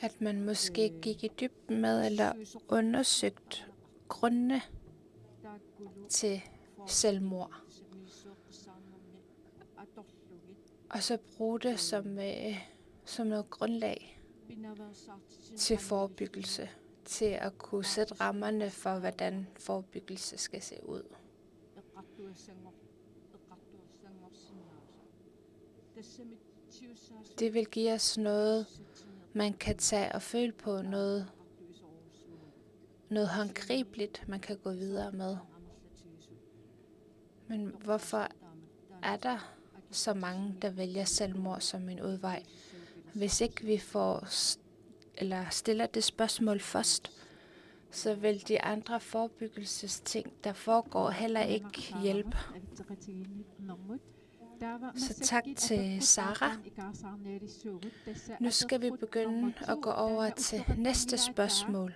at man måske gik i dybden med eller undersøgt grundene til selvmord. Og så bruge det som noget grundlag til forebyggelse. Til at kunne sætte rammerne for, hvordan forebyggelse skal se ud. Det vil give os noget, man kan tage og føle på, noget håndgribeligt, man kan gå videre med. Men hvorfor er der så mange, der vælger selvmord som en udvej? Hvis ikke vi stiller det spørgsmål først, så vil de andre forebyggelsesting, der foregår, heller ikke hjælpe. Så tak til Sara. Nu skal vi begynde at gå over til næste spørgsmål.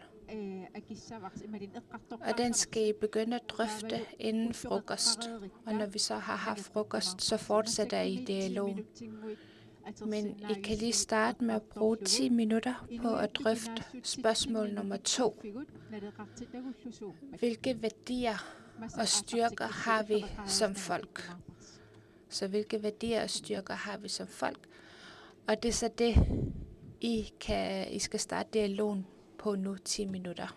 Og den skal I begynde at drøfte inden frokost. Og når vi så har haft frokost, så fortsætter I dialogen. Men I kan lige starte med at bruge 10 minutter på at drøfte spørgsmål nummer 2. Hvilke værdier og styrker har vi som folk? Så hvilke værdier og styrker har vi som folk? Og det er så det, I skal starte dialogen på nu 10 minutter.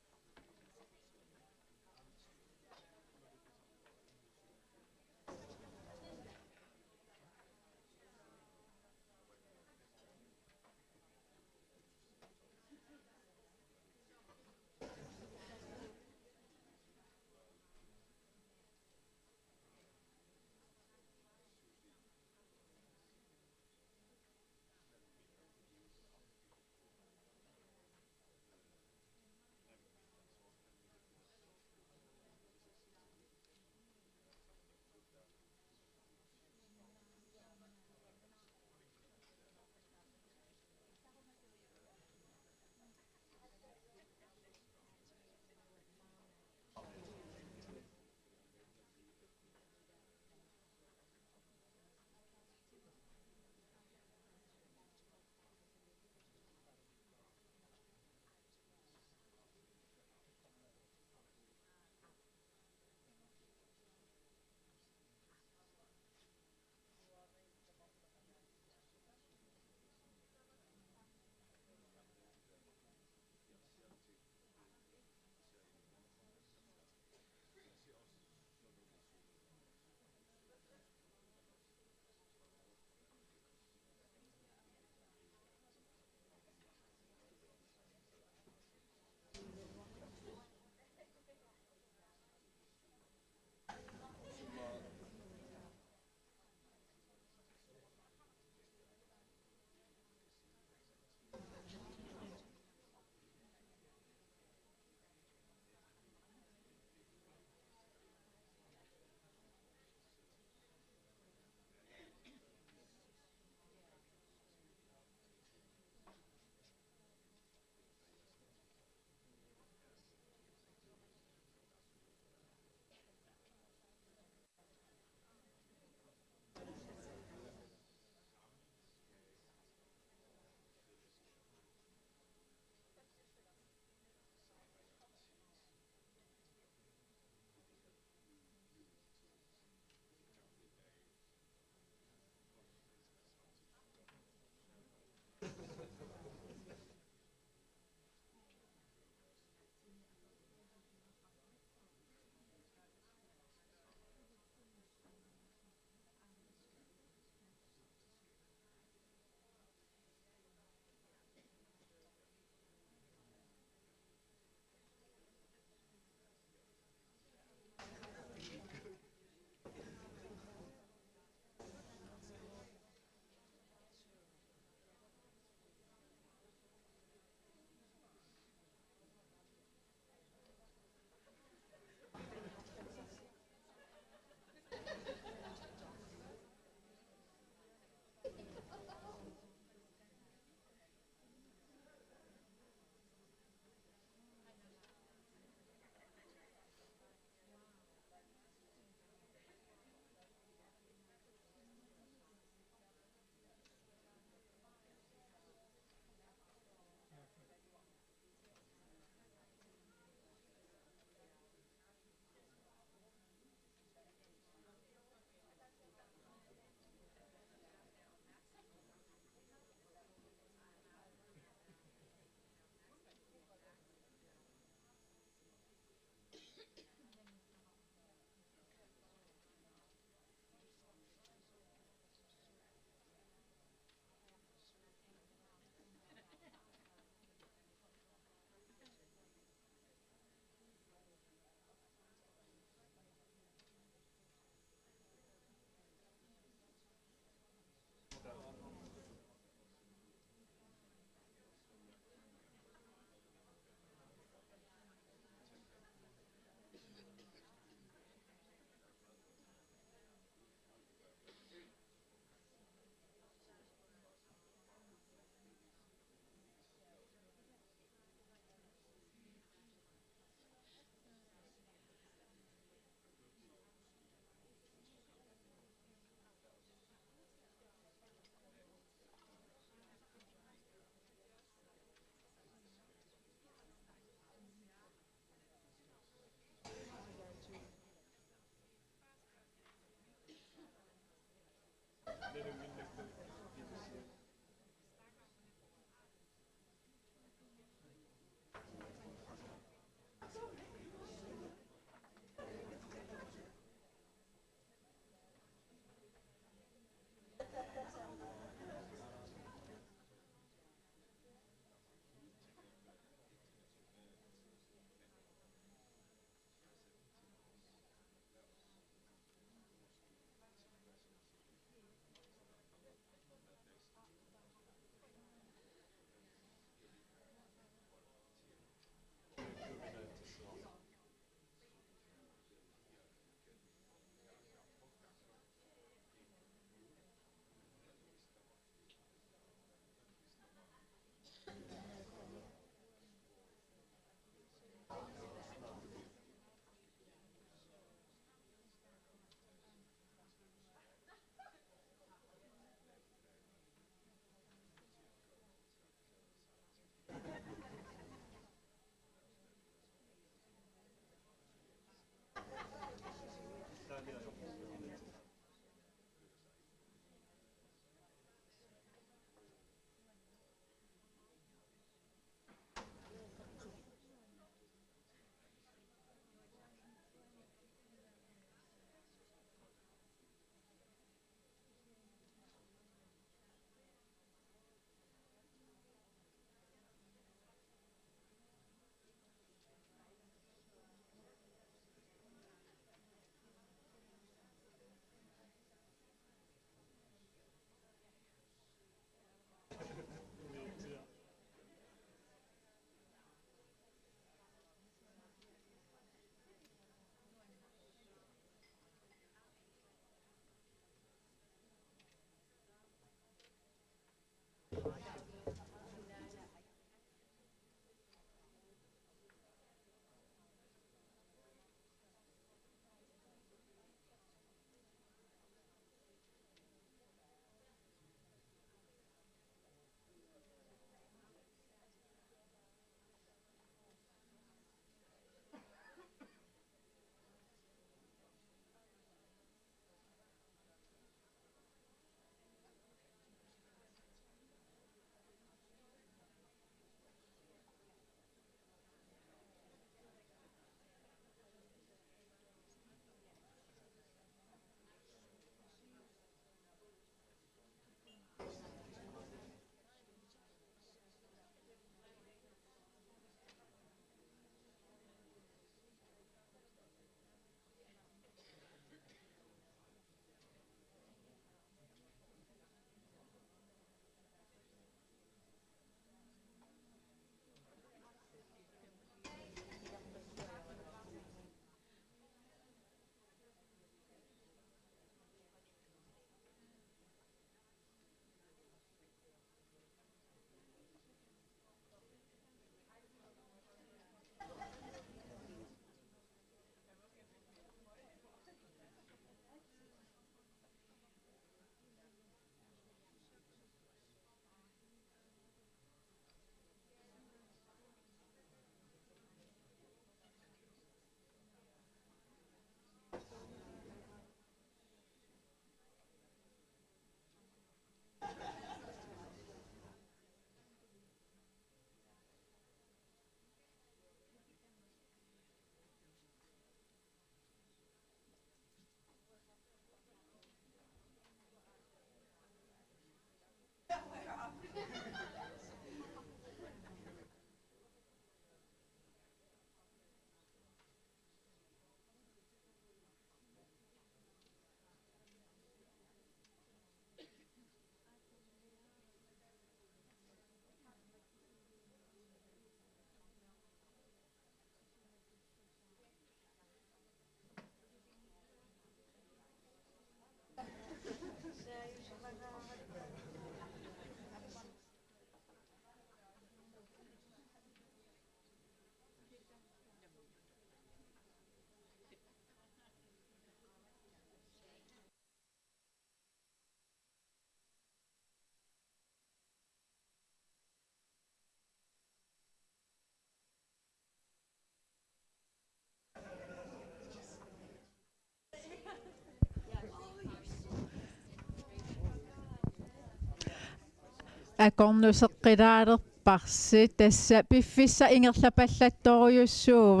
Akornusseqqilaalerparsi tassa piffissa ingerlapallattoriussuuva.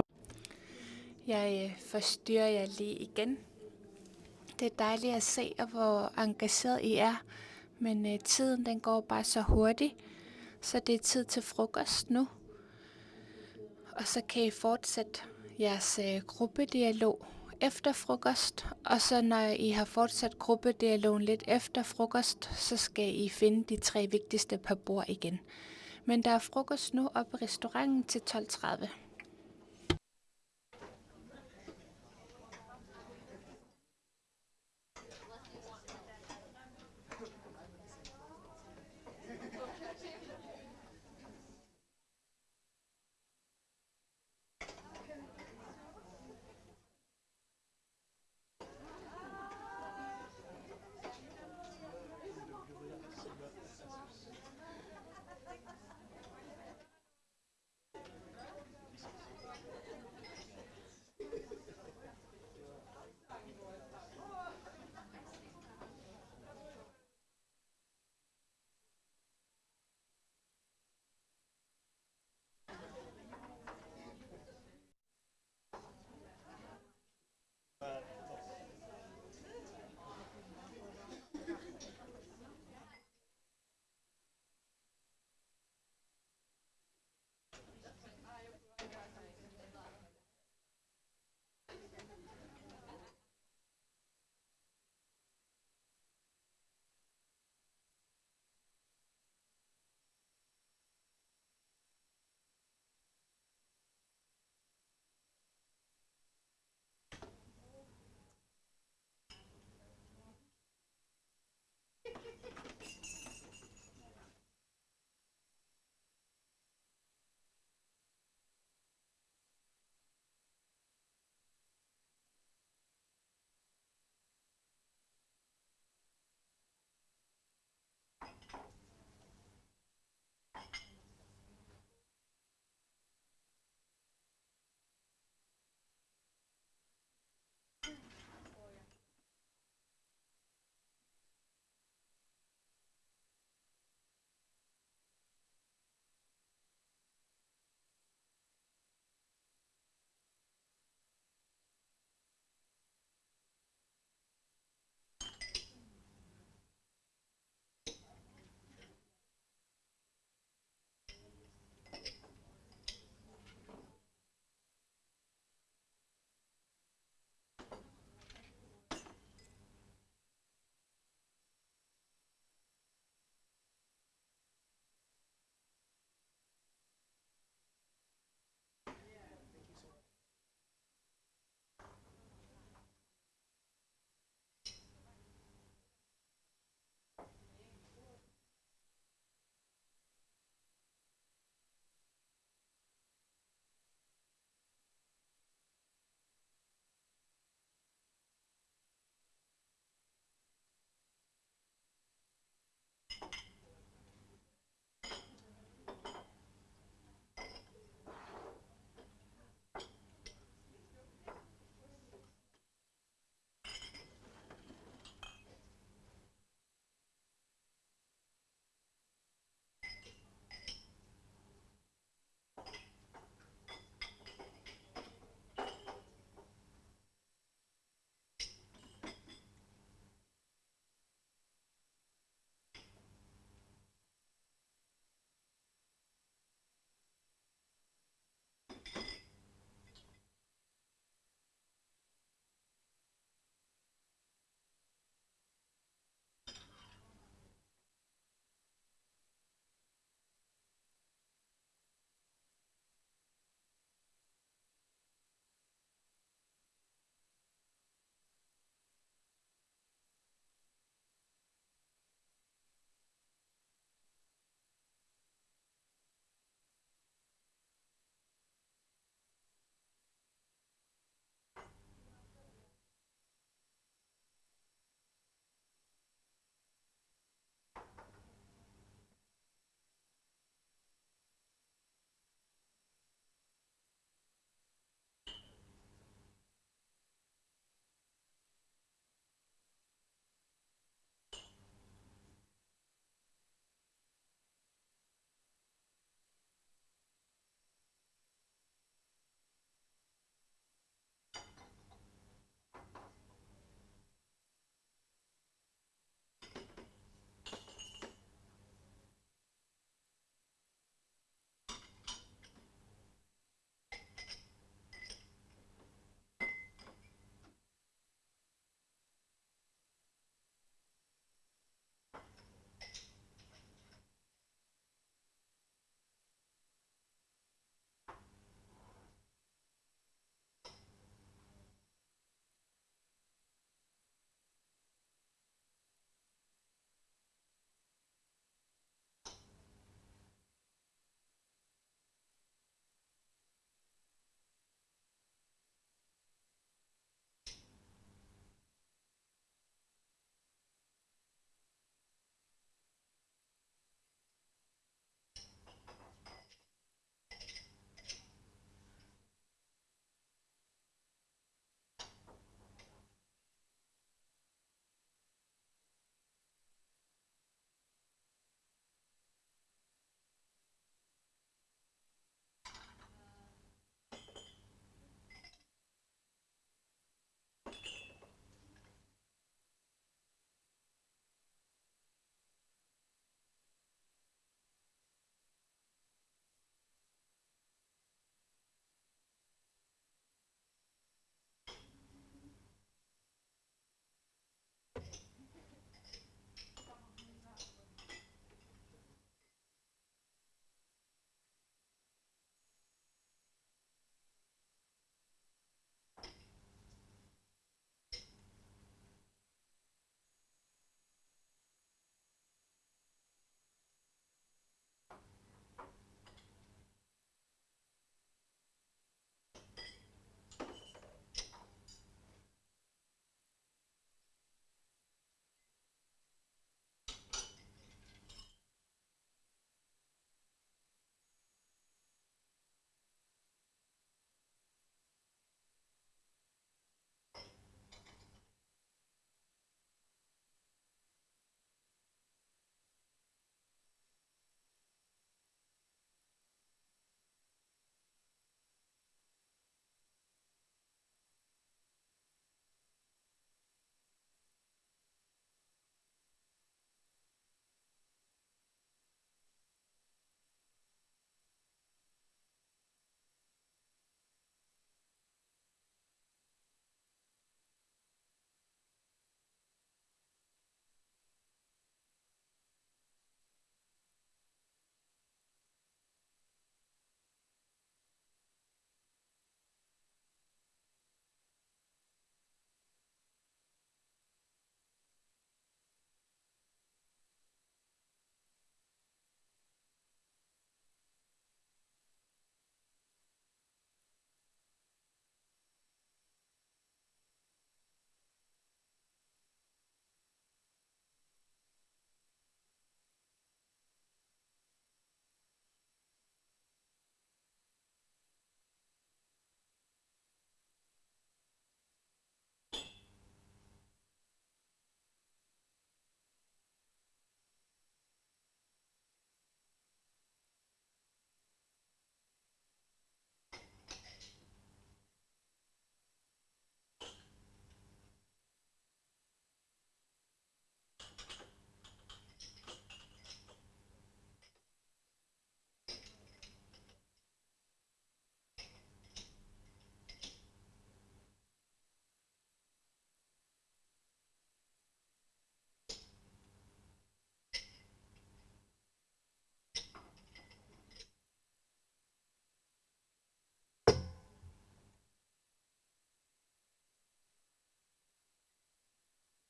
Jeg forstyrrer jer lige igen. Det er dejligt at se, hvor engageret I er, men tiden den går bare så hurtigt, så det er tid til frokost nu. Og så kan I fortsætte jeres gruppedialog efter frokost, og så når I har fortsat gruppedialogen lidt efter frokost, så skal I finde de 3 vigtigste par bord igen. Men der er frokost nu oppe i restauranten til 12:30.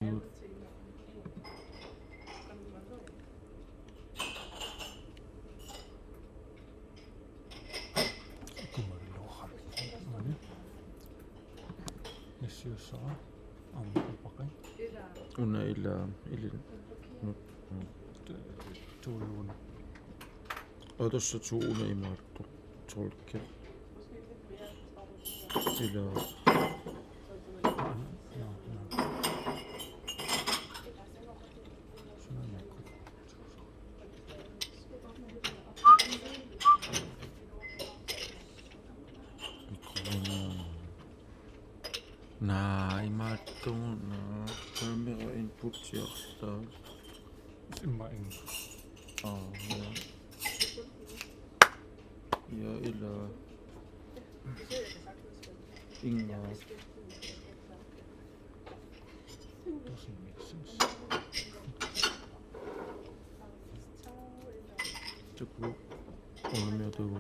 Slut. Una ili tuulun. Otossa tuuna imartu tolke. Ila na imartu na kamera input siasta. Immer eng. Ja. Ja, ila Inga. Doesn't make sense. Tuku. Olemme tuku.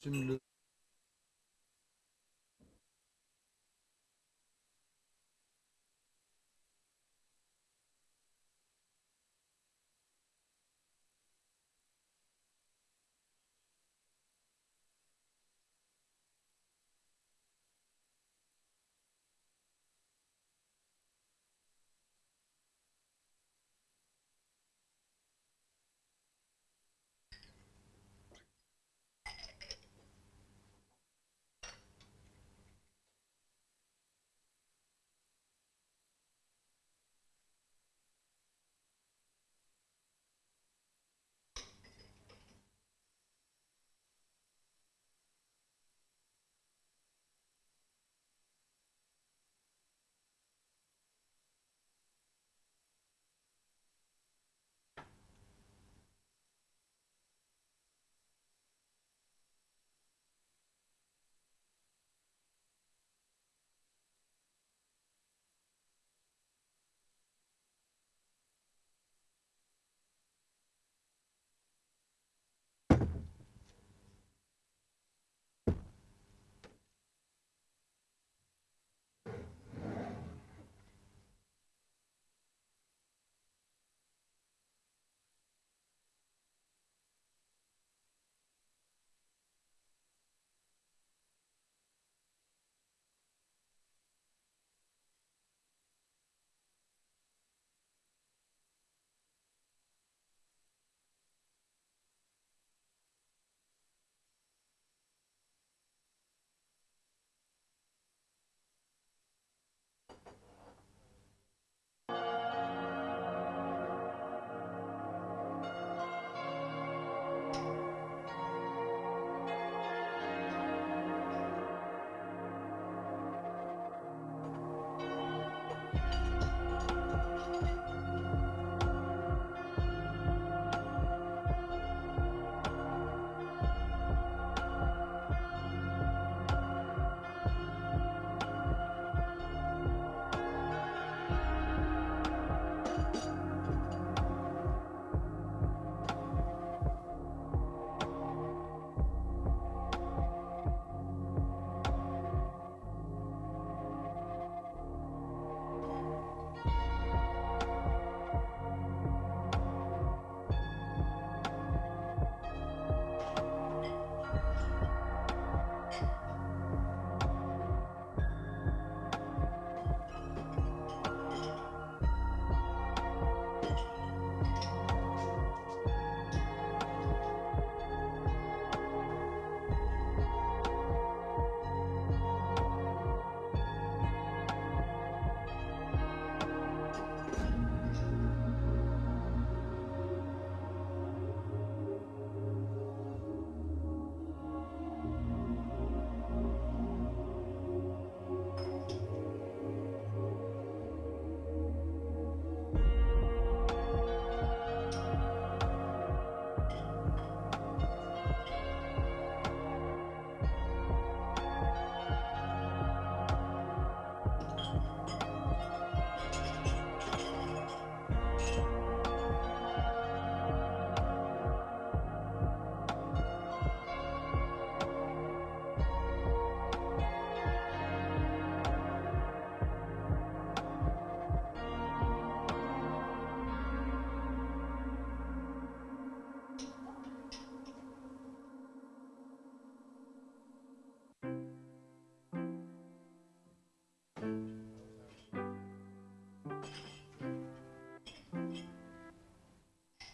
Simle.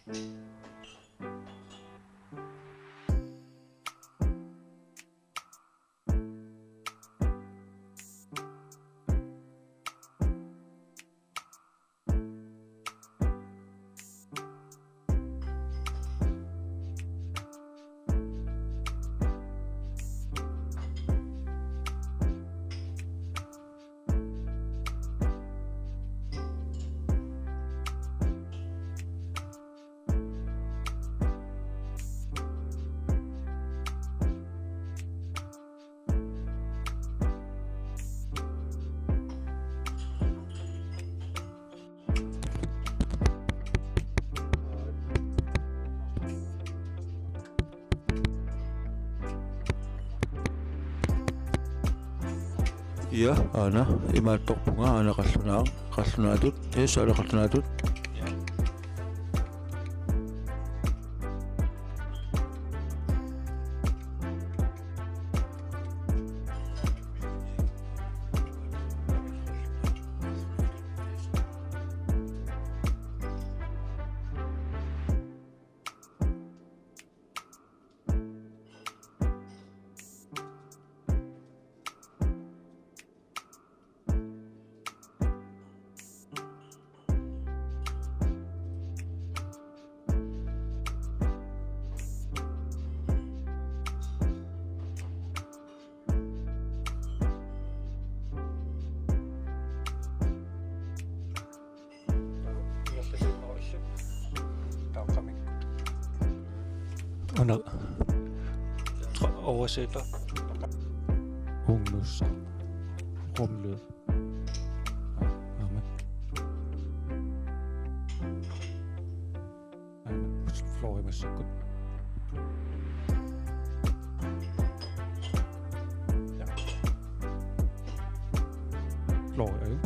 Ja, ana imaattorpunga ana qallunaatut ala qallunaatut Under oversætter Ungnus rumlød. Flore med sekund. Ja. Flore øje.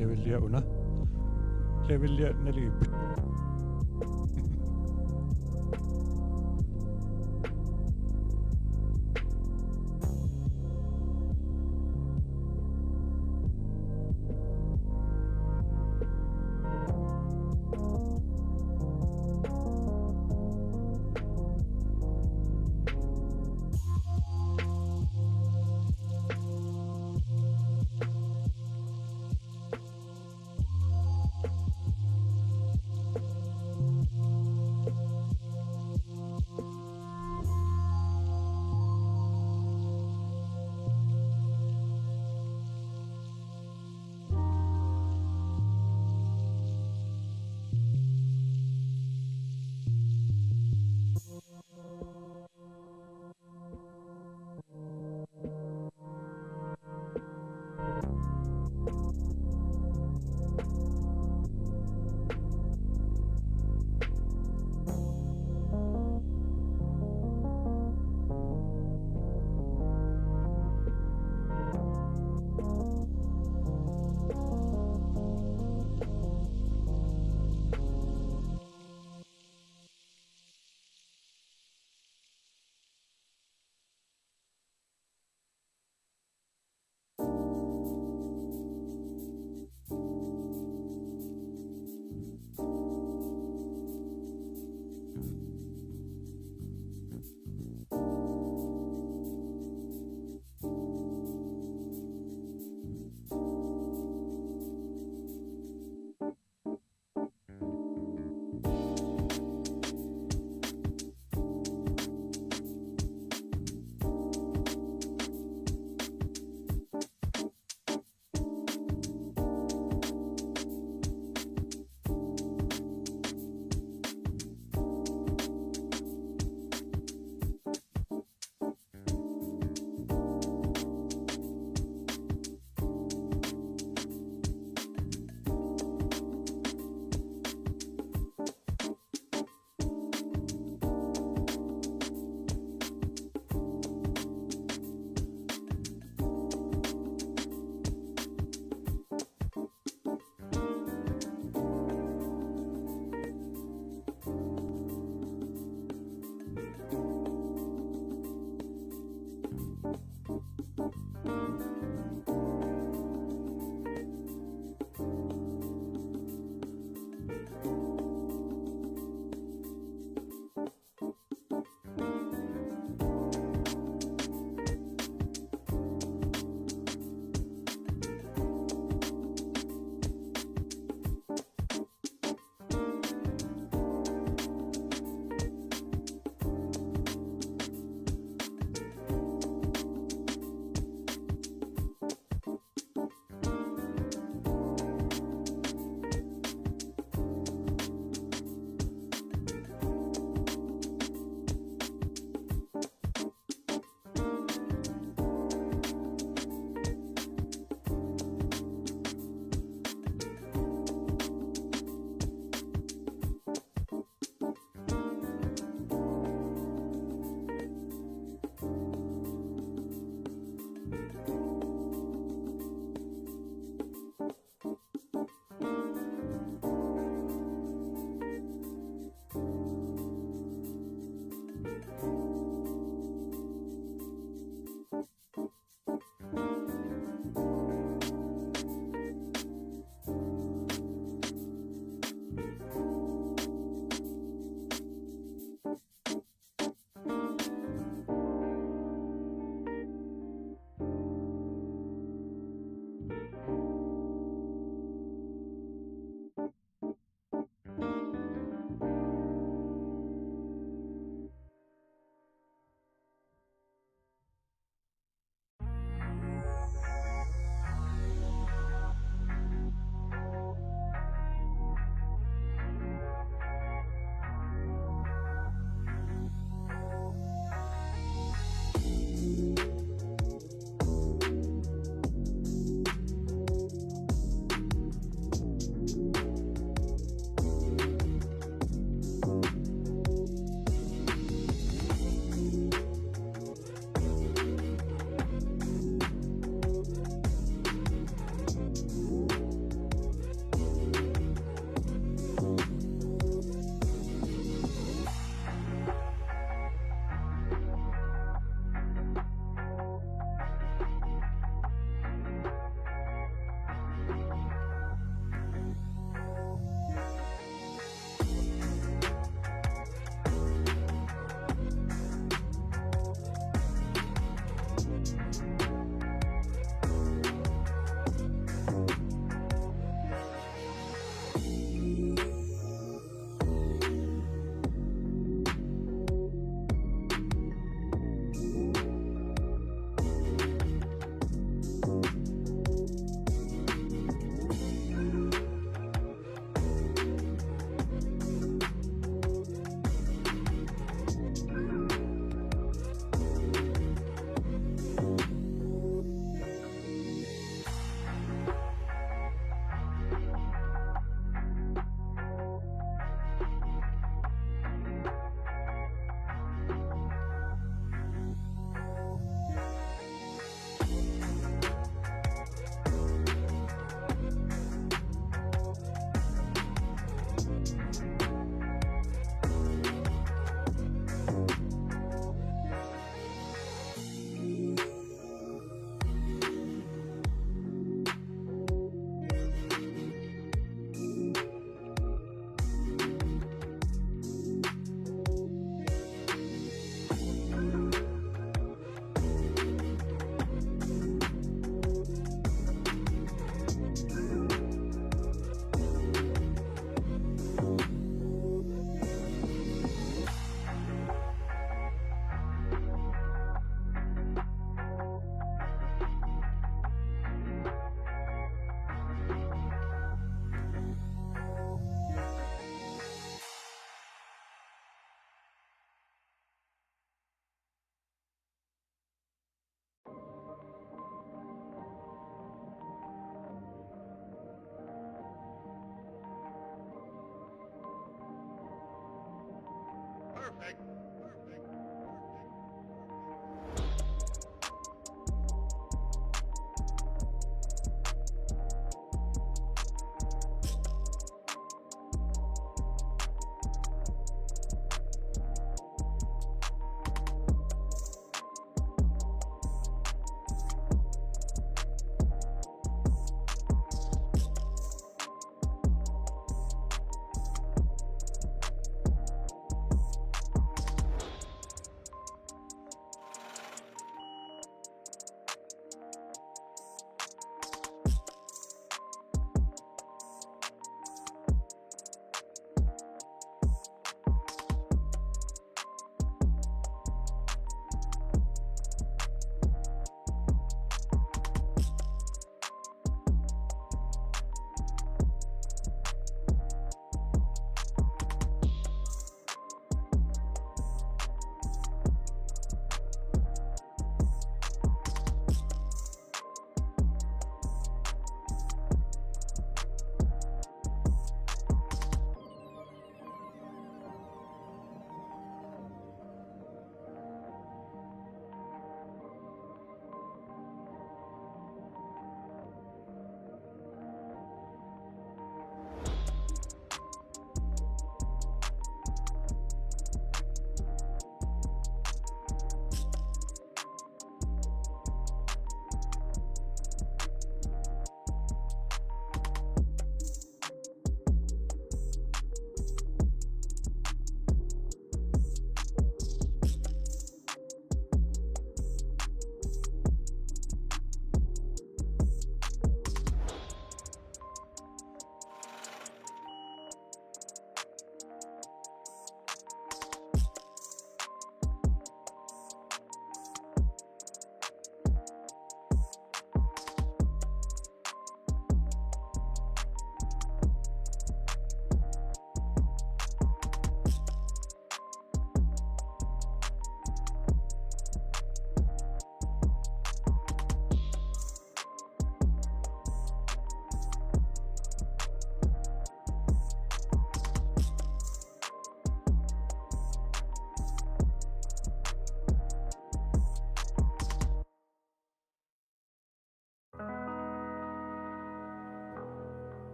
Levelliaruna. Levelliar naliput.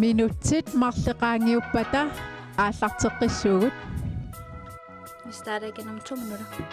Minuttit marleqaangiuppata aallarteqqissugut. Vi starter igen om 2 minutter.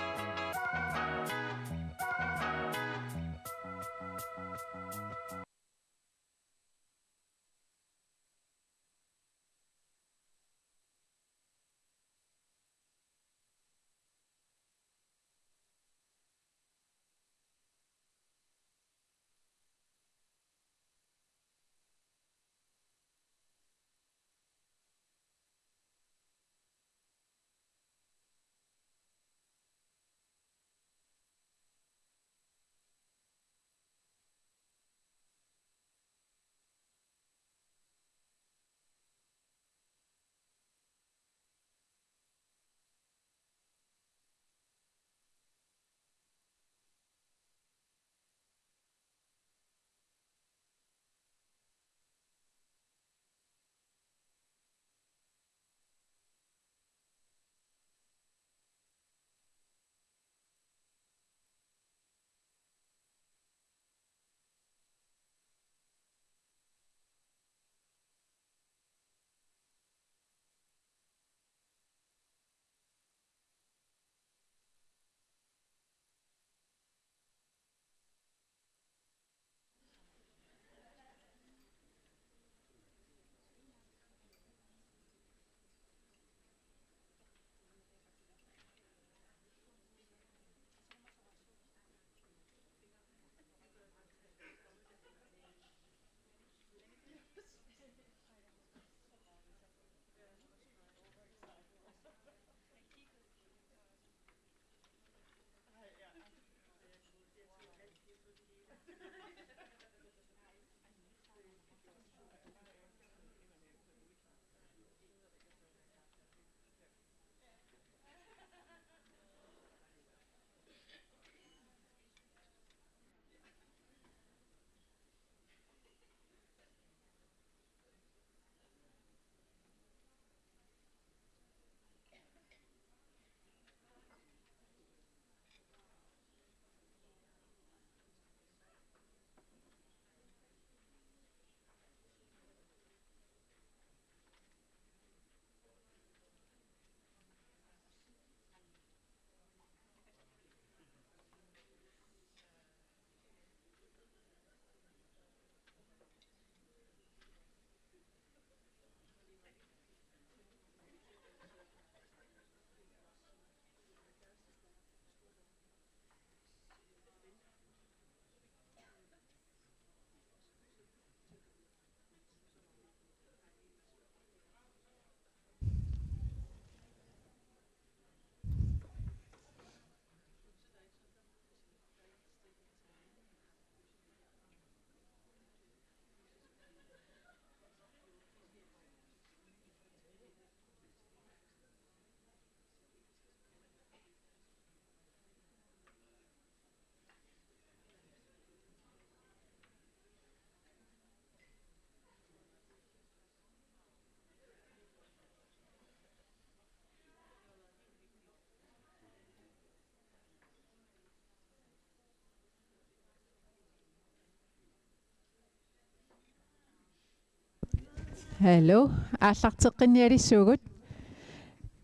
Hallo, aallarteqqinnialissugut.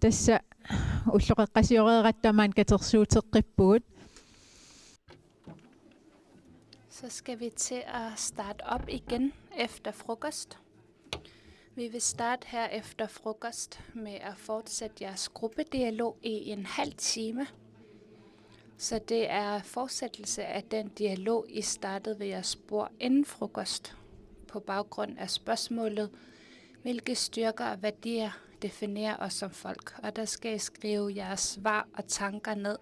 Tassa ulloqeqqasiorerattamaan katersuuteqqippugut. Så skal vi til at starte op igen efter frokost. Vi vil starte her efter frokost med at fortsætte jeres gruppedialog i en halv time. Så det er fortsættelse af den dialog, I startede ved jeres bord inden frokost. På baggrund af spørgsmålet, hvilke styrker og værdier definerer os som folk. Og der skal I skrive jeres svar og tanker ned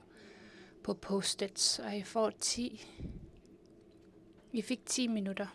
på post-its, og I fik 10 minutter.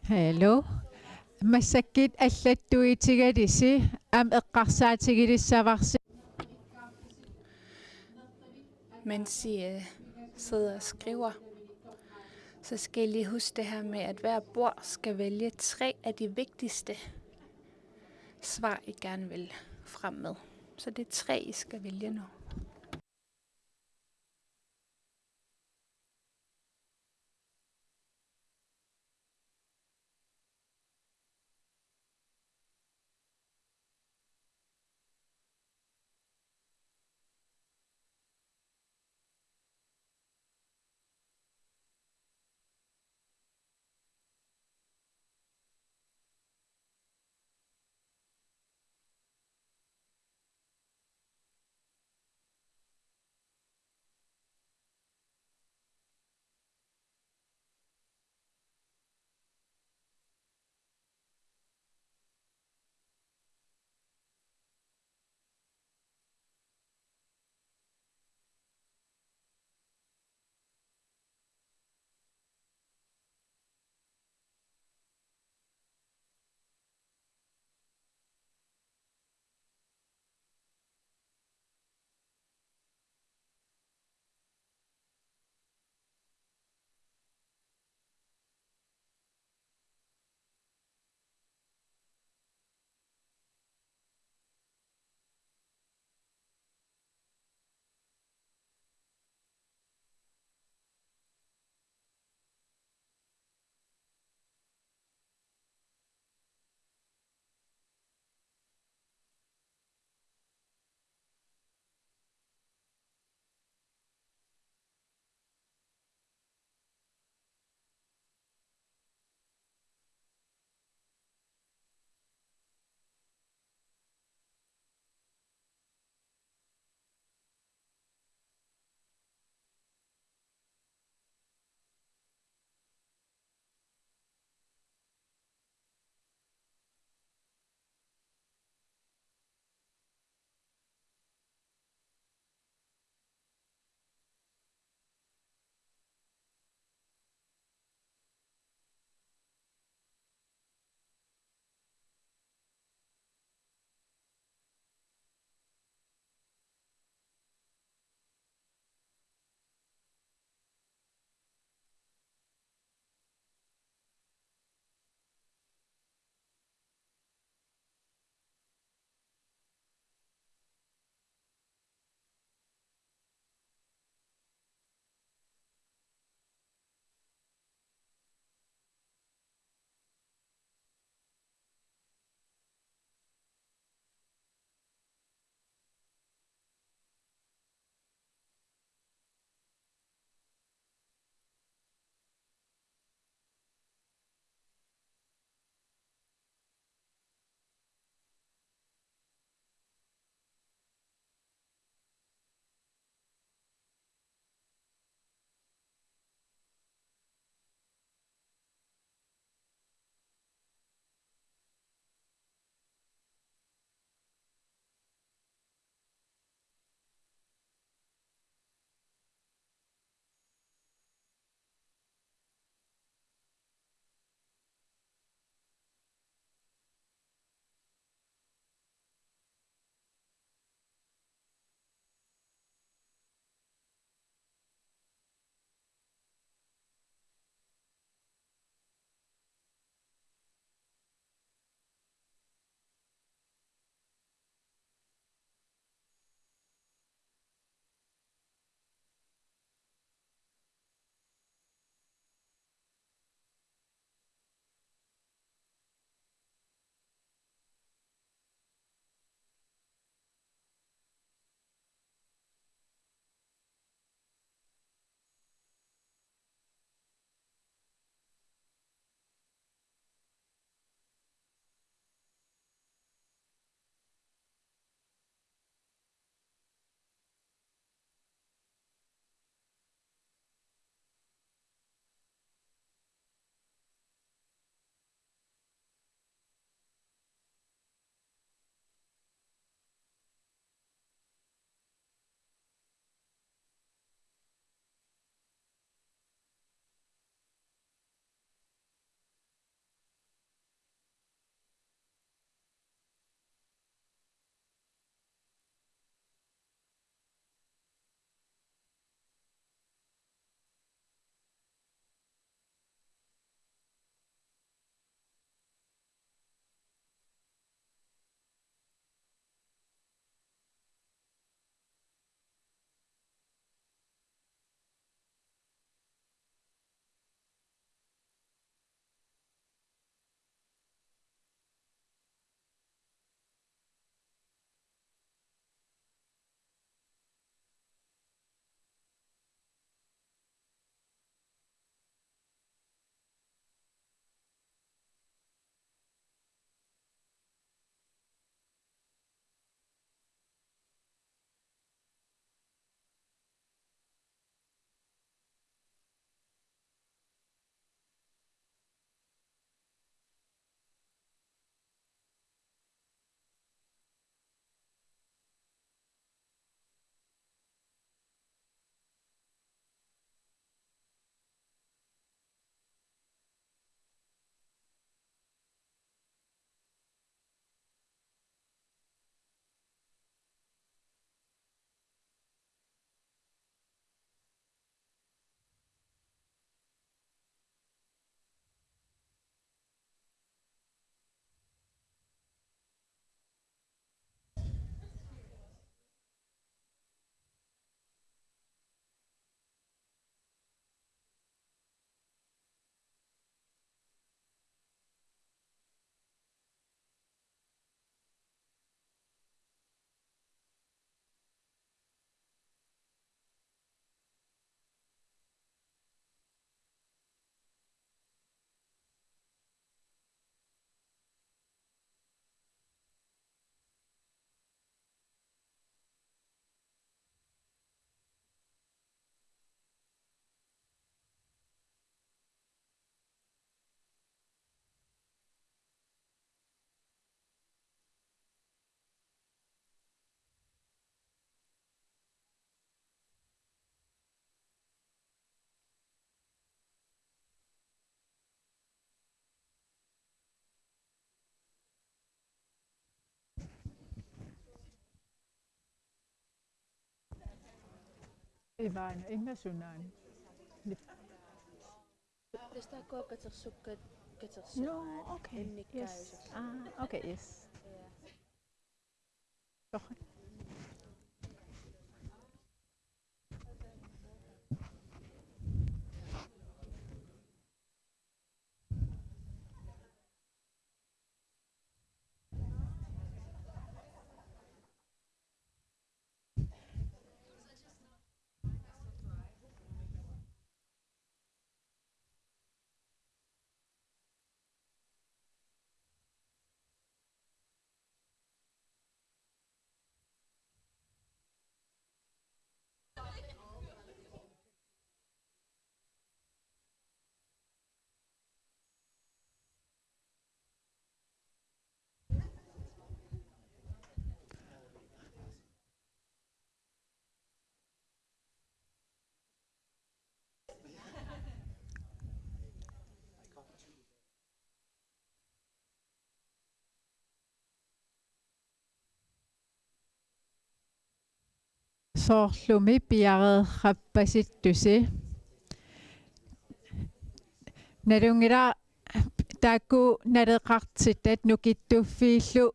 Hallo. Massakit аллаттуитигалиси ам эққарсаатигилиссаварси. Mens I sidder og skriver, så skal I lige huske det her med, at hver bord skal vælge 3 af de vigtigste svar, I gerne vil frem med. Så det er 3, I skal vælge nu. Ivana ingasunaan. Hvis der går Katersuk, No, okay. Yes. Okay, yes. Soorlumi piareerrappassittusi nalungila taakku naleqartittat nukittuffiillu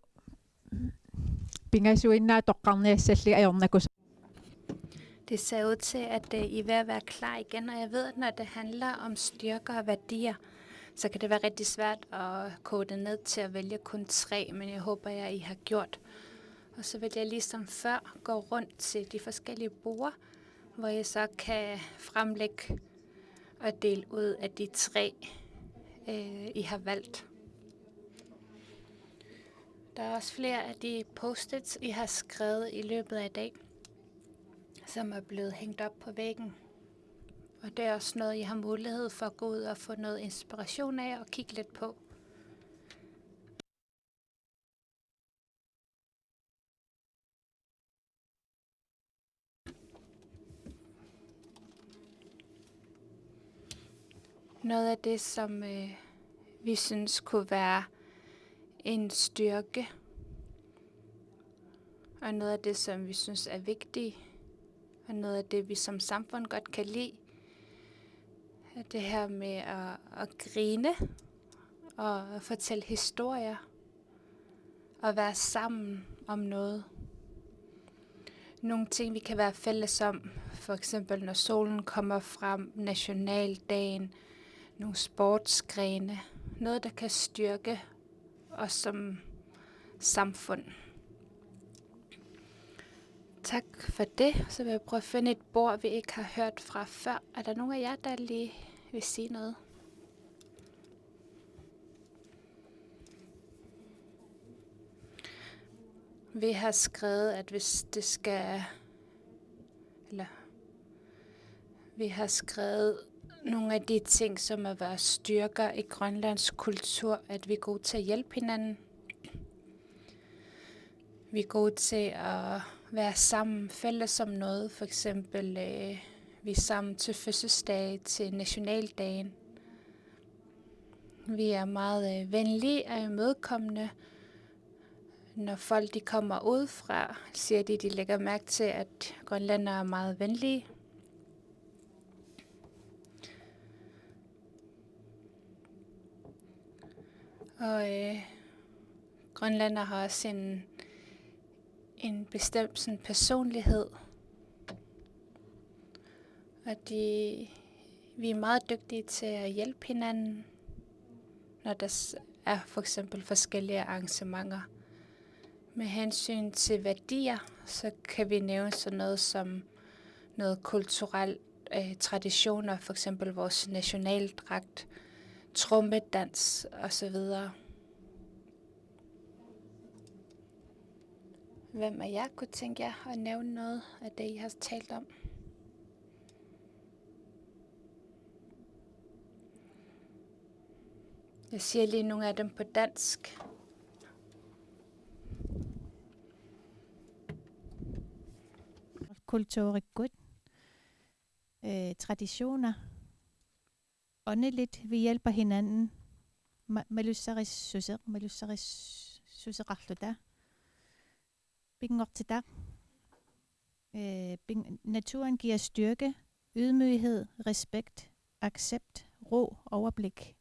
pingasuinnaa toqqarniassalli ajornakus. Det ser ud til, at I er ved at være klar igen, og jeg ved, at når det handler om styrker og værdier, så kan det være rigtig svært at kode det ned til at vælge kun 3, men jeg håber, at I har gjort. Og så vil jeg ligesom før gå rundt til de forskellige borde, hvor I så kan fremlægge og dele ud af de 3, I har valgt. Der er også flere af de post-its, I har skrevet i løbet af i dag, som er blevet hængt op på væggen. Og det er også noget, I har mulighed for at gå ud og få noget inspiration af og kigge lidt på. Noget af det, som vi synes kunne være en styrke, og noget af det, som vi synes er vigtigt, og noget af det, vi som samfund godt kan lide, er det her med at grine og fortælle historier og være sammen om noget. Nogle ting, vi kan være fælles om, for eksempel når solen kommer frem, nationaldagen, nogle sportsgrene, noget, der kan styrke os som samfund. Tak for det. Så vil jeg prøve at finde et bord, vi ikke har hørt fra før. Er der nogen af jer, der lige vil sige noget? Vi har skrevet, at hvis det skal... Eller... Vi har skrevet nogle af de ting, som er vores styrker i Grønlands kultur, at vi er gode til at hjælpe hinanden. Vi er gode til at være sammen, fælles om noget. For eksempel, vi er sammen til fødselsdag, til nationaldagen. Vi er meget venlige og imødekommende. Når folk de kommer udefra, siger de lægger mærke til, at grønlændere er meget venlige. Og grønlændere har også en bestemt sådan, personlighed. Og vi er meget dygtige til at hjælpe hinanden, når der er for eksempel forskellige arrangementer. Med hensyn til værdier, så kan vi nævne sådan noget som noget kulturelt traditioner, for eksempel vores nationaldragt, trommedans osv. Hvem af jer kunne tænke jer at nævne noget af det, I har talt om? Jeg siger lige nogle af dem på dansk. Kulturikut, traditioner, åndeligt, vi hjælper hinanden. Malussaris suserarluta. Bingortita. Naturen giver styrke, ydmyghed, respekt, accept, ro, overblik.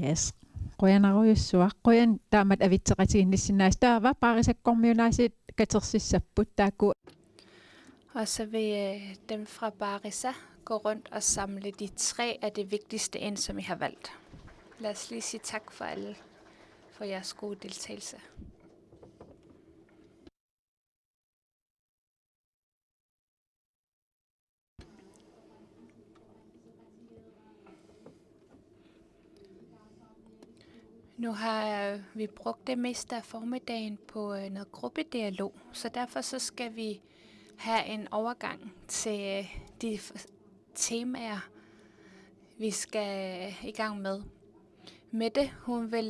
Yes. Qoyanaruyussua qoyan taamat avitseqatiginnissinnaas taava paarisakkormiunaasit katersissapput taakku. Og så vil dem fra Barisa gå rundt og samle de 3 af det vigtigste ind, som I har valgt. Lad os lige sige tak for alle for jeres gode deltagelse. Nu har vi brugt det meste af formiddagen på noget gruppedialog, så derfor så skal vi have en overgang til de temaer, vi skal i gang med. Mette, hun vil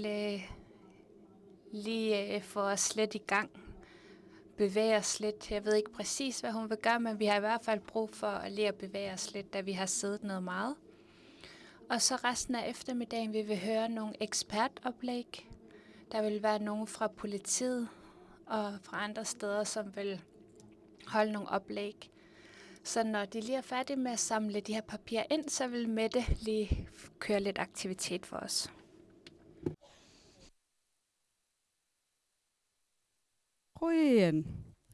lige få os lidt i gang, bevæge os lidt. Jeg ved ikke præcis, hvad hun vil gøre, men vi har i hvert fald brug for lige at bevæge os lidt, da vi har siddet noget meget. Og så resten af eftermiddagen vil vi høre nogle ekspertoplæg. Der vil være nogen fra politiet og fra andre steder, som vil holde nogle oplæg. Så når de lige er færdige med at samle de her papirer ind, så vil Mette lige køre lidt aktivitet for os.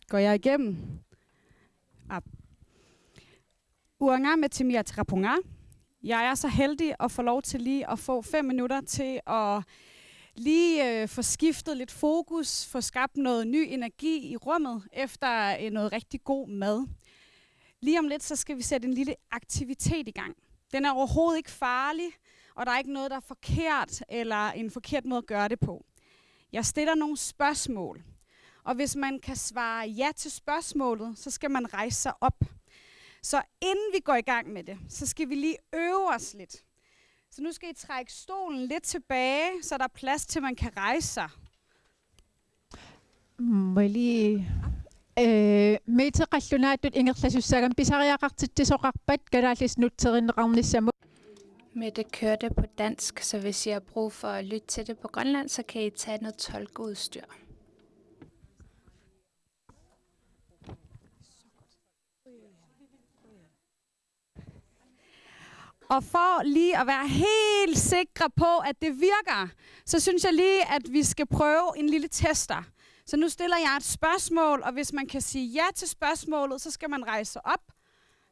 Går jeg igennem. Uanga med Timia Trapunga. Jeg er så heldig at få lov til lige at få 5 minutter til at lige få skiftet lidt fokus, få skabt noget ny energi i rummet efter noget rigtig god mad. Lige om lidt, så skal vi sætte en lille aktivitet i gang. Den er overhovedet ikke farlig, og der er ikke noget, der er forkert eller en forkert måde at gøre det på. Jeg stiller nogle spørgsmål, og hvis man kan svare ja til spørgsmålet, så skal man rejse sig op. Så inden vi går i gang med det, så skal vi lige øve os lidt. Så nu skal I trække stolen lidt tilbage, så der er plads til, at man kan rejse sig. Må jeg lige... Meeteqallunaatut ingerlasussaagam pisariaqartittisoqarpat kalaallisnutterinerarnissamut. Mette kører det på dansk, så hvis I har brug for at lytte til det på Grønland, så kan I tage noget tolkeudstyr. Og for lige at være helt sikre på, at det virker, så synes jeg lige, at vi skal prøve en lille tester. Så nu stiller jeg et spørgsmål, og hvis man kan sige ja til spørgsmålet, så skal man rejse sig op.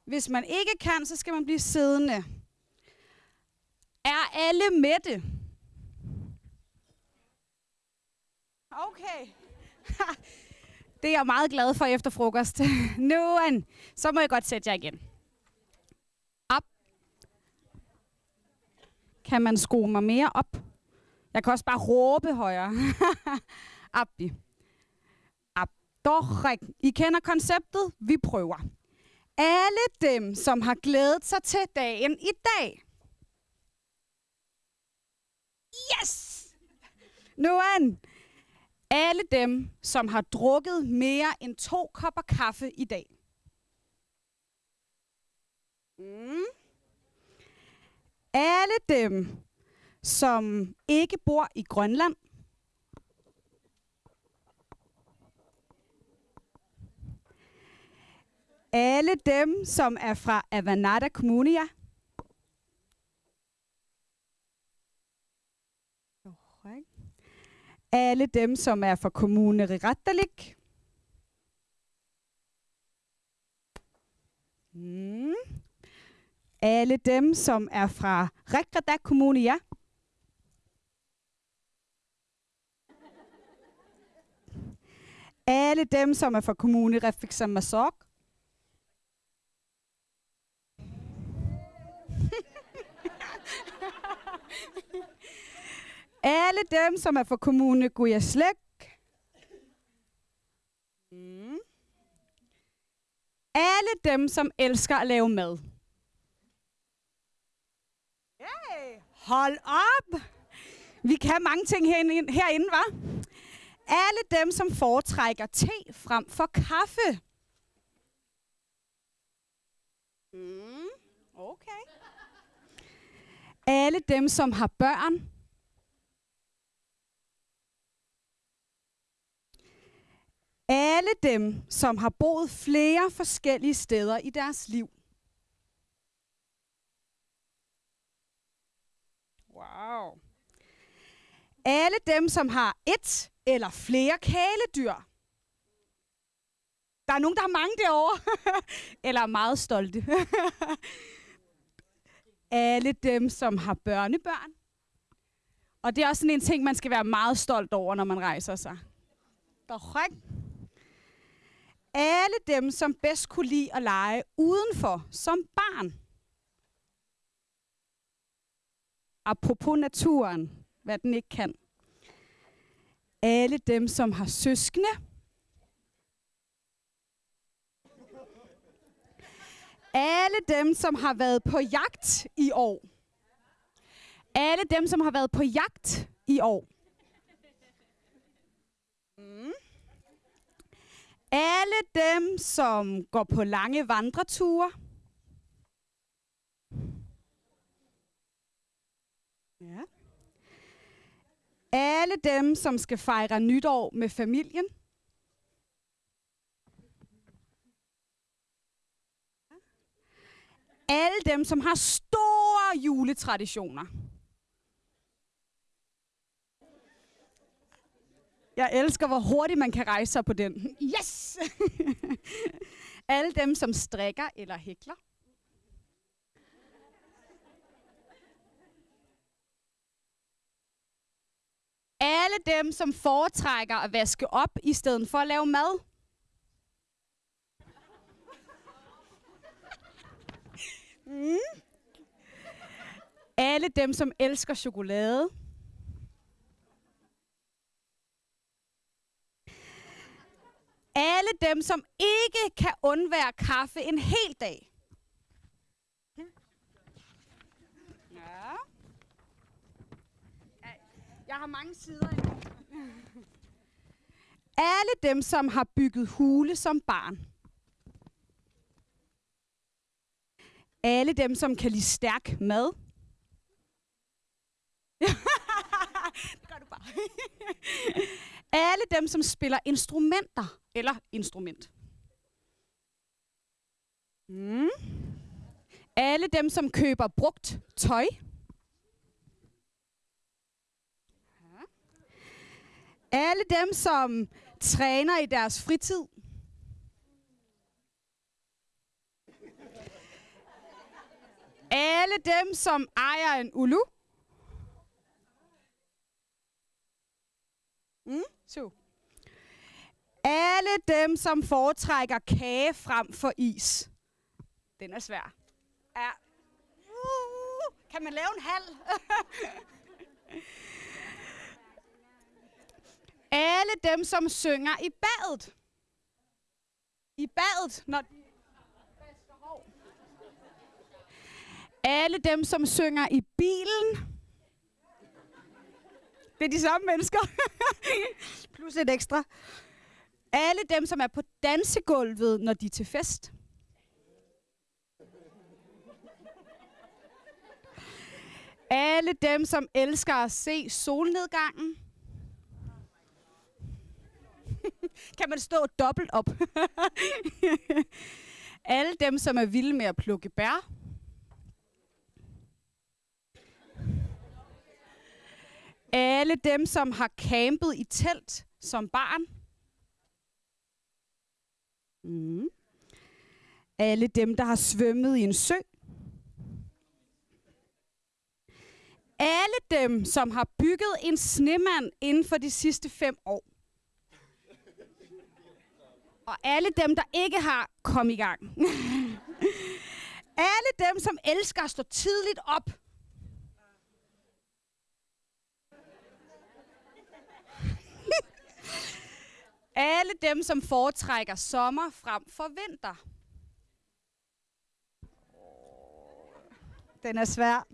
Hvis man ikke kan, så skal man blive siddende. Er alle mætte? Okay. Det er jeg meget glad for efter frokost. Nu, så må jeg godt sætte jer igen. Op. Kan man skrue mig mere op? Jeg kan også bare råbe højere. Abbi. Abdorrik. I kender konceptet. Vi prøver. Alle dem, som har glædet sig til dagen i dag. Yes! Nu alle dem, som har drukket mere end 2 kopper kaffe i dag. Alle dem, som ikke bor i Grønland. Alle dem, som er fra Avannaata Kommunia. Alle dem, som er fra Kommune Riratalik. Alle dem, som er fra Rekradak Kommune, ja. Alle dem, som er fra Kommune Refiksammasok. Alle dem, som er fra Kommune Gujaslek. Alle dem, som elsker at lave mad. Hey, hold op! Vi kan mange ting herinde, hva'? Alle dem, som foretrækker te frem for kaffe. Okay. Alle dem, som har børn. Alle Alle dem, som har boet flere forskellige steder i deres liv. Wow. Alle dem, som har et eller flere kæledyr. Der er nogen, der har mange derovre. Eller er meget stolte. Alle dem, som har børnebørn. Og det er også sådan en ting, man skal være meget stolt over, når man rejser sig. Alle dem, som bedst kunne lide at lege udenfor som barn. Apropos naturen, hvad den ikke kan. Alle dem, som har søskende. Alle dem, som har været på jagt i år. Alle dem, som har været på jagt i år. Alle dem, som går på lange vandreture. Ja. Alle dem, som skal fejre nytår med familien. Alle dem, som har store juletraditioner. Jeg elsker, hvor hurtigt man kan rejse sig på den. Yes! Alle dem, som strikker eller hækler. Alle dem, som foretrækker at vaske op i stedet for at lave mad. Alle dem, som elsker chokolade. Alle dem, som ikke kan undvære kaffe en hel dag. Ja. Jeg har mange sider endnu. Alle dem, som har bygget hule som barn. Alle dem, som kan lide stærk mad. Det gør du bare. Alle dem, som spiller instrumenter eller instrument. Alle dem, som køber brugt tøj. Alle dem, som træner i deres fritid. Alle dem, som ejer en ulu. Så. Alle dem, som foretrækker kage frem for is. Den er svær. Ja. Kan man lave en halv? Alle dem, som synger i badet. I badet, når de vasker hår. Alle dem, som synger i bilen. Det er de samme mennesker. Plus et ekstra. Alle dem, som er på dansegulvet, når de er til fest. Alle dem, som elsker at se solnedgangen. Kan man stå dobbelt op? Alle dem, som er vilde med at plukke bær. Alle dem, som har campet i telt som barn. Alle dem, der har svømmet i en sø. Alle dem, som har bygget en snemand inden for de sidste 5 år. Og alle dem, der ikke har kommet i gang. Alle dem, som elsker at stå tidligt op. Alle dem, som foretrækker sommer frem for vinter. Den er svær.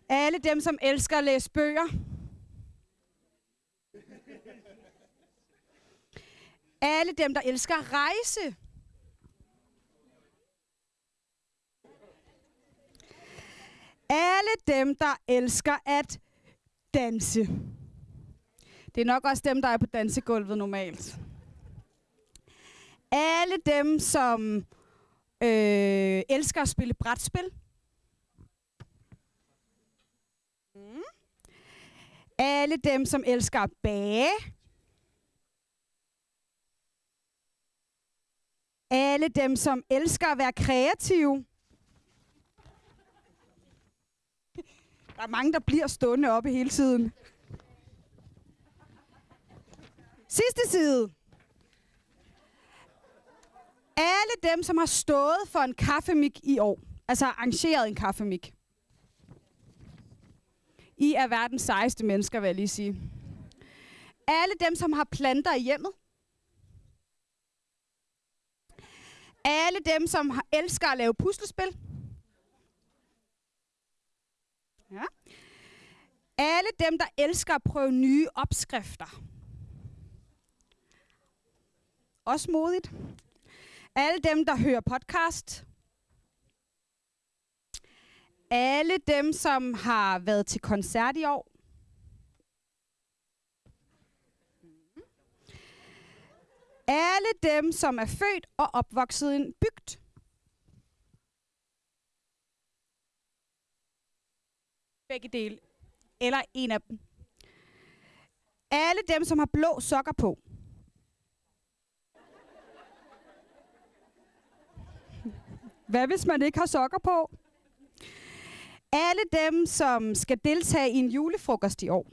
Alle dem, som elsker at læse bøger. Alle dem, der elsker at rejse. Alle dem, der elsker at danse. Det er nok også dem, der er på dansegulvet normalt. Alle dem, som elsker at spille brætspil. Alle dem, som elsker at bage. Alle dem, som elsker at være kreative. Der er mange, der bliver stående oppe hele tiden. Sidste side. Alle dem, som har stået for en kaffemik i år. Altså arrangeret en kaffemik. I er verdens sejeste mennesker, vil jeg lige sige. Alle dem, som har planter i hjemmet. Alle dem, som elsker at lave puslespil. Ja. Alle dem, der elsker at prøve nye opskrifter. Også modigt. Alle dem, der hører podcast. Alle dem, som har været til koncert i år. Alle dem, som er født og opvokset i en bygd. Begge dele. Eller en af dem. Alle dem, som har blå sokker på. Hvad hvis man ikke har sokker på? Alle dem, som skal deltage i en julefrokost i år.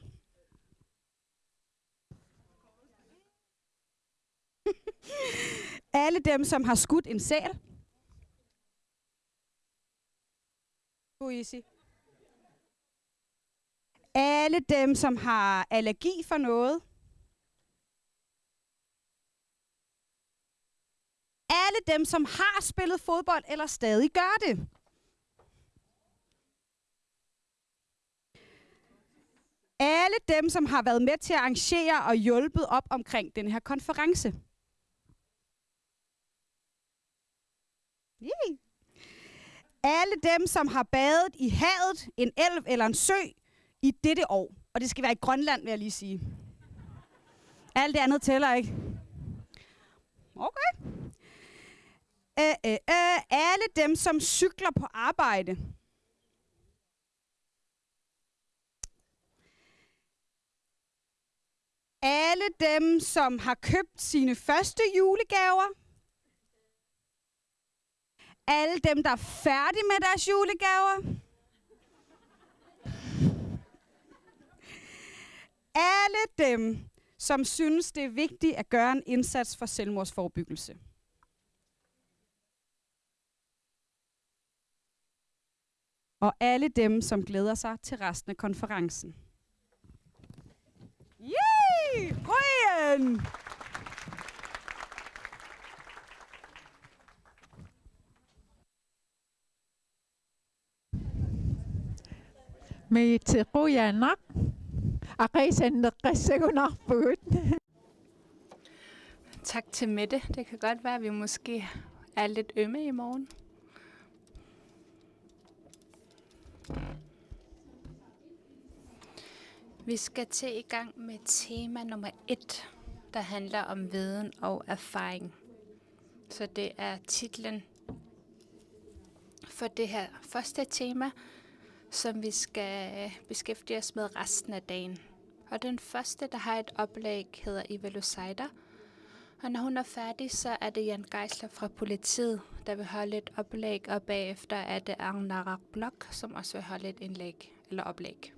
Alle dem, som har skudt en sæl. Easy. Alle dem, som har allergi for noget. Alle dem, som har spillet fodbold eller stadig gør det. Alle dem, som har været med til at arrangere og hjulpet op omkring den her konference. Yeah. Alle dem, som har badet i havet, en elv eller en sø i dette år. Og det skal være i Grønland, vil jeg lige sige. Alt det andet tæller ikke. Okay. Alle dem, som cykler på arbejde. Alle dem, som har købt sine første julegaver. Alle dem, der er færdige med deres julegaver. Alle dem, som synes, det er vigtigt at gøre en indsats for selvmordsforebyggelse. Og alle dem, som glæder sig til resten af konferencen. Yay! Røgen! Med Royanak. Akisen resegunarbud. Tak til Mette. Det kan godt være, at vi måske er lidt ømme i morgen. Vi skal til i gang med tema nummer 1, der handler om viden og erfaring. Så det er titlen for det her første tema, som vi skal beskæftige os med resten af dagen. Og den første, der har et oplæg, hedder Ivelu Seider. Og når hun er færdig, så er det Jan Geisler fra politiet, der vil holde et oplæg, og bagefter er det Arnarak Blok, som også vil holde et indlæg eller oplæg.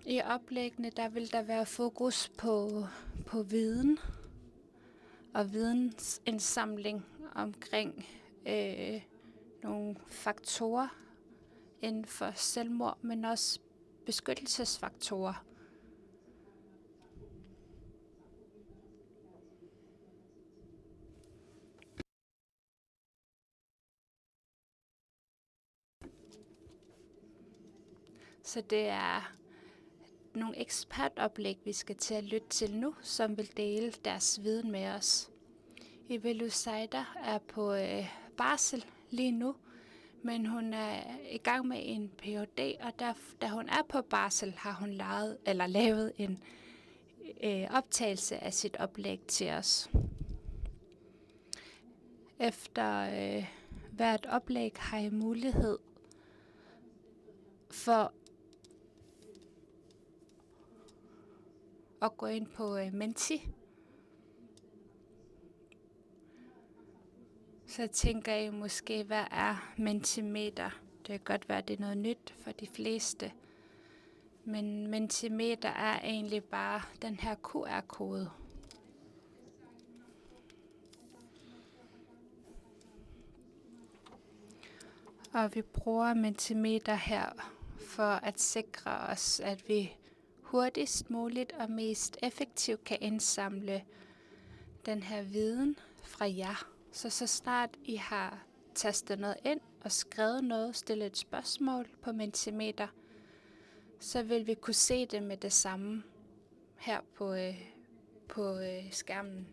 I oplæggene, der vil der være fokus på viden og vidensindsamling omkring nogle faktorer inden for selvmord, men også beskyttelsesfaktorer. Så det er nogle ekspertoplæg, vi skal til at lytte til nu, som vil dele deres viden med os. Ivelu Seider er på barsel lige nu, men hun er i gang med en Ph.D., og da hun er på barsel, har hun lavet optagelse af sit oplæg til os. Efter hvert oplæg har I mulighed for at gå ind på Menti. Så tænker I måske, hvad er Mentimeter? Det kan godt være, det er noget nyt for de fleste. Men Mentimeter er egentlig bare den her QR-kode. Og vi bruger Mentimeter her for at sikre os, at vi hurtigst muligt og mest effektivt kan indsamle den her viden fra jer. Så snart I har tastet noget ind og skrevet noget, stillet et spørgsmål på Mentimeter, så vil vi kunne se det med det samme her på skærmen.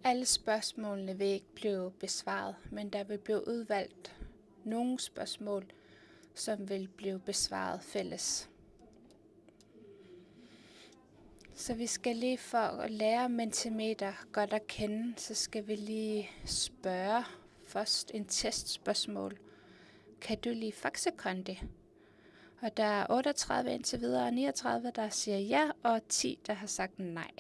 Alle spørgsmålene vil ikke blive besvaret, men der vil blive udvalgt nogle spørgsmål, som vil blive besvaret fælles. Så vi skal lige for at lære Mentimeter godt at kende, så skal vi lige spørge først en testspørgsmål. Kan du lide Faxe Kondi? Og der er 38 indtil videre, og 39, der siger ja, og 10, der har sagt nej.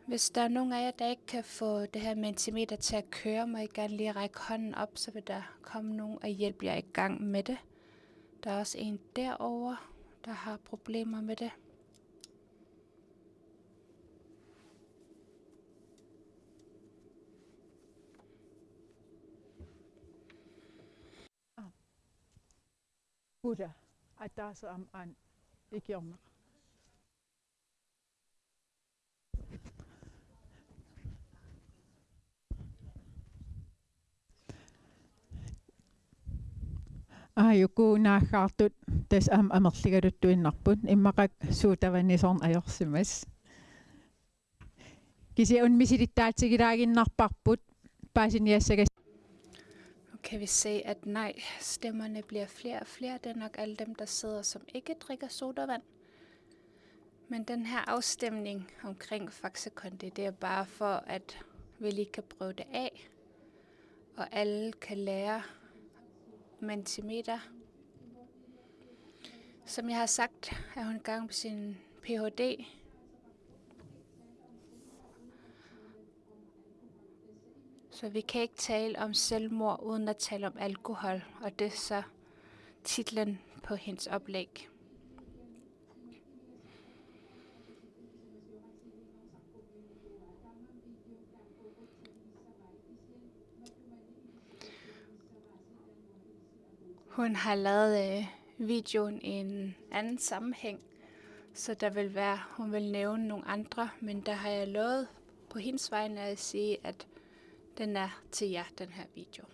Hvis der er nogen af jer, der ikke kan få det her Mentimeter til at køre, må I gerne lige række hånden op, så vil der komme nogen og hjælpe jer i gang med det. Der er også en derovre, der har problemer med det. Buddha, at der er så an ikke om. Ayuku naaxaartut tas amerligaluttuinnarput immaqak suutavannisorn ajorsimas kisi unmisilittaatsigilaaginnarparput paasiniassagas. Kan vi se, at nej, stemmerne bliver flere og flere. Det er nok alle dem, der sidder, som ikke drikker sodavand. Men den her afstemning omkring Faxe Kondi, det er bare for, at vi lige kan prøve det af. Og alle kan lære Mentimeter. Som jeg har sagt, er hun i gang med sin Ph.D. Så vi kan ikke tale om selvmord uden at tale om alkohol, og det er så titlen på hendes oplæg. Hun har lavet videoen i en anden sammenhæng, så der vil være, hun vil nævne nogle andre, men der har jeg lovet på hendes vegne at sige, at den er til jer, den her video.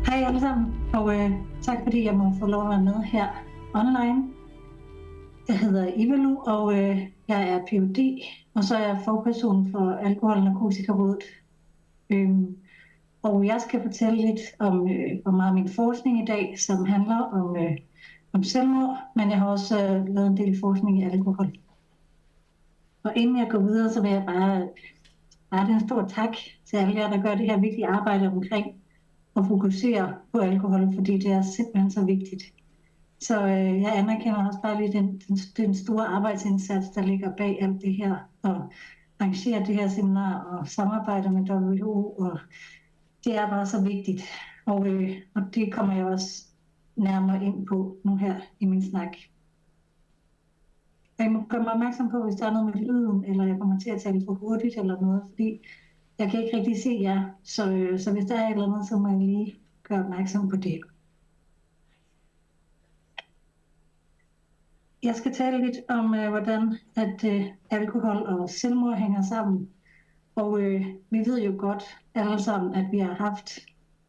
Hej alle sammen, og tak fordi jeg må få lov at være med her online. Jeg hedder Ivalu, og jeg er Ph.D., og så er jeg forperson for Alkohol- og Narkotikarådet. Og jeg skal fortælle lidt om meget af min forskning i dag, som handler om selvmord, men jeg har også lavet en del forskning i alkohol. Og inden jeg går videre, så vil jeg bare rette en stor tak til alle jer, der gør det her vigtige arbejde omkring at fokusere på alkohol, fordi det er simpelthen så vigtigt. Så jeg anerkender også bare lige den store arbejdsindsats, der ligger bag alt det her, og arrangere det her seminar og samarbejde med WHO, og det er bare så vigtigt. Og det kommer jeg også nærmere ind på nu her i min snak. Og jeg må gøre mig opmærksom på, hvis der er noget med lyden, eller jeg kommer til at tale for hurtigt eller noget, fordi jeg kan ikke rigtig se jer. Så hvis der er et eller andet, så må jeg lige gøre opmærksom på det. Jeg skal tale lidt om, hvordan at alkohol og selvmord hænger sammen. Og vi ved jo godt alle sammen, at vi har haft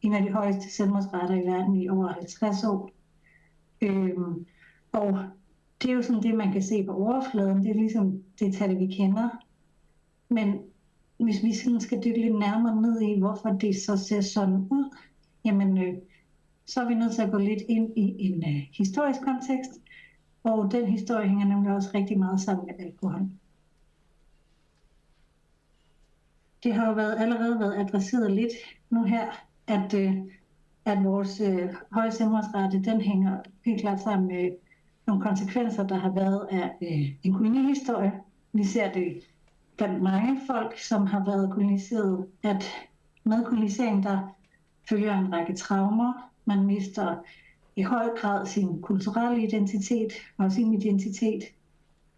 en af de højeste selvmordsrater i verden i over 50 år. Og det er jo sådan det, man kan se på overfladen. Det er ligesom det tal, vi kender. Men hvis vi sådan skal dykke lidt nærmere ned i, hvorfor det så ser sådan ud, jamen, så er vi nødt til at gå lidt ind i en historisk kontekst. Og den historie hænger nemlig også rigtig meget sammen med alkohol. Det har jo allerede været adresseret lidt nu her, at vores høje selvmordsrate, den hænger helt klart sammen med nogle konsekvenser, der har været af en kolonihistorie. Vi ser det blandt mange folk, som har været koloniseret, at med kolonisering, der følger en række traumer. Man mister i høj grad sin kulturelle identitet og sin identitet.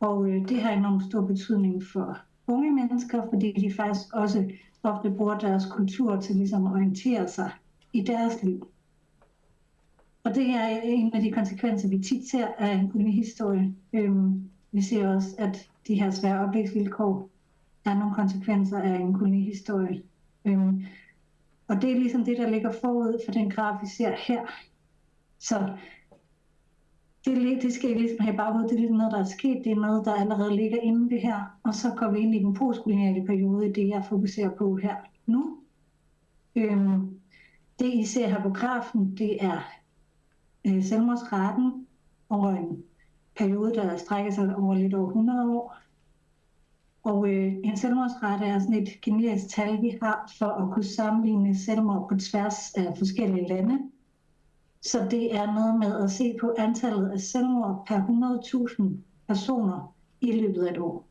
Og det har enormt stor betydning for unge mennesker, fordi de faktisk også ofte bruger deres kultur til ligesom at orientere sig i deres liv. Og det er en af de konsekvenser, vi tit ser af en kolonihistorie. Vi ser også, at de her svære opvækstvilkår er nogle konsekvenser af en kolonihistorie. Og det er ligesom det, der ligger forud for den graf, vi ser her. Så det skal I ligesom have i baghovedet. Det er ligesom noget, der er sket. Det er noget, der allerede ligger inden det her. Og så går vi ind i den postkoloniale periode, det jeg fokuserer på her nu. Det I ser her på grafen, det er selvmordsraten over en periode, der strækker sig over lidt over 100 år. Og en selvmordsrate er sådan et generisk tal, vi har for at kunne sammenligne selvmord på tværs af forskellige lande. Så det er noget med at se på antallet af selvmord per 100.000 personer i løbet af et år.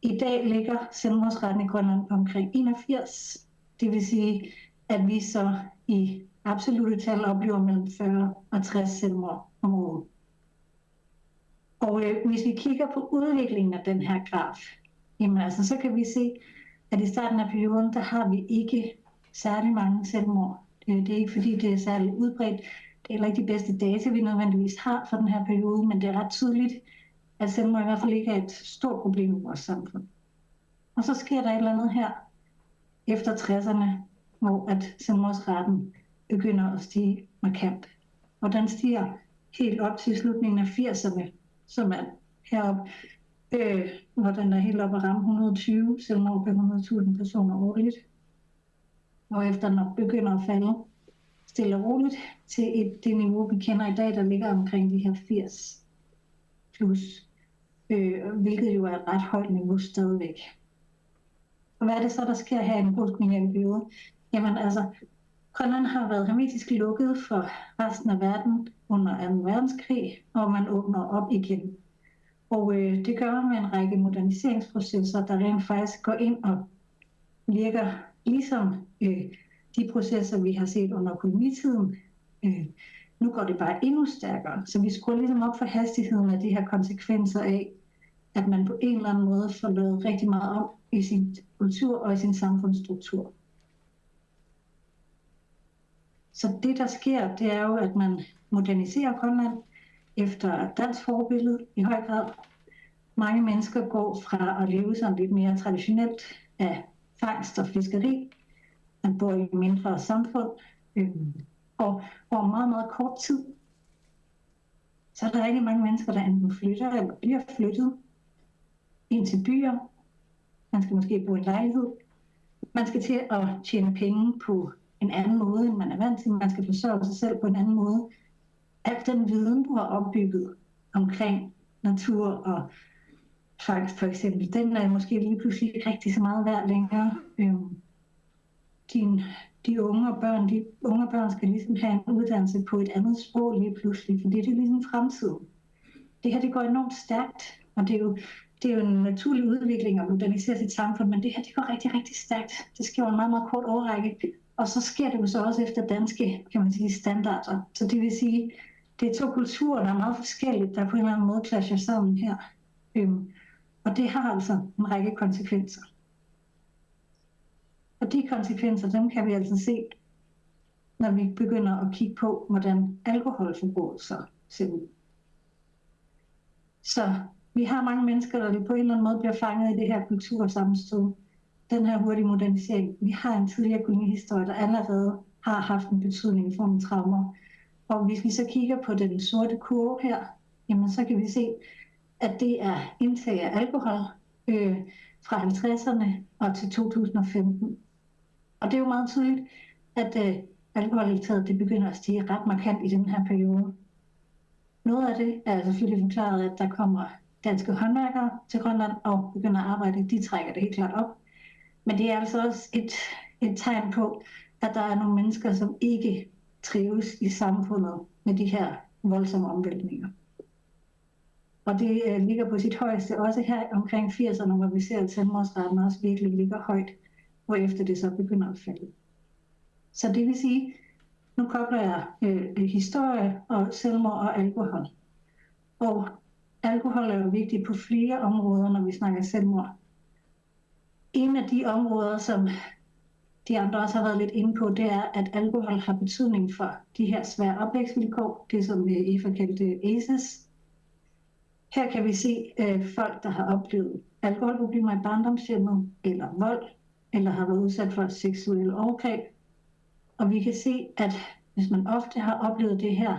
I dag ligger selvmordsraten i Grønland omkring 81. Det vil sige, at vi så i absolutte tal oplever mellem 40 og 60 selvmord om året. Og hvis vi kigger på udviklingen af den her graf, jamen altså, så kan vi se, at i starten af perioden, der har vi ikke særlig mange selvmord. Det er ikke fordi, det er særligt udbredt. Det er heller ikke de bedste data, vi nødvendigvis har for den her periode, men det er ret tydeligt, at selvmord i hvert fald ikke er et stort problem i vores samfund. Og så sker der et eller andet her efter 60'erne, hvor at selvmordsraten begynder at stige markant. Og den stiger helt op til slutningen af 80'erne, som er heroppe, hvor den er helt op at ramme 120 selvmord per 100.000 personer årligt. Og efter den begynder at falde stille og roligt til det niveau, vi kender i dag, der ligger omkring de her 80 plus, hvilket jo er et ret højt niveau stadigvæk. Og hvad er det så, der sker her i den postkoloniale periode? Jamen altså, Grønland har været hermetisk lukket for resten af verden under 2. verdenskrig, og man åbner op igen. Og det gør man med en række moderniseringsprocesser, der rent faktisk går ind og virker ligesom de processer, vi har set under kolonitiden. Nu går det bare endnu stærkere, så vi skruer ligesom op for hastigheden af de her konsekvenser af, at man på en eller anden måde får lavet rigtig meget om i sin kultur og i sin samfundsstruktur. Så det, der sker, det er jo, at man moderniserer Grønland efter dansk forbillede i høj grad. Mange mennesker går fra at leve sådan lidt mere traditionelt af fangst og fiskeri. Man bor i mindre samfund, og over meget, meget kort tid, så er der rigtig mange mennesker, der enten flytter eller bliver flyttet ind til byer. Man skal måske bo i en lejlighed. Man skal til at tjene penge på en anden måde, end man er vant til. Man skal forsørge sig selv på en anden måde. Al den viden, du har opbygget omkring natur og fangst for eksempel, den er måske lige pludselig ikke rigtig så meget værd længere. Din de unge og børn skal ligesom have en uddannelse på et andet sprog lige pludselig, fordi det er ligesom fremtiden. Det her, det går enormt stærkt, og det er jo en naturlig udvikling at modernisere sit samfund, men det her, det går rigtig, rigtig stærkt. Det sker jo en meget, meget kort årrække, og så sker det jo så også efter danske, kan man sige, standarder. Så det vil sige, det er to kulturer, der er meget forskellige, der på en eller anden måde clasher sammen her. Og det har altså en række konsekvenser. Og de konsekvenser, dem kan vi altså se, når vi begynder at kigge på, hvordan alkoholforbruget så ser ud. Så vi har mange mennesker, der på en eller anden måde bliver fanget i det her kultursammenstød. Den her hurtige modernisering. Vi har en tidligere kolonihistorie, der allerede har haft en betydning i form af traumer. Og hvis vi så kigger på den sorte kurve her, jamen så kan vi se, at det er indtag af alkohol fra 50'erne og til 2015. Og det er jo meget tydeligt, at alkoholindtaget det begynder at stige ret markant i den her periode. Noget af det er selvfølgelig forklaret, at der kommer danske håndværkere til Grønland og begynder at arbejde. De trækker det helt klart op. Men det er altså også et tegn på, at der er nogle mennesker, som ikke trives i samfundet med de her voldsomme omvæltninger. Og det ligger på sit højeste også her omkring 80'erne, hvor vi ser, at selvmordsraten også virkelig ligger højt, hvorefter det så begynder at falde. Så det vil sige, nu kobler jeg historie og selvmord og alkohol. Og alkohol er jo vigtigt på flere områder, når vi snakker selvmord. En af de områder, som de andre også har været lidt inde på, det er, at alkohol har betydning for de her svære opvækstvilkår, det som Eva kaldte ACEs. Her kan vi se folk, der har oplevet alkoholproblemer i barndomshjemmet, eller vold, eller har været udsat for seksuelle overgreb. Og vi kan se, at hvis man ofte har oplevet det her,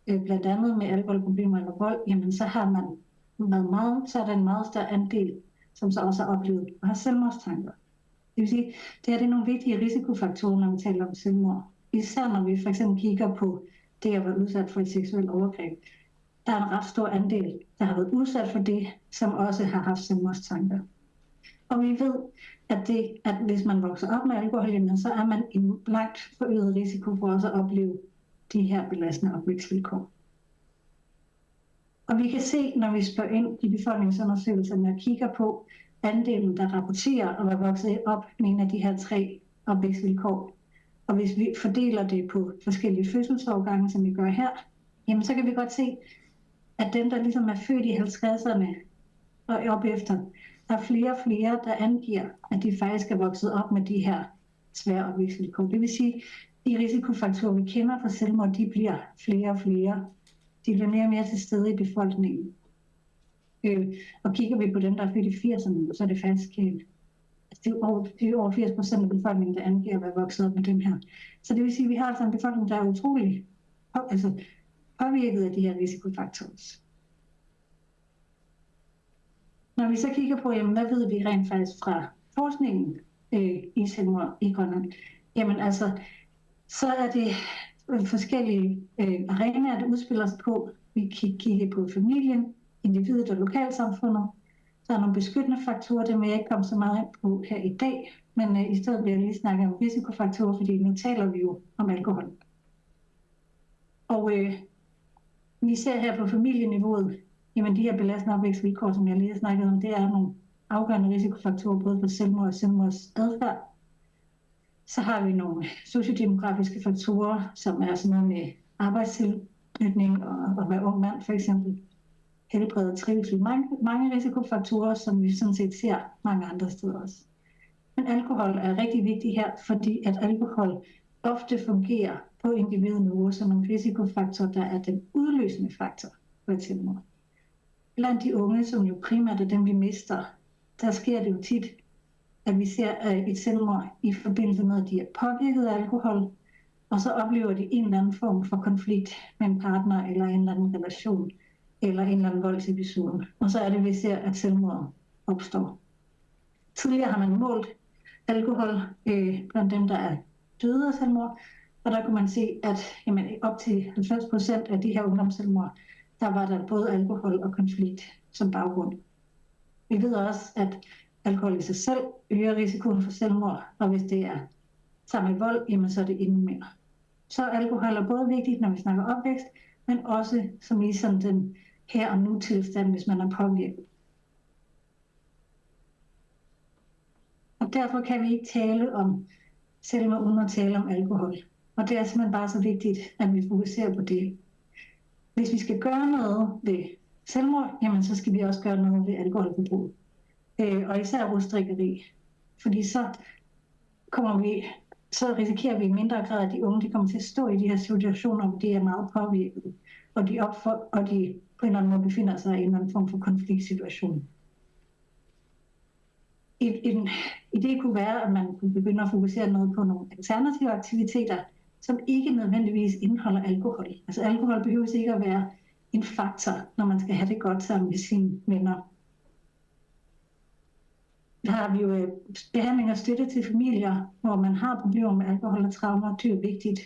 blandt andet med alkoholproblemer eller vold, jamen så har man så er der en meget større andel, som så også har oplevet og har selvmordstanker. Det vil sige, det er nogle vigtige risikofaktorer, når vi taler om selvmord. Især når vi for eksempel kigger på det at være udsat for et seksuelt overgreb. Der er en ret stor andel, der har været udsat for det, som også har haft selvmordstanker. Og vi ved, at hvis man vokser op med alkohol, så er man i langt forøget risiko for også at opleve de her belastende opvækstvilkår. Og vi kan se, når vi spørger ind i befolkningsundersøgelserne og kigger på andelen, der rapporterer at være vokset op med en af de her 3 opvækstvilkår. Og hvis vi fordeler det på forskellige fødselsårgange, som vi gør her, jamen så kan vi godt se, at dem, der ligesom er født i 50'erne og op efter, der er flere og flere, der angiver, at de faktisk er vokset op med de her svære opvækstvilkår. Det vil sige, at de risikofaktorer, vi kender for selvmord, de bliver flere og flere. De bliver mere og mere til stede i befolkningen. Og kigger vi på dem, der er født i 80'erne, så er det faktisk det er over 80% af befolkningen, der angiver at være vokset op med dem her. Så det vil sige, at vi har altså en befolkning, der er utrolig påvirket af de her risikofaktorer. Når vi så kigger på, jamen, hvad ved vi rent faktisk fra forskningen i selvmord i Grønland, jamen altså, så er det forskellige arenaer, der udspiller sig på. Vi kigger på familien, individet og lokalsamfundet. Der er nogle beskyttende faktorer, det må jeg ikke komme så meget ind på her i dag, men i stedet vil jeg lige snakke om risikofaktorer, fordi nu taler vi jo om alkohol. Og vi ser her på familieniveauet, jamen de her belastende opvækstvilkår, som jeg lige har snakket om, det er nogle afgørende risikofaktorer, både for selvmord og selvmordsadfærd. Så har vi nogle sociodemografiske faktorer, som er sådan noget med arbejdstilknytning og at være ung mand for eksempel. Helbred og trivsel. Mange risikofaktorer, som vi sådan set ser mange andre steder også. Men alkohol er rigtig vigtig her, fordi at alkohol ofte fungerer på individniveau som en risikofaktor, der er den udløsende faktor for et selvmord. Blandt de unge, som jo primært er dem, vi mister, der sker det jo tit, at vi ser et selvmord i forbindelse med, at de er påvirket af alkohol, og så oplever de en eller anden form for konflikt med en partner eller en eller anden relation, eller en eller anden voldsepisode. Og så er det, vi ser, at selvmord opstår. Tidligere har man målt alkohol blandt dem, der er døde af selvmord, og der kunne man se, at jamen, op til 90% af de her ungdomsselvmord, der var der både alkohol og konflikt som baggrund. Vi ved også, at alkohol i sig selv øger risikoen for selvmord, og hvis det er sammen med vold, jamen så er det endnu mere. Så alkohol er både vigtigt, når vi snakker opvækst, men også som i sådan den her og nu tilstand, hvis man er påvirket. Og derfor kan vi ikke tale om selvmord uden at tale om alkohol. Og det er simpelthen bare så vigtigt, at vi fokuserer på det. Hvis vi skal gøre noget ved selvmord, jamen så skal vi også gøre noget ved alkoholforbrug. Og især rusdrikkeri. Fordi så risikerer vi i mindre grad, at de unge de kommer til at stå i de her situationer, hvor de er meget påvirket, og de på en eller anden måde befinder sig i en eller anden form for konfliktsituation. En idé kunne være, at man kunne begynde at fokusere noget på nogle alternative aktiviteter, som ikke nødvendigvis indeholder alkohol. Altså alkohol behøver ikke at være en faktor, når man skal have det godt sammen med sine venner. Der har vi jo behandling og støtte til familier, hvor man har problemer med alkohol og traumer, det er vigtigt.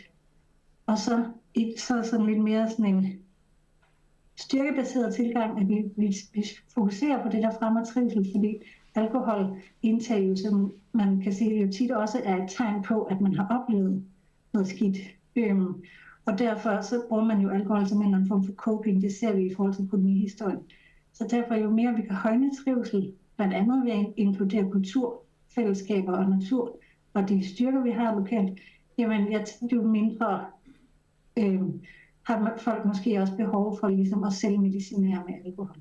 Og så sådan lidt mere sådan en styrkebaseret tilgang, at vi fokuserer på det, der fremmer trivsel, fordi alkoholindtag, jo, som man kan se, jo tit også er et tegn på, at man har oplevet noget skidt. Og derfor så bruger man jo alkohol som en eller anden form for coping, det ser vi i forhold til kolonihistorien. Så derfor jo mere vi kan højne trivsel, blandt andet ved at inkludere kultur, fællesskaber og natur, og de styrker, vi har lokalt, jamen jo mindre har folk måske også behov for ligesom at selvmedicinere med alkohol.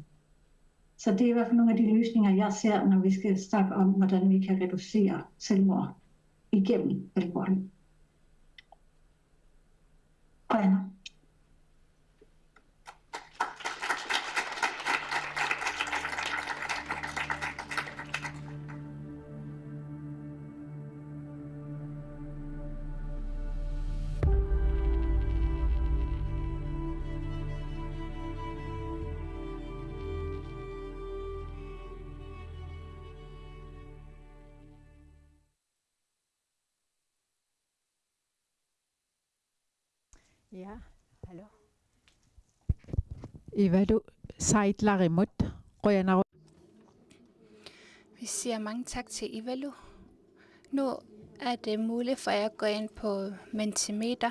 Så det er i hvert fald nogle af de løsninger, jeg ser, når vi skal snakke om, hvordan vi kan reducere selvmord igennem alkohol. Og Anna. Ja, hallo. Ivalo Saitlarimut, Royana. Vi siger mange tak til Ivalo. Nu er det muligt for jer at gå ind på Mentimeter.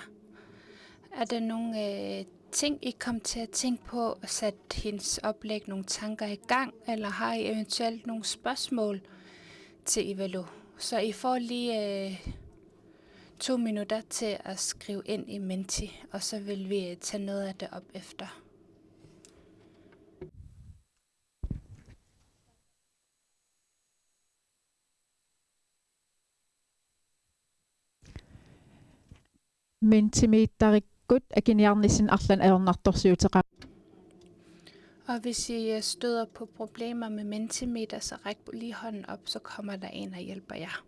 Er der nogle ting, I kom til at tænke på at sætte hendes oplæg nogle tanker i gang, eller har I eventuelt nogle spørgsmål til Ivalo? Så I får lige 2 minutter til at skrive ind i Menti, og så vil vi tage noget af det op efter. Mentimeterikut akinjarnisin arlan aornartorsiutera. Og hvis I støder på problemer med Mentimeter, så ræk lige hånden op, så kommer der en og hjælper jer.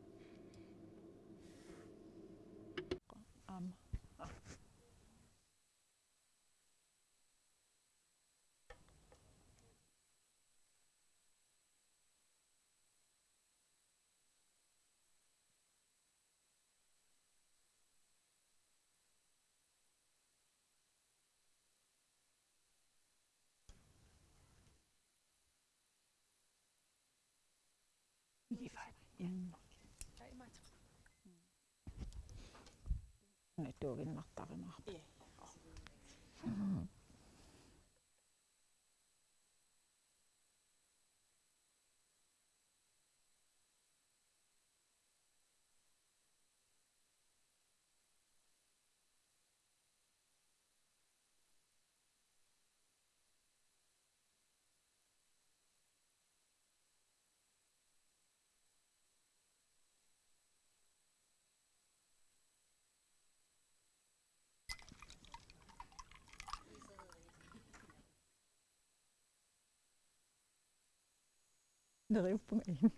Driv på mig.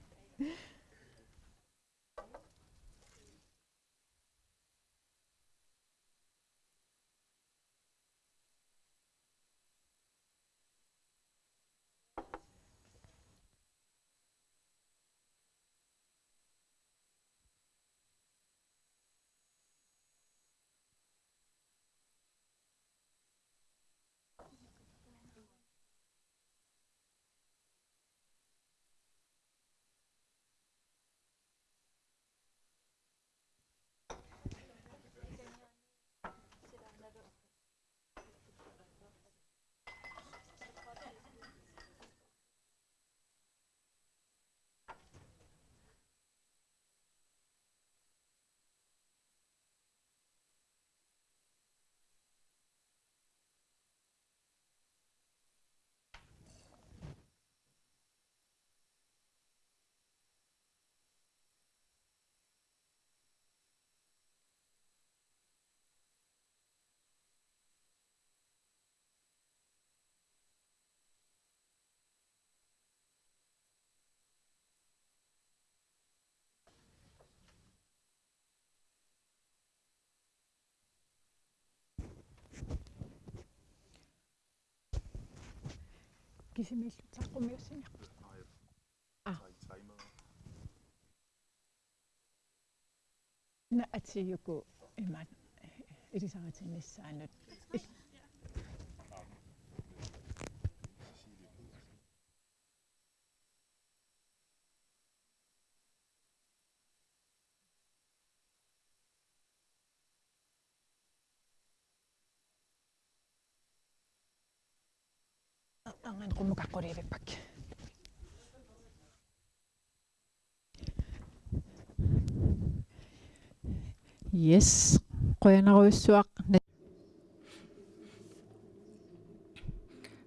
Yes. Qoyanaruissuaq.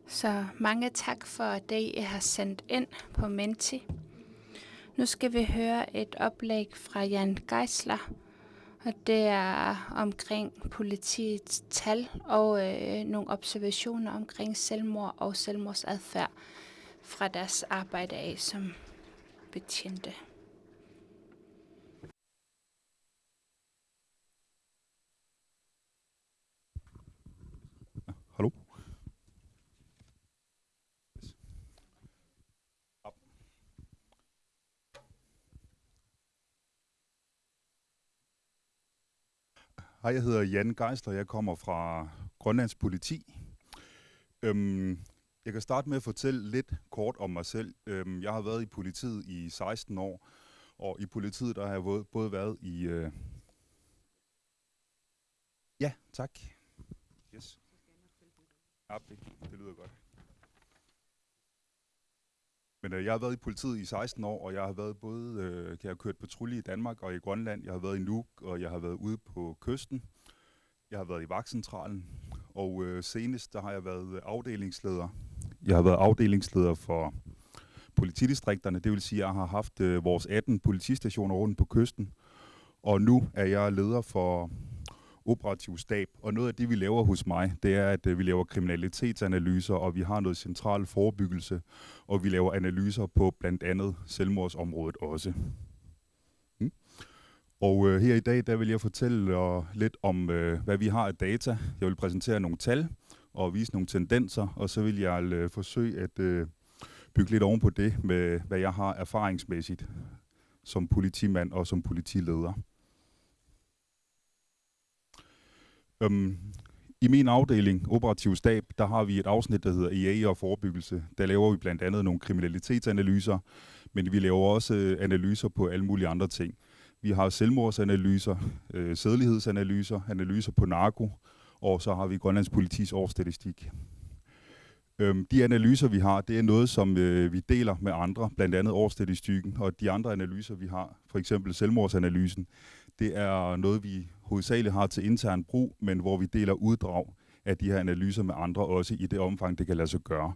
Så mange tak for det, I har sendt ind på Menti. Nu skal vi høre et oplæg fra Jan Geisler, og det er omkring politiets tal og nogle observationer omkring selvmord og selvmordsadfærd fra deres arbejde af som betjente. Hallo? Hej, jeg hedder Jan Geisler, jeg kommer fra Grønlands Politi. Jeg kan starte med at fortælle lidt kort om mig selv. Jeg har været i politiet i 16 år, og i politiet der har jeg både været i... Ja, tak. Yes. Ja, det lyder godt. Men jeg har været i politiet i 16 år, og jeg har været både, jeg har kørt patrulje i Danmark og i Grønland. Jeg har været i Nuuk, og jeg har været ude på kysten. Jeg har været i vagtcentralen, og senest der har jeg været afdelingsleder. Jeg har været afdelingsleder for politidistrikterne, det vil sige, at jeg har haft vores 18 politistationer rundt på kysten. Og nu er jeg leder for operativ stab, og noget af det, vi laver hos mig, det er, at vi laver kriminalitetsanalyser, og vi har noget central forebyggelse, og vi laver analyser på blandt andet selvmordsområdet også. Og her i dag, der vil jeg fortælle lidt om, hvad vi har af data. Jeg vil præsentere nogle tal og vise nogle tendenser, og så vil jeg forsøge at bygge lidt oven på det, med hvad jeg har erfaringsmæssigt som politimand og som politileder. I min afdeling, operativ stab, der har vi et afsnit, der hedder IA og forebyggelse. Der laver vi blandt andet nogle kriminalitetsanalyser, men vi laver også analyser på alle mulige andre ting. Vi har selvmordsanalyser, sædelighedsanalyser, analyser på narko, og så har vi Grønlands Politis årsstatistik. De analyser, vi har, det er noget, som vi deler med andre, blandt andet årsstatistikken, og de andre analyser, vi har, for eksempel selvmordsanalysen, det er noget, vi hovedsageligt har til intern brug, men hvor vi deler uddrag af de her analyser med andre, også i det omfang, det kan lade sig gøre.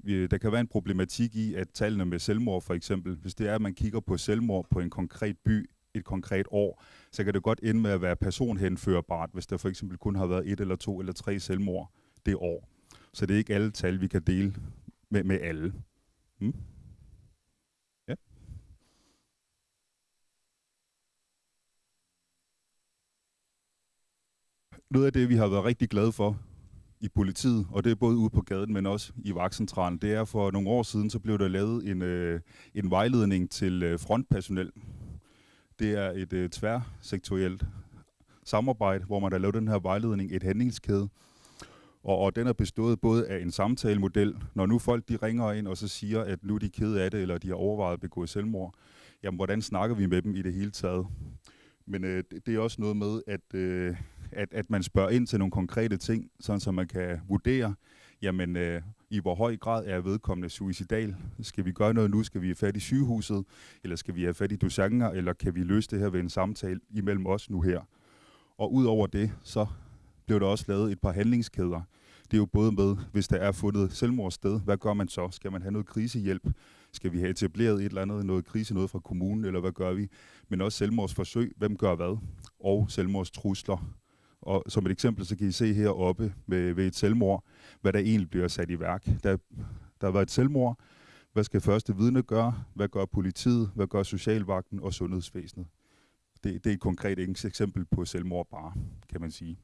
Der kan være en problematik i, at tallene med selvmord for eksempel, hvis det er, at man kigger på selvmord på en konkret by, et konkret år, så kan det godt ende med at være personhenførbart, hvis der for eksempel kun har været 1 eller 2 eller 3 selvmord det år. Så det er ikke alle tal, vi kan dele med alle. Ja. Noget af det, vi har været rigtig glade for i politiet, og det er både ude på gaden, men også i vagtcentralen, det er for nogle år siden, så blev der lavet en vejledning til frontpersonel. Det er et tværsektorielt samarbejde, hvor man har lavet den her vejledning, et handlingskæde. Og den er bestået både af en samtalemodel, når nu folk de ringer ind og så siger, at nu er de kede af det, eller de har overvejet at begå selvmord. Jamen, hvordan snakker vi med dem i det hele taget? Men det er også noget med, at man spørger ind til nogle konkrete ting, sådan så man kan vurdere, jamen, i hvor høj grad er vedkommende suicidal? Skal vi gøre noget nu? Skal vi have fat i sygehuset? Eller skal vi have fat i dosanger? Eller kan vi løse det her ved en samtale imellem os nu her? Og ud over det, så blev der også lavet et par handlingskæder. Det er jo både med, hvis der er fundet selvmordssted, hvad gør man så? Skal man have noget krisehjælp? Skal vi have etableret et eller andet, noget krise, noget fra kommunen, eller hvad gør vi? Men også selvmordsforsøg, hvem gør hvad? Og selvmordstrusler. Og som et eksempel, så kan I se heroppe ved et selvmord, hvad der egentlig bliver sat i værk. Der har været et selvmord. Hvad skal første vidne gøre? Hvad gør politiet? Hvad gør socialvagten og sundhedsvæsenet? Det er et konkret eksempel på selvmord bare, kan man sige.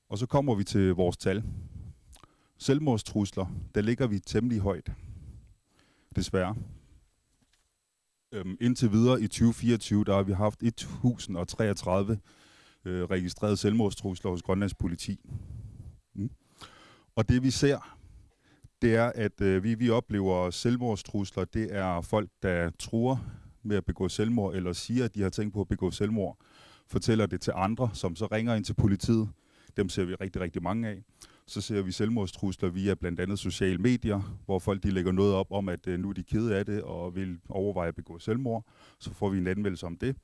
Og så kommer vi til vores tal. selvmordstrusler, der ligger vi temmelig højt. Desværre. Indtil videre i 2024, der har vi haft 1033 registrerede selvmordstrusler hos Grønlands politi. Og det vi ser, det er, at vi oplever selvmordstrusler. Det er folk, der truer med at begå selvmord, eller siger, at de har tænkt på at begå selvmord, fortæller det til andre, som så ringer ind til politiet. Dem ser vi rigtig, rigtig mange af. Så ser vi selvmordstrusler via blandt andet sociale medier, hvor folk de lægger noget op om, at nu er de kede af det og vil overveje at begå selvmord. Så får vi en anmeldelse om det.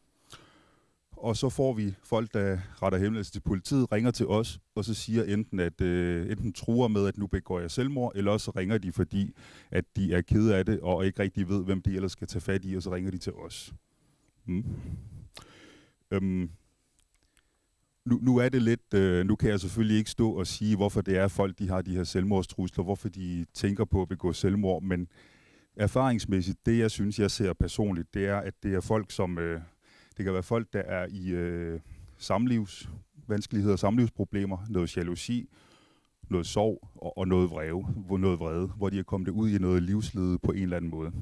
Og så får vi folk, der retter henvendelse til politiet, ringer til os, og så siger enten truer med, at nu begår jeg selvmord, eller også ringer de, fordi at de er kede af det, og ikke rigtig ved, hvem de ellers skal tage fat i, og så ringer de til os. Nu er det lidt, nu kan jeg selvfølgelig ikke stå og sige, hvorfor det er folk, de har de her selvmordstrusler, hvorfor de tænker på at begå selvmord, men erfaringsmæssigt, det jeg synes, jeg ser personligt, det er, at det er folk, som, det kan være folk, der er i samlivsvanskeligheder, samlivsproblemer, noget jalousi, noget sorg og noget vrede, hvor de er kommet ud i noget livslede på en eller anden måde.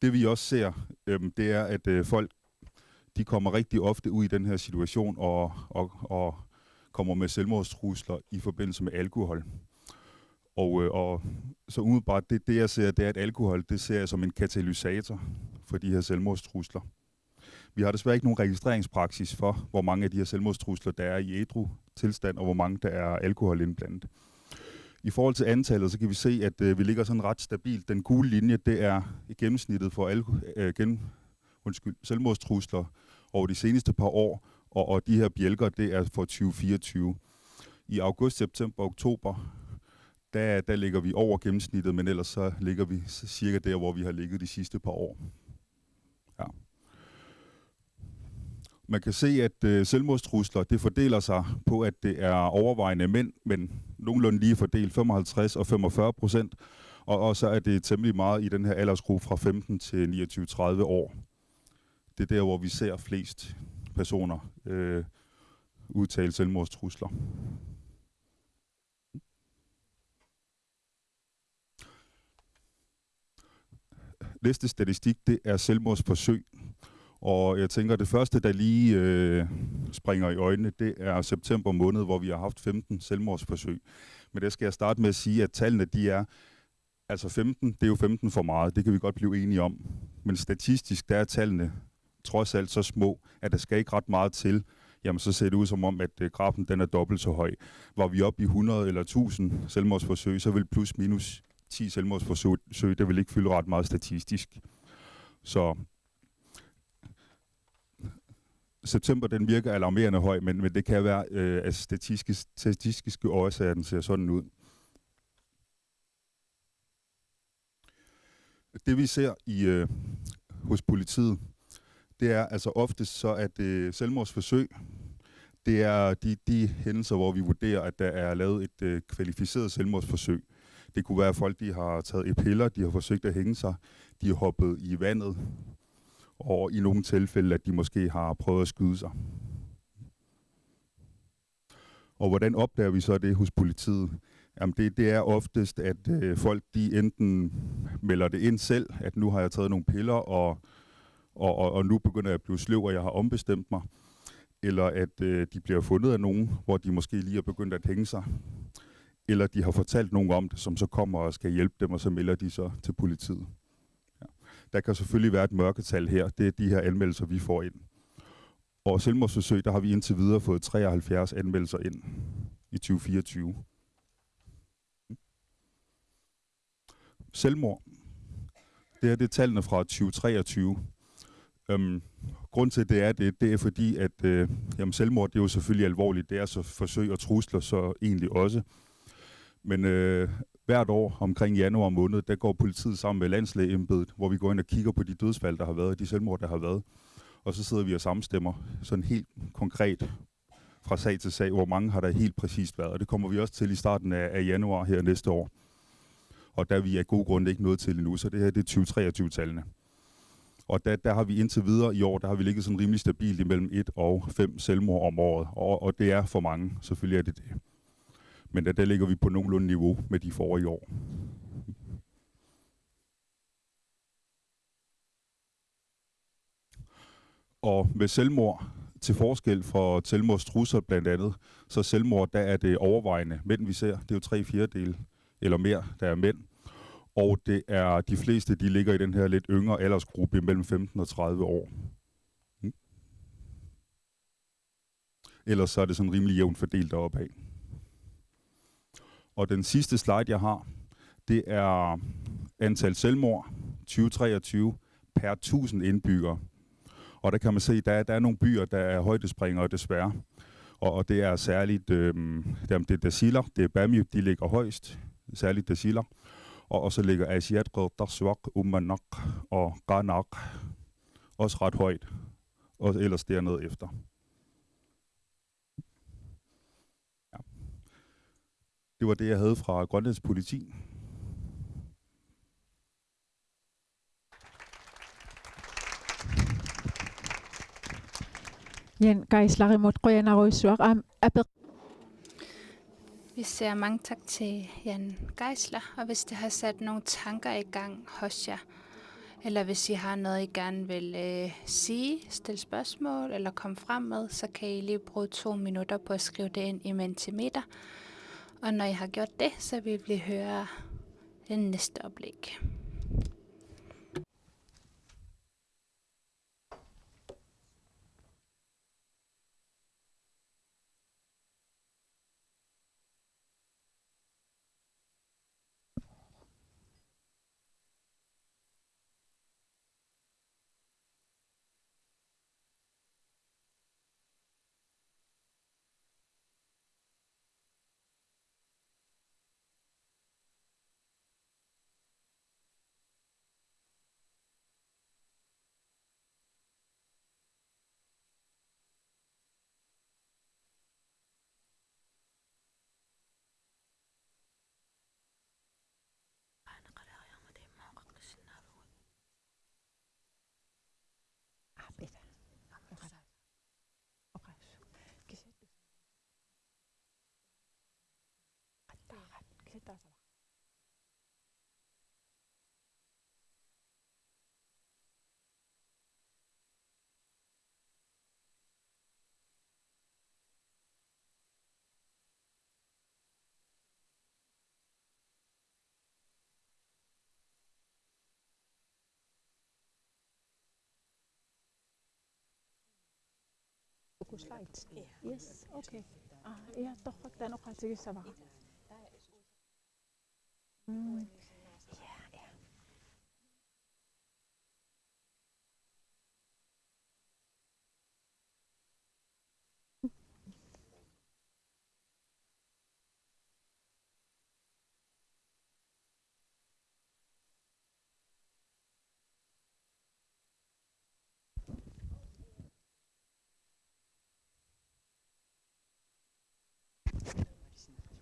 Det vi også ser, det er, at folk de kommer rigtig ofte ud i den her situation og kommer med selvmordstrusler i forbindelse med alkohol. Og så umiddelbart, det jeg ser, det er, at alkohol, det ser jeg som en katalysator for de her selvmordstrusler. Vi har desværre ikke nogen registreringspraksis for, hvor mange af de her selvmordstrusler, der er i ædru tilstand, og hvor mange der er alkohol indblandet. I forhold til antallet, så kan vi se, at vi ligger sådan ret stabilt. Den gule linje, det er i gennemsnittet for selvmordstrusler over de seneste par år, og de her bjælker, det er for 2024. I august, september og oktober, der ligger vi over gennemsnittet, men ellers så ligger vi cirka der, hvor vi har ligget de sidste par år. Ja. Man kan se, at selvmordstrusler, det fordeler sig på, at det er overvejende mænd, men nogenlunde lige fordelt 55 og 45%, og så er det temmelig meget i den her aldersgruppe fra 15 til 29-30 år. Det er der, hvor vi ser flest personer udtale selvmordstrusler. Næste statistik, det er selvmordsforsøg. Og jeg tænker, at det første, der lige springer i øjnene, det er september måned, hvor vi har haft 15 selvmordsforsøg. Men det skal jeg starte med at sige, at tallene, de er, altså 15, det er jo 15 for meget, det kan vi godt blive enige om. Men statistisk, der er tallene trods alt så små, at der skal ikke ret meget til. Jamen så ser det ud som om, at grafen den er dobbelt så høj. Var vi oppe i 100 eller 1000 selvmordsforsøg, så vil plus minus 10 selvmordsforsøg, det vil ikke fylde ret meget statistisk. Så september, den virker alarmerende høj, men det kan være af statistiske årsager, den ser sådan ud. Det vi ser hos politiet, det er altså oftest så, at selvmordsforsøg, det er de hændelser, hvor vi vurderer, at der er lavet et kvalificeret selvmordsforsøg. Det kunne være, at folk de har taget piller, de har forsøgt at hænge sig, de har hoppet i vandet, og i nogle tilfælde, at de måske har prøvet at skyde sig. Og hvordan opdager vi så det hos politiet? Jamen det er oftest, at folk de enten melder det ind selv, at nu har jeg taget nogle piller, og nu begynder jeg at blive sløv, og jeg har ombestemt mig. Eller at de bliver fundet af nogen, hvor de måske lige er begyndt at hænge sig. Eller de har fortalt nogen om det, som så kommer og skal hjælpe dem, og så melder de så til politiet. Ja. Der kan selvfølgelig være et mørketal her. Det er de her anmeldelser, vi får ind. Og selvmordsforsøg, der har vi indtil videre fået 73 anmeldelser ind i 2024. Selvmord. Det her det er tallene fra 2023. Grund til det er fordi, at selvmord det er jo selvfølgelig alvorligt. Det er så forsøg og trusler så egentlig også. Men hvert år omkring januar måned, der går politiet sammen med landslægeembedet, hvor vi går ind og kigger på de dødsfald, der har været, de selvmord, der har været. Og så sidder vi og sammenstemmer sådan helt konkret fra sag til sag, hvor mange har der helt præcist været. Og det kommer vi også til i starten af januar her næste år. Og der er vi af god grund ikke nået til endnu, så det her det er 2023-tallene. Og der har vi indtil videre i år, der har vi ligget sådan rimelig stabilt imellem 1 og 5 selvmord om året. Og det er for mange, selvfølgelig er det det. Men der ligger vi på nogenlunde niveau med de forrige år. Og ved selvmord, til forskel fra selvmordstrusler blandt andet, så selvmord, der er det overvejende mænd, vi ser. Det er jo 3/4 eller mere, der er mænd. Og det er de fleste, de ligger i den her lidt yngre aldersgruppe mellem 15 og 30 år. Ellers så er det sådan rimelig jævnt fordelt deroppe af. Og den sidste slide, jeg har, det er antal selvmord 2023 per 1000 indbyggere. Og der kan man se, at der er nogle byer, der er højdespringere desværre. Og det er særligt, det er Dasiler, det er Bamiyut, de ligger højst, særligt Dasiler. Og så ligger Asiat, Qaddarswaq, Ummanak og Qanak også ret højt, og ellers dernede efter. Ja. Det var det, jeg havde fra Grønlands politi. Jan Geisler imod Qoyanaruisuaq apet. Vi siger mange tak til Jan Geisler, og hvis det har sat nogle tanker i gang hos jer, eller hvis I har noget, I gerne vil sige, stille spørgsmål eller komme frem med, så kan I lige bruge 2 minutter på at skrive det ind i Mentimeter. Og når I har gjort det, så vil vi høre det næste oplæg. Slides. Yes, okay. Ja, toch dan ook als ik het zeg.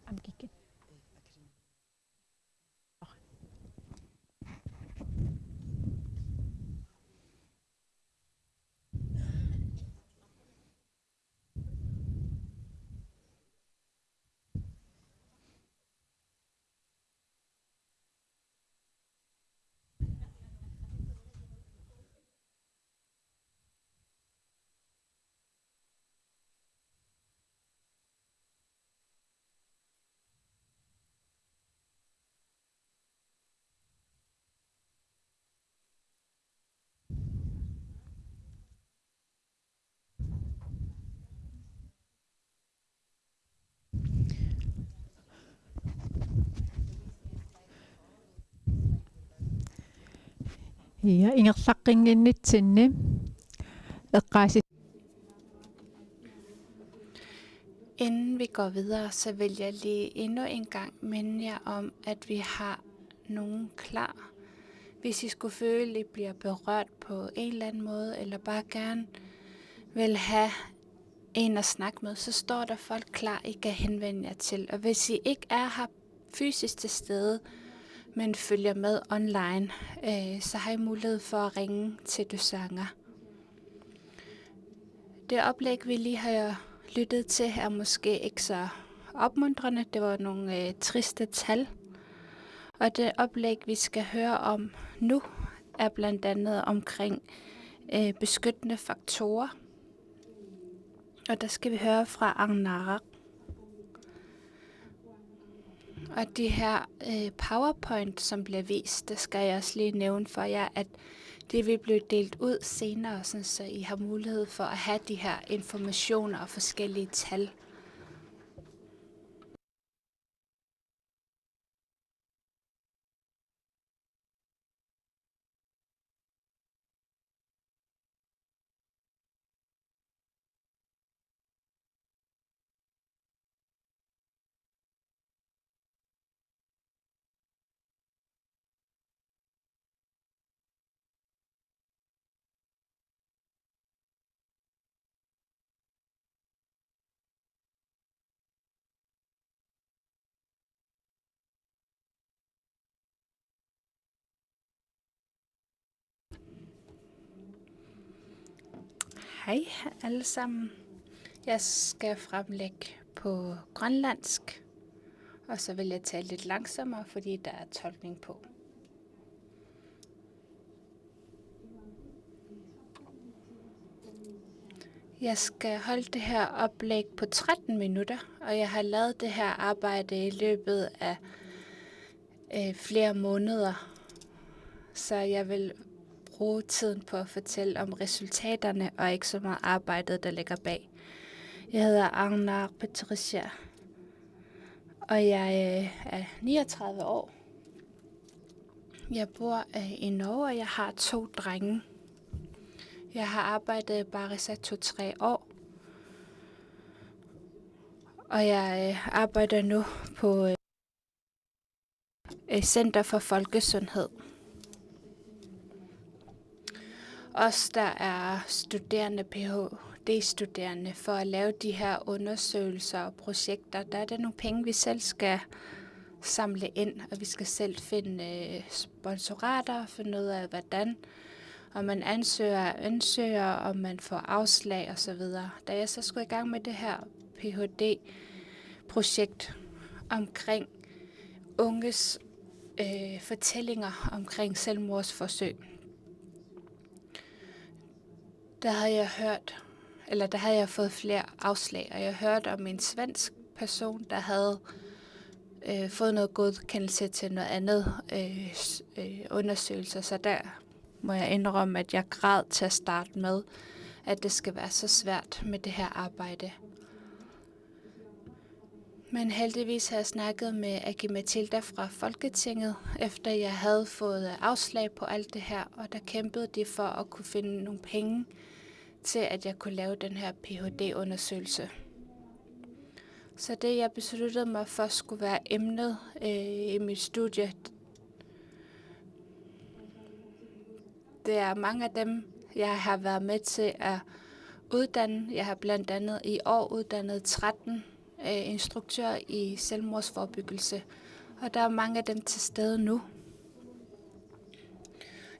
Am kigge. Ja, ingersaqqinnginnit sinni. Eqqaasi. Inden vi går videre, så vil jeg lige endnu en gang minde jer om, at vi har nogen klar. Hvis I skulle føle, at I bliver berørt på en eller anden måde, eller bare gerne vil have en at snakke med, så står der folk klar, I kan henvende jer til. Og hvis I ikke er her fysisk til stede, men følger med online, så har I mulighed for at ringe til Dusanger. Det oplæg, vi lige har lyttet til, er måske ikke så opmuntrende. Det var nogle triste tal. Og det oplæg, vi skal høre om nu, er blandt andet omkring beskyttende faktorer. Og der skal vi høre fra Arnarak. Og de her PowerPoint, som bliver vist, der skal jeg også lige nævne for jer, at det vil blive delt ud senere, så I har mulighed for at have de her informationer og forskellige tal. Hej alle sammen. Jeg skal fremlægge på grønlandsk, og så vil jeg tale lidt langsommere, fordi der er tolkning på. Jeg skal holde det her oplæg på 13 minutter, og jeg har lavet det her arbejde i løbet af flere måneder, så jeg vil bruge tiden på at fortælle om resultaterne, og ikke så meget arbejdet, der ligger bag. Jeg hedder Arnar Patricia, og jeg er 39 år. Jeg bor i Norge, og jeg har 2 drenge. Jeg har arbejdet i Barisa 2-3 år, og jeg arbejder nu på Center for Folkesundhed. Os, der er studerende, Ph.D.-studerende, for at lave de her undersøgelser og projekter, der er der nogle penge, vi selv skal samle ind, og vi skal selv finde sponsorater, finde ud af, hvordan, og man ansøger, og man får afslag osv. Da jeg så skulle i gang med det her Ph.D.-projekt omkring unges fortællinger omkring selvmordsforsøg, der havde jeg fået flere afslag, og jeg hørte om en svensk person, der havde fået noget godkendelse til noget andet undersøgelser, så der må jeg indrømme, at jeg græd til at starte med, at det skal være så svært med det her arbejde. Men heldigvis har jeg snakket med Agi Matilda fra Folketinget, efter jeg havde fået afslag på alt det her, og der kæmpede de for at kunne finde nogle penge til, at jeg kunne lave den her Ph.D.-undersøgelse. Så det, jeg besluttede mig for, skulle være emnet i mit studie. Det er mange af dem, jeg har været med til at uddanne. Jeg har blandt andet i år uddannet 13 instruktører i selvmordsforebyggelse, og der er mange af dem til stede nu.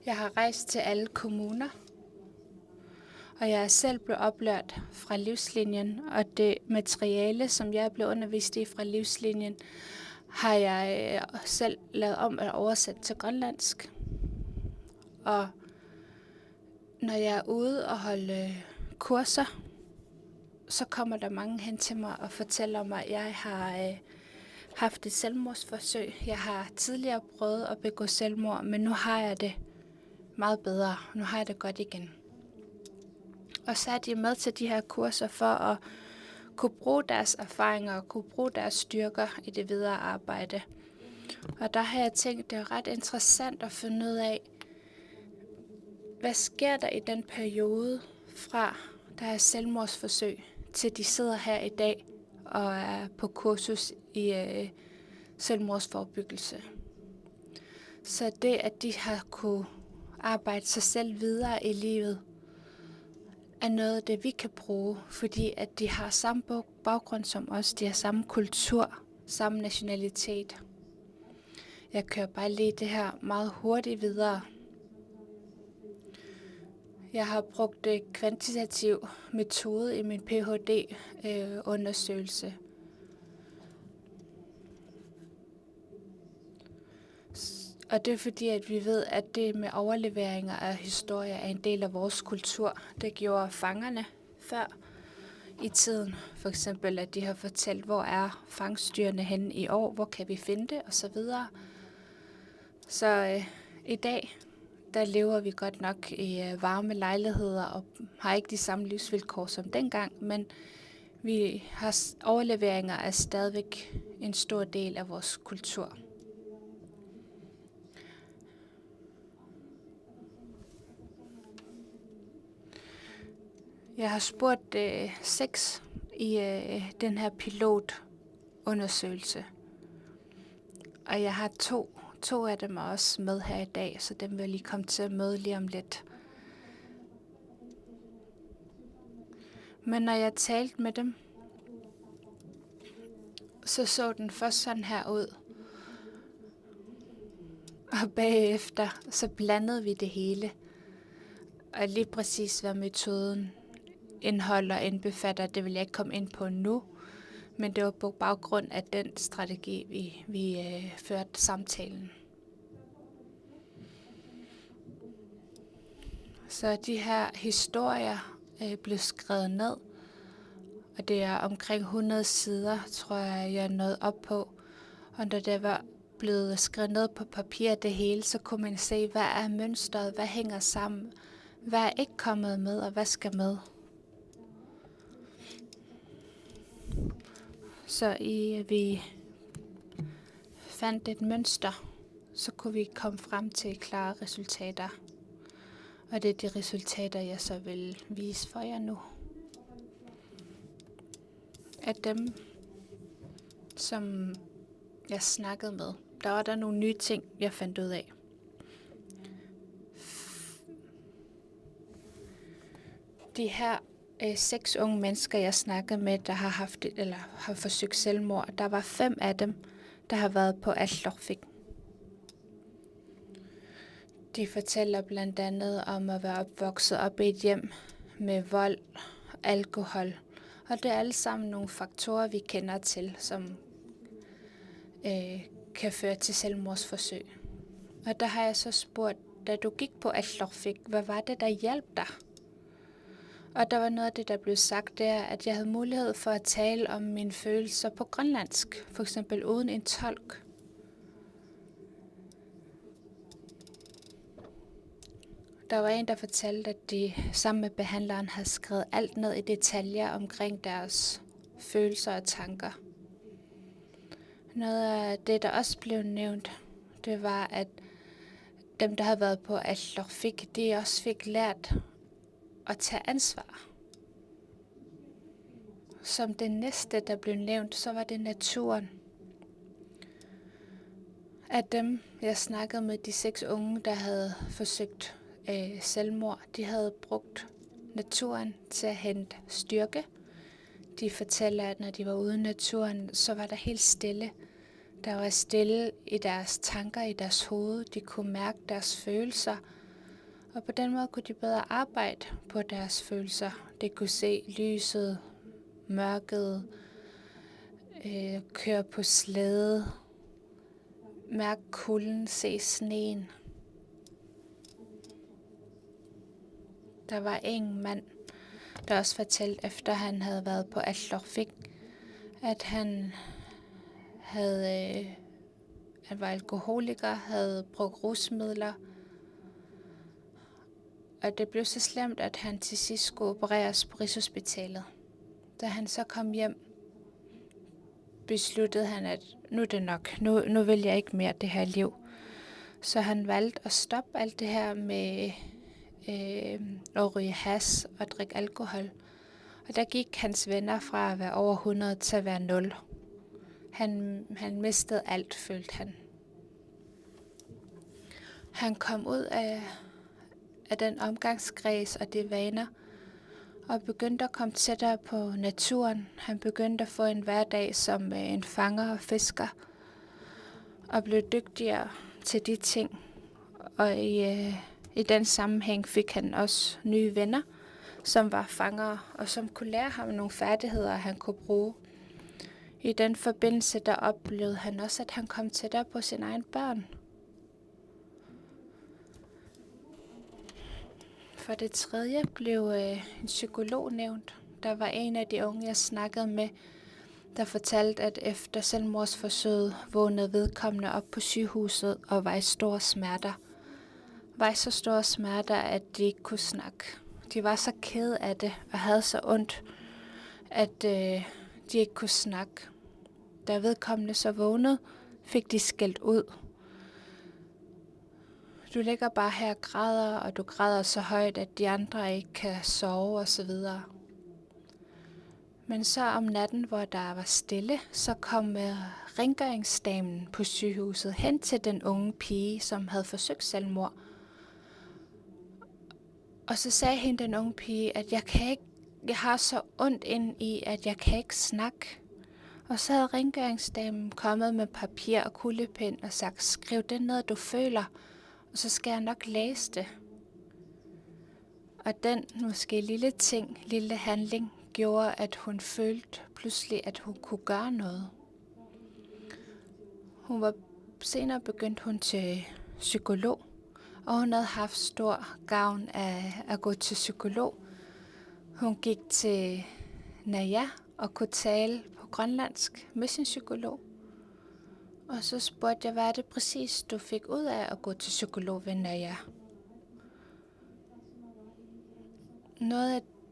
Jeg har rejst til alle kommuner, og jeg er selv blevet oplært fra Livslinjen, og det materiale, som jeg er blevet undervist i fra Livslinjen, har jeg selv lavet om at oversætte til grønlandsk. Og når jeg er ude og holde kurser, så kommer der mange hen til mig og fortæller mig, at jeg har haft et selvmordsforsøg. Jeg har tidligere prøvet at begå selvmord, men nu har jeg det meget bedre. Nu har jeg det godt igen. Og så er de med til de her kurser for at kunne bruge deres erfaringer og kunne bruge deres styrker i det videre arbejde. Og der har jeg tænkt, det er ret interessant at finde ud af, hvad sker der i den periode fra, der er selvmordsforsøg, til de sidder her i dag og er på kursus i selvmordsforebyggelse. Så det, at de har kunne arbejde sig selv videre i livet, er noget af det, vi kan bruge, fordi at de har samme baggrund som os, de har samme kultur, samme nationalitet. Jeg kører bare lige det her meget hurtigt videre. Jeg har brugt kvantitativ metode i min Ph.D.-undersøgelse. Og det er fordi, at vi ved, at det med overleveringer af historier er en del af vores kultur. Det gjorde fangerne før i tiden. For eksempel, at de har fortalt, hvor er fangstyrene henne i år, hvor kan vi finde det, osv. Så i dag, der lever vi godt nok i varme lejligheder og har ikke de samme livsvilkår som dengang, men vi har overleveringer er stadigvæk en stor del af vores kultur. Jeg har spurgt 6 i den her pilotundersøgelse, og jeg har to af dem er også med her i dag, så dem vil jeg lige komme til at møde lige om lidt. Men når jeg talte med dem, så den først sådan her ud. Og bagefter, så blandede vi det hele. Og lige præcis hvad metoden indeholder og indbefatter, det vil jeg ikke komme ind på nu. Men det var på baggrund af den strategi, vi førte samtalen. Så de her historier blev skrevet ned, og det er omkring 100 sider, tror jeg er nået op på. Og når det var blevet skrevet ned på papir det hele, så kunne man se, hvad er mønstret, hvad hænger sammen, hvad er ikke kommet med, og hvad skal med. Så vi fandt et mønster, så kunne vi komme frem til klare resultater. Og det er de resultater, jeg så vil vise for jer nu. Af dem, som jeg snakkede med, der var der nogle nye ting, jeg fandt ud af. De her 6 unge mennesker, jeg snakkede med, der har haft eller har forsøgt selvmord, der var 5 af dem, der har været på Al-Lorfik. De fortæller blandt andet om at være opvokset op i et hjem med vold, alkohol. Og det er alle sammen nogle faktorer, vi kender til, som kan føre til selvmordsforsøg. Og der har jeg så spurgt, da du gik på Al-Lorfik, hvad var det, der hjalp dig? Og der var noget af det, der blev sagt, der, at jeg havde mulighed for at tale om mine følelser på grønlandsk, for eksempel uden en tolk. Der var en, der fortalte, at de sammen med behandleren havde skrevet alt ned i detaljer omkring deres følelser og tanker. Noget af det, der også blev nævnt, det var, at dem, der havde været på Al-Lorfik, de også fik lært at tage ansvar. Som det næste, der blev nævnt, så var det naturen. Af dem, jeg snakkede med, de 6 unge, der havde forsøgt selvmord, de havde brugt naturen til at hente styrke. De fortæller, at når de var ude i naturen, så var der helt stille. Der var stille i deres tanker, i deres hoved. De kunne mærke deres følelser. Og på den måde kunne de bedre arbejde på deres følelser. De kunne se lyset, mørket, køre på slæde, mærke kulden, se sneen. Der var en mand, der også fortalte, efter han havde været på Al-Lorfik, at han var alkoholiker, havde brugt rusmidler, og det blev så slemt, at han til sidst skulle opereres på Rigshospitalet. Da han så kom hjem, besluttede han, at nu er det nok. Nu vil jeg ikke mere det her liv. Så han valgte at stoppe alt det her med at ryge hash og drikke alkohol. Og der gik hans venner fra at være over 100 til at være 0. Han mistede alt, følte han. Han kom ud af den omgangskreds og de vaner, og begyndte at komme tættere på naturen. Han begyndte at få en hverdag som en fanger og fisker, og blev dygtigere til de ting. Og i den sammenhæng fik han også nye venner, som var fangere, og som kunne lære ham nogle færdigheder, han kunne bruge. I den forbindelse, der oplevede han også, at han kom tættere på sine egne børn. For det tredje blev en psykolog nævnt. Der var en af de unge, jeg snakkede med, der fortalte, at efter selvmordsforsøget vågnede vedkommende op på sygehuset og var i store smerter. Var i så store smerter, at de ikke kunne snakke. De var så kede af det og havde så ondt, at de ikke kunne snakke. Da vedkommende så vågnede, fik de skældt ud. Du ligger bare her og græder, og du græder så højt, at de andre ikke kan sove osv. Men så om natten, hvor der var stille, så kom rengøringsdamen på sygehuset hen til den unge pige, som havde forsøgt selvmord. Og så sagde hende den unge pige, at jeg har så ondt ind i, at jeg kan ikke snakke. Og så havde rengøringsdamen kommet med papir og kuglepen og sagt, skriv det ned, du føler, og så skal jeg nok læse det. Og den måske lille handling, gjorde, at hun følte pludselig, at hun kunne gøre noget. Senere begyndte hun til psykolog, og hun havde haft stor gavn af at gå til psykolog. Hun gik til Naja og kunne tale på grønlandsk med sin psykolog. Og så spurgte jeg, hvad er det præcis, du fik ud af at gå til psykolog ved Naja?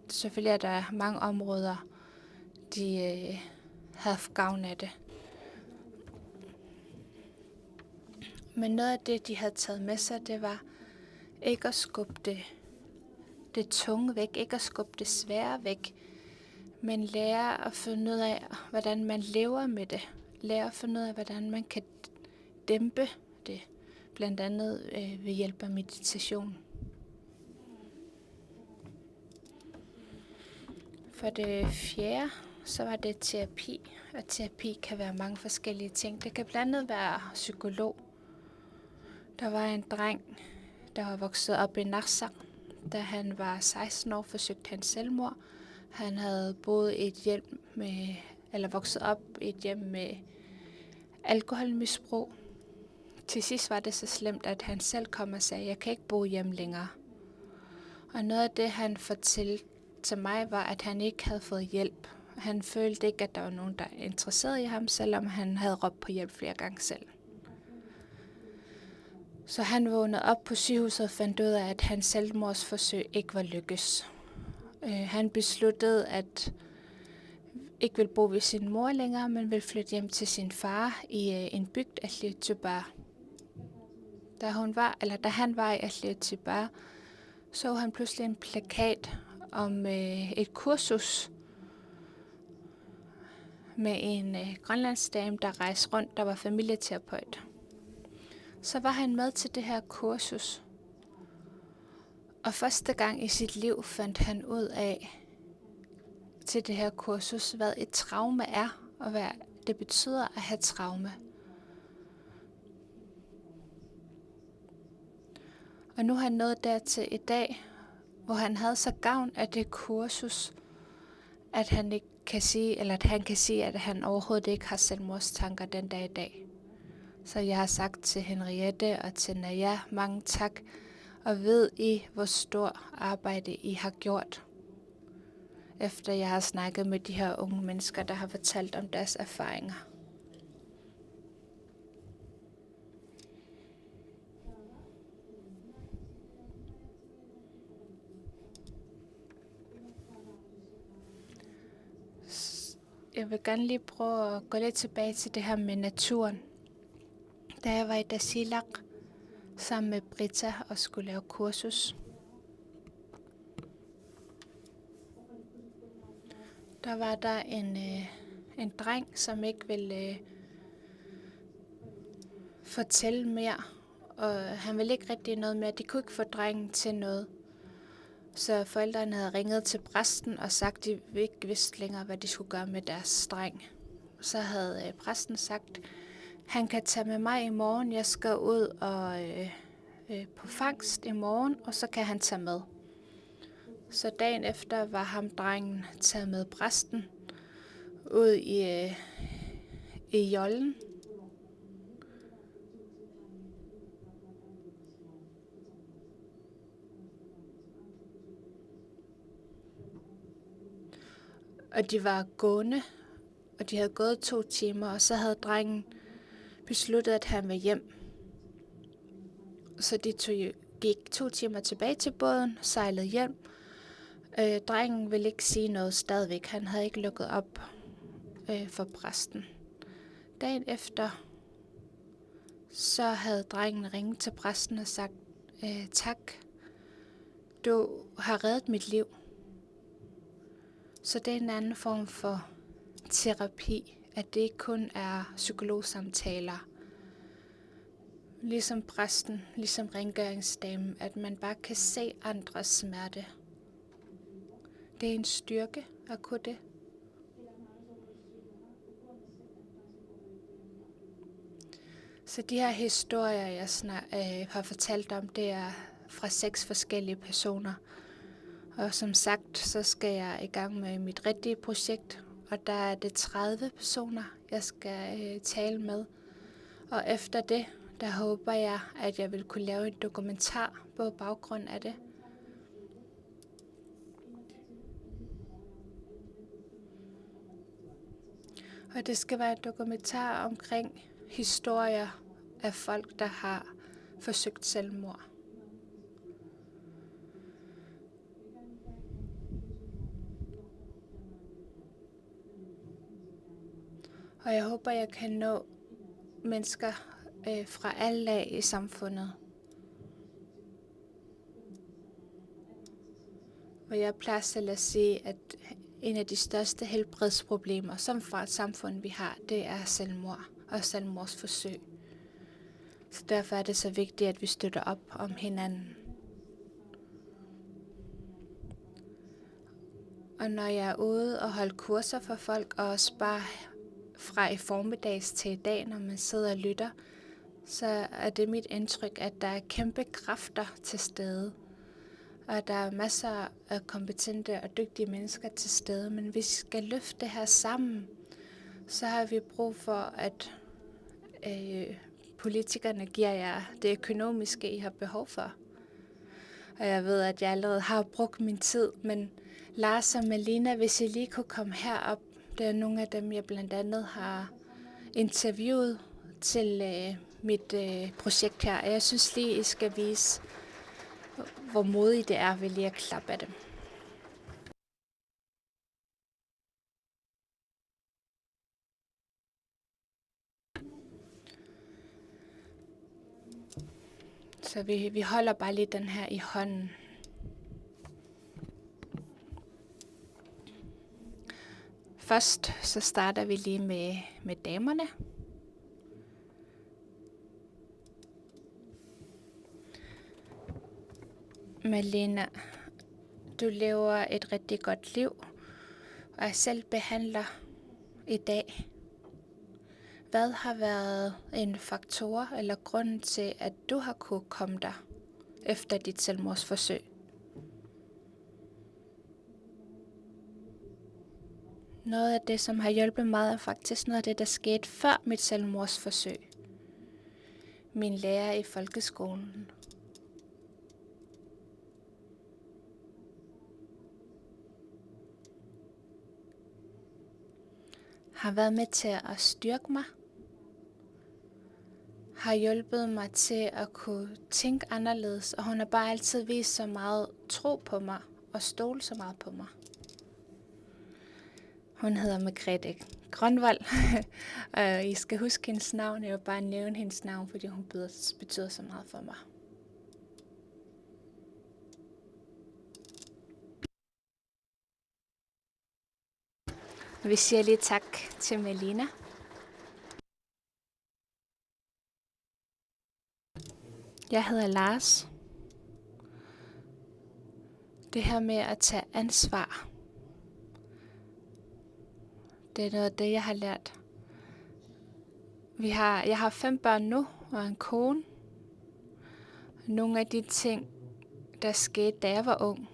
Selvfølgelig er der mange områder, de har haft gavn af det. Men noget af det, de havde taget med sig, det var ikke at skubbe det tunge væk, ikke at skubbe det svære væk, men lære at finde ud af, hvordan man lever med det. Lære at finde ud af, hvordan man kan dæmpe det, blandt andet ved hjælp af meditation. For det fjerde, så var det terapi, og terapi kan være mange forskellige ting. Det kan blandt andet være psykolog. Der var en dreng, der var vokset op i Narsaq. Da han var 16 år, forsøgte han selvmord. Han havde boet i et hjem vokset op i et hjem med alkoholmisbrug. Til sidst var det så slemt, at han selv kom og sagde, jeg kan ikke bo hjemme længere. Og noget af det, han fortalte til mig, var, at han ikke havde fået hjælp. Han følte ikke, at der var nogen, der interesserede i ham, selvom han havde råbt på hjælp flere gange selv. Så han vågnede op på sygehuset og fandt ud af, at hans selvmordsforsøg ikke var lykkes. Han besluttede, at ikke ville bo ved sin mor længere, men ville flytte hjem til sin far i en bygd af Atliutubár. Da han var i Atliutubár, så han pludselig en plakat om et kursus med en grønlandsdame, der rejste rundt, der var familieterapeut. Så var han med til det her kursus. Og første gang i sit liv fandt han ud af til det her kursus, hvad et traume er, og hvad det betyder at have traume. Og nu er han nået dertil i dag, hvor han havde så gavn af det kursus, at han ikke kan sige, eller at han kan sige, at han overhovedet ikke har selvmordstanker den dag i dag. Så jeg har sagt til Henriette og til Naja, mange tak, og ved I, hvor stor arbejde I har gjort. Efter jeg har snakket med de her unge mennesker, der har fortalt om deres erfaringer. Jeg vil gerne lige prøve at gå lidt tilbage til det her med naturen. Da jeg var i Tasiilaq sammen med Britta og skulle lave kursus, der var der en dreng, som ikke ville fortælle mere, og han ville ikke rigtig noget mere. De kunne ikke få drengen til noget. Så forældrene havde ringet til præsten og sagt, at de ikke vidste længere, hvad de skulle gøre med deres dreng. Så havde præsten sagt, han kan tage med mig i morgen. Jeg skal ud og på fangst i morgen, og så kan han tage med. Så dagen efter var ham drengen taget med præsten ud i jollen. Og de var gående, og de havde gået 2 timer, og så havde drengen besluttet, at han var hjem. Så de gik 2 timer tilbage til båden, sejlede hjem. Drengen ville ikke sige noget stadigvæk. Han havde ikke lukket op for præsten. Dagen efter, så havde drengen ringet til præsten og sagt, tak, du har reddet mit liv. Så det er en anden form for terapi, at det ikke kun er psykologsamtaler. Ligesom præsten, ligesom rengøringsdamen, at man bare kan se andres smerte. Det er en styrke at kunne det. Så de her historier, jeg har fortalt om, det er fra 6 forskellige personer. Og som sagt, så skal jeg i gang med mit rigtige projekt, og der er det 30 personer, jeg skal tale med. Og efter det, der håber jeg, at jeg vil kunne lave en dokumentar på baggrund af det. Og det skal være en dokumentar omkring historier af folk, der har forsøgt selvmord. Og jeg håber, jeg kan nå mennesker fra alle lag i samfundet. Og jeg plejer selv at sige, at en af de største helbredsproblemer, som fra et samfund vi har, det er selvmord og selvmordsforsøg. Så derfor er det så vigtigt, at vi støtter op om hinanden. Og når jeg er ude og holder kurser for folk, og også bare fra i formiddags til i dag, når man sidder og lytter, så er det mit indtryk, at der er kæmpe kræfter til stede. Og der er masser af kompetente og dygtige mennesker til stede, men hvis vi skal løfte det her sammen, så har vi brug for, at politikerne giver jer det økonomiske, I har behov for. Og jeg ved, at jeg allerede har brugt min tid, men Lars og Malina, hvis I lige kunne komme herop, det er nogle af dem, jeg blandt andet har interviewet til mit projekt her. Og jeg synes lige, I skal vise, hvor modige det er ved lige at klappe af dem. Så vi holder bare lige den her i hånden. Først så starter vi lige med damerne. Malina, du lever et rigtig godt liv, og er selv behandler i dag. Hvad har været en faktor eller grund til, at du har kunne komme der efter dit selvmordsforsøg? Noget af det, som har hjulpet mig, er faktisk noget af det, der skete før mit selvmordsforsøg. Min lærer i folkeskolen. Har været med til at styrke mig. Har hjulpet mig til at kunne tænke anderledes, og hun har bare altid vist så meget tro på mig og stole så meget på mig. Hun hedder Margrethe Grønvold, og I skal huske hendes navn. Jeg vil bare nævne hendes navn, fordi hun betyder så meget for mig. Vi siger lige tak til Malina. Jeg hedder Lars. Det her med at tage ansvar, det er noget af det, jeg har lært. Jeg har 5 børn nu og en kone. Nogle af de ting, der skete, da jeg var ung,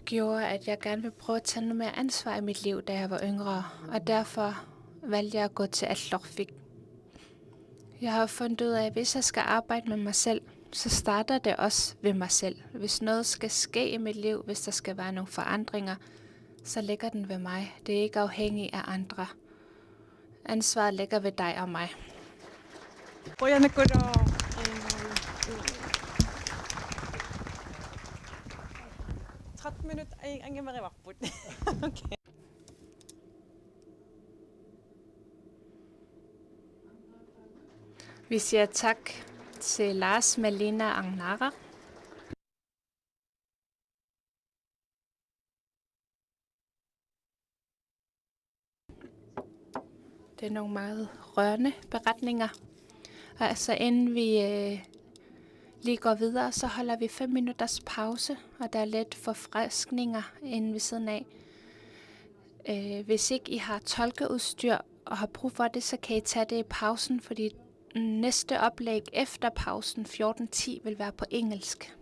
gjorde, at jeg gerne ville prøve at tage noget mere ansvar i mit liv, da jeg var yngre. Og derfor valgte jeg at gå til Athlorfik. Jeg har fundet ud af, at hvis jeg skal arbejde med mig selv, så starter det også ved mig selv. Hvis noget skal ske i mit liv, hvis der skal være nogle forandringer, så ligger den ved mig. Det er ikke afhængigt af andre. Ansvaret ligger ved dig og mig. Vi siger tak til Lars, Malina og Agnara. Det er nogle meget rørende beretninger. Og altså inden vi lige går videre, så holder vi 5 minutters pause, og der er lidt forfriskninger inde ved siden af. Hvis ikke I har tolkeudstyr og har brug for det, så kan I tage det i pausen, fordi næste oplæg efter pausen 14:10 vil være på engelsk.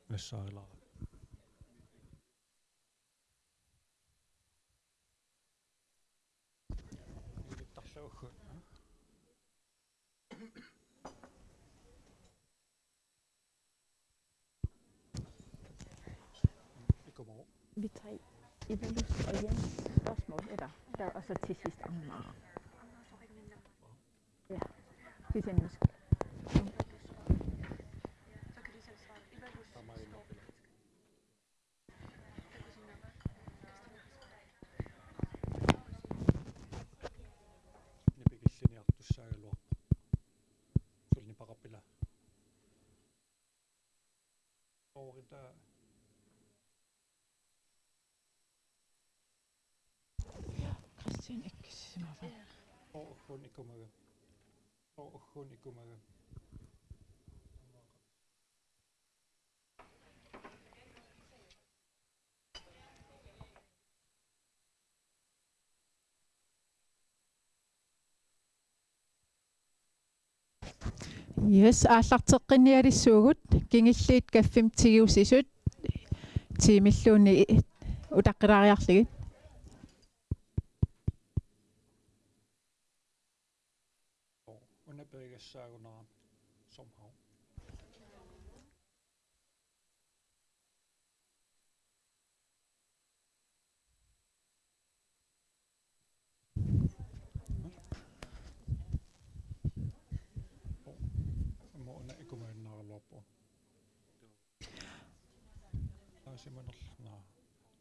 Messailla. Vi tager Ivalus og Jens spørgsmål, og så til sidst Amager. Ja, det er nemmest. Christian ikke simmer. Yes, ааллартеққиниалиссуугут кингиллиит каффим тигиусисут тимиллуунни утаққилаариарлигит Underbyggessagunaren somehow.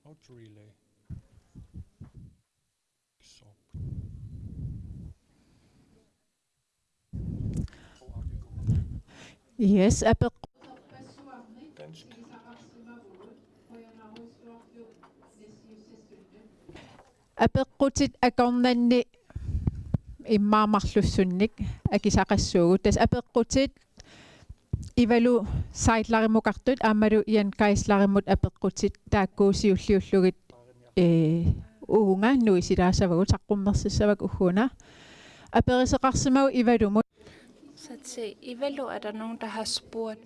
How to relay. Yes, апеққутит акорнанни иммаамарлуссунник акисақассуугут тас апеққутит ивалу сайтларимукартут аамалу иан кайсларимут апеққутит тааккуусиуллиуллугит уунга нуисилаасавагут саққуммерсиссавак уггуна аперисеқарсимау ивалумут. Så til Ivalo er der nogen, der har spurgt,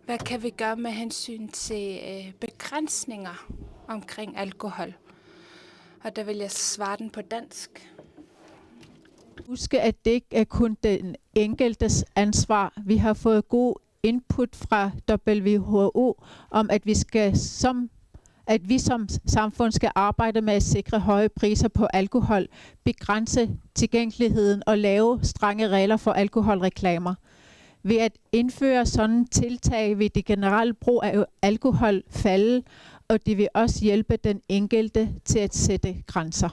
hvad kan vi gøre med hensyn til begrænsninger omkring alkohol? Og der vil jeg svare den på dansk. Huske, at det ikke er kun den enkeltes ansvar. Vi har fået god input fra WHO om, at vi som samfund skal arbejde med at sikre høje priser på alkohol, begrænse tilgængeligheden og lave strenge regler for alkoholreklamer. Ved at indføre sådan tiltag vil det generelle brug af alkohol falde, og det vil også hjælpe den enkelte til at sætte grænser.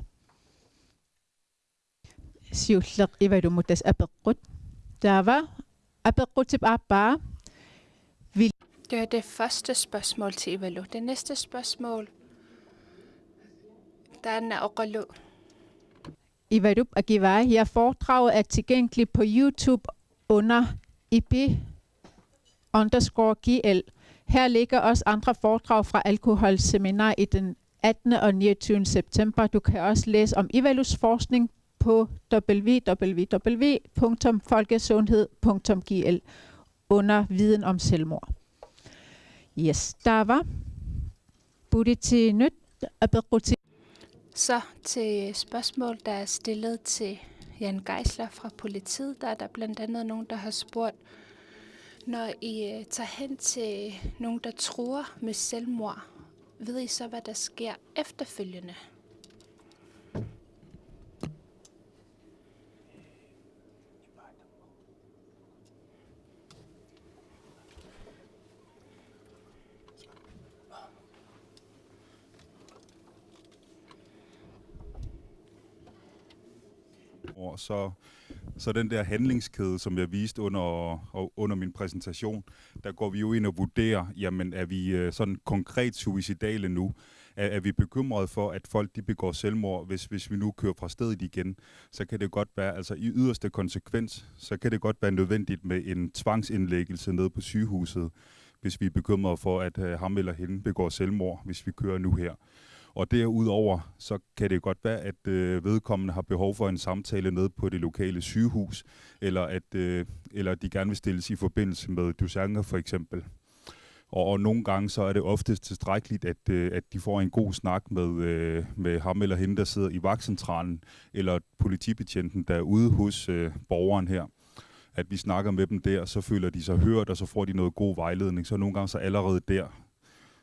Det er det første spørgsmål til Ivalo. Det næste spørgsmål, der er Naoqalu. Ivalup Agivai, her foredraget er tilgængeligt på YouTube under IP_GL. Her ligger også andre foredrag fra alkoholseminar i den 18. og 29. september. Du kan også læse om Ivalus forskning på www.folkesundhed.gl under viden om selvmord. Yes, der var Buditi nyt aberuti. Så til spørgsmål, der er stillet til Jan Geisler fra politiet, der er der blandt andet nogen, der har spurgt, når I tager hen til nogen, der truer med selvmord, ved I så, hvad der sker efterfølgende? Så den der handlingskæde, som jeg viste under min præsentation, der går vi jo ind og vurderer, jamen er vi sådan konkret suicidale nu? Er vi bekymrede for, at folk de begår selvmord, hvis vi nu kører fra stedet igen? Så kan det godt være, altså i yderste konsekvens, så kan det godt være nødvendigt med en tvangsindlæggelse nede på sygehuset, hvis vi er bekymrede for, at ham eller hende begår selvmord, hvis vi kører nu her. Og derudover, så kan det godt være, at vedkommende har behov for en samtale nede på det lokale sygehus, eller de gerne vil stilles i forbindelse med Dusanger for eksempel. Og nogle gange så er det oftest tilstrækkeligt, at de får en god snak med ham eller hende, der sidder i vagtcentralen, eller politibetjenten, der er ude hos borgeren her. At vi snakker med dem der, så føler de sig hørt, og så får de noget god vejledning. Så nogle gange så allerede der,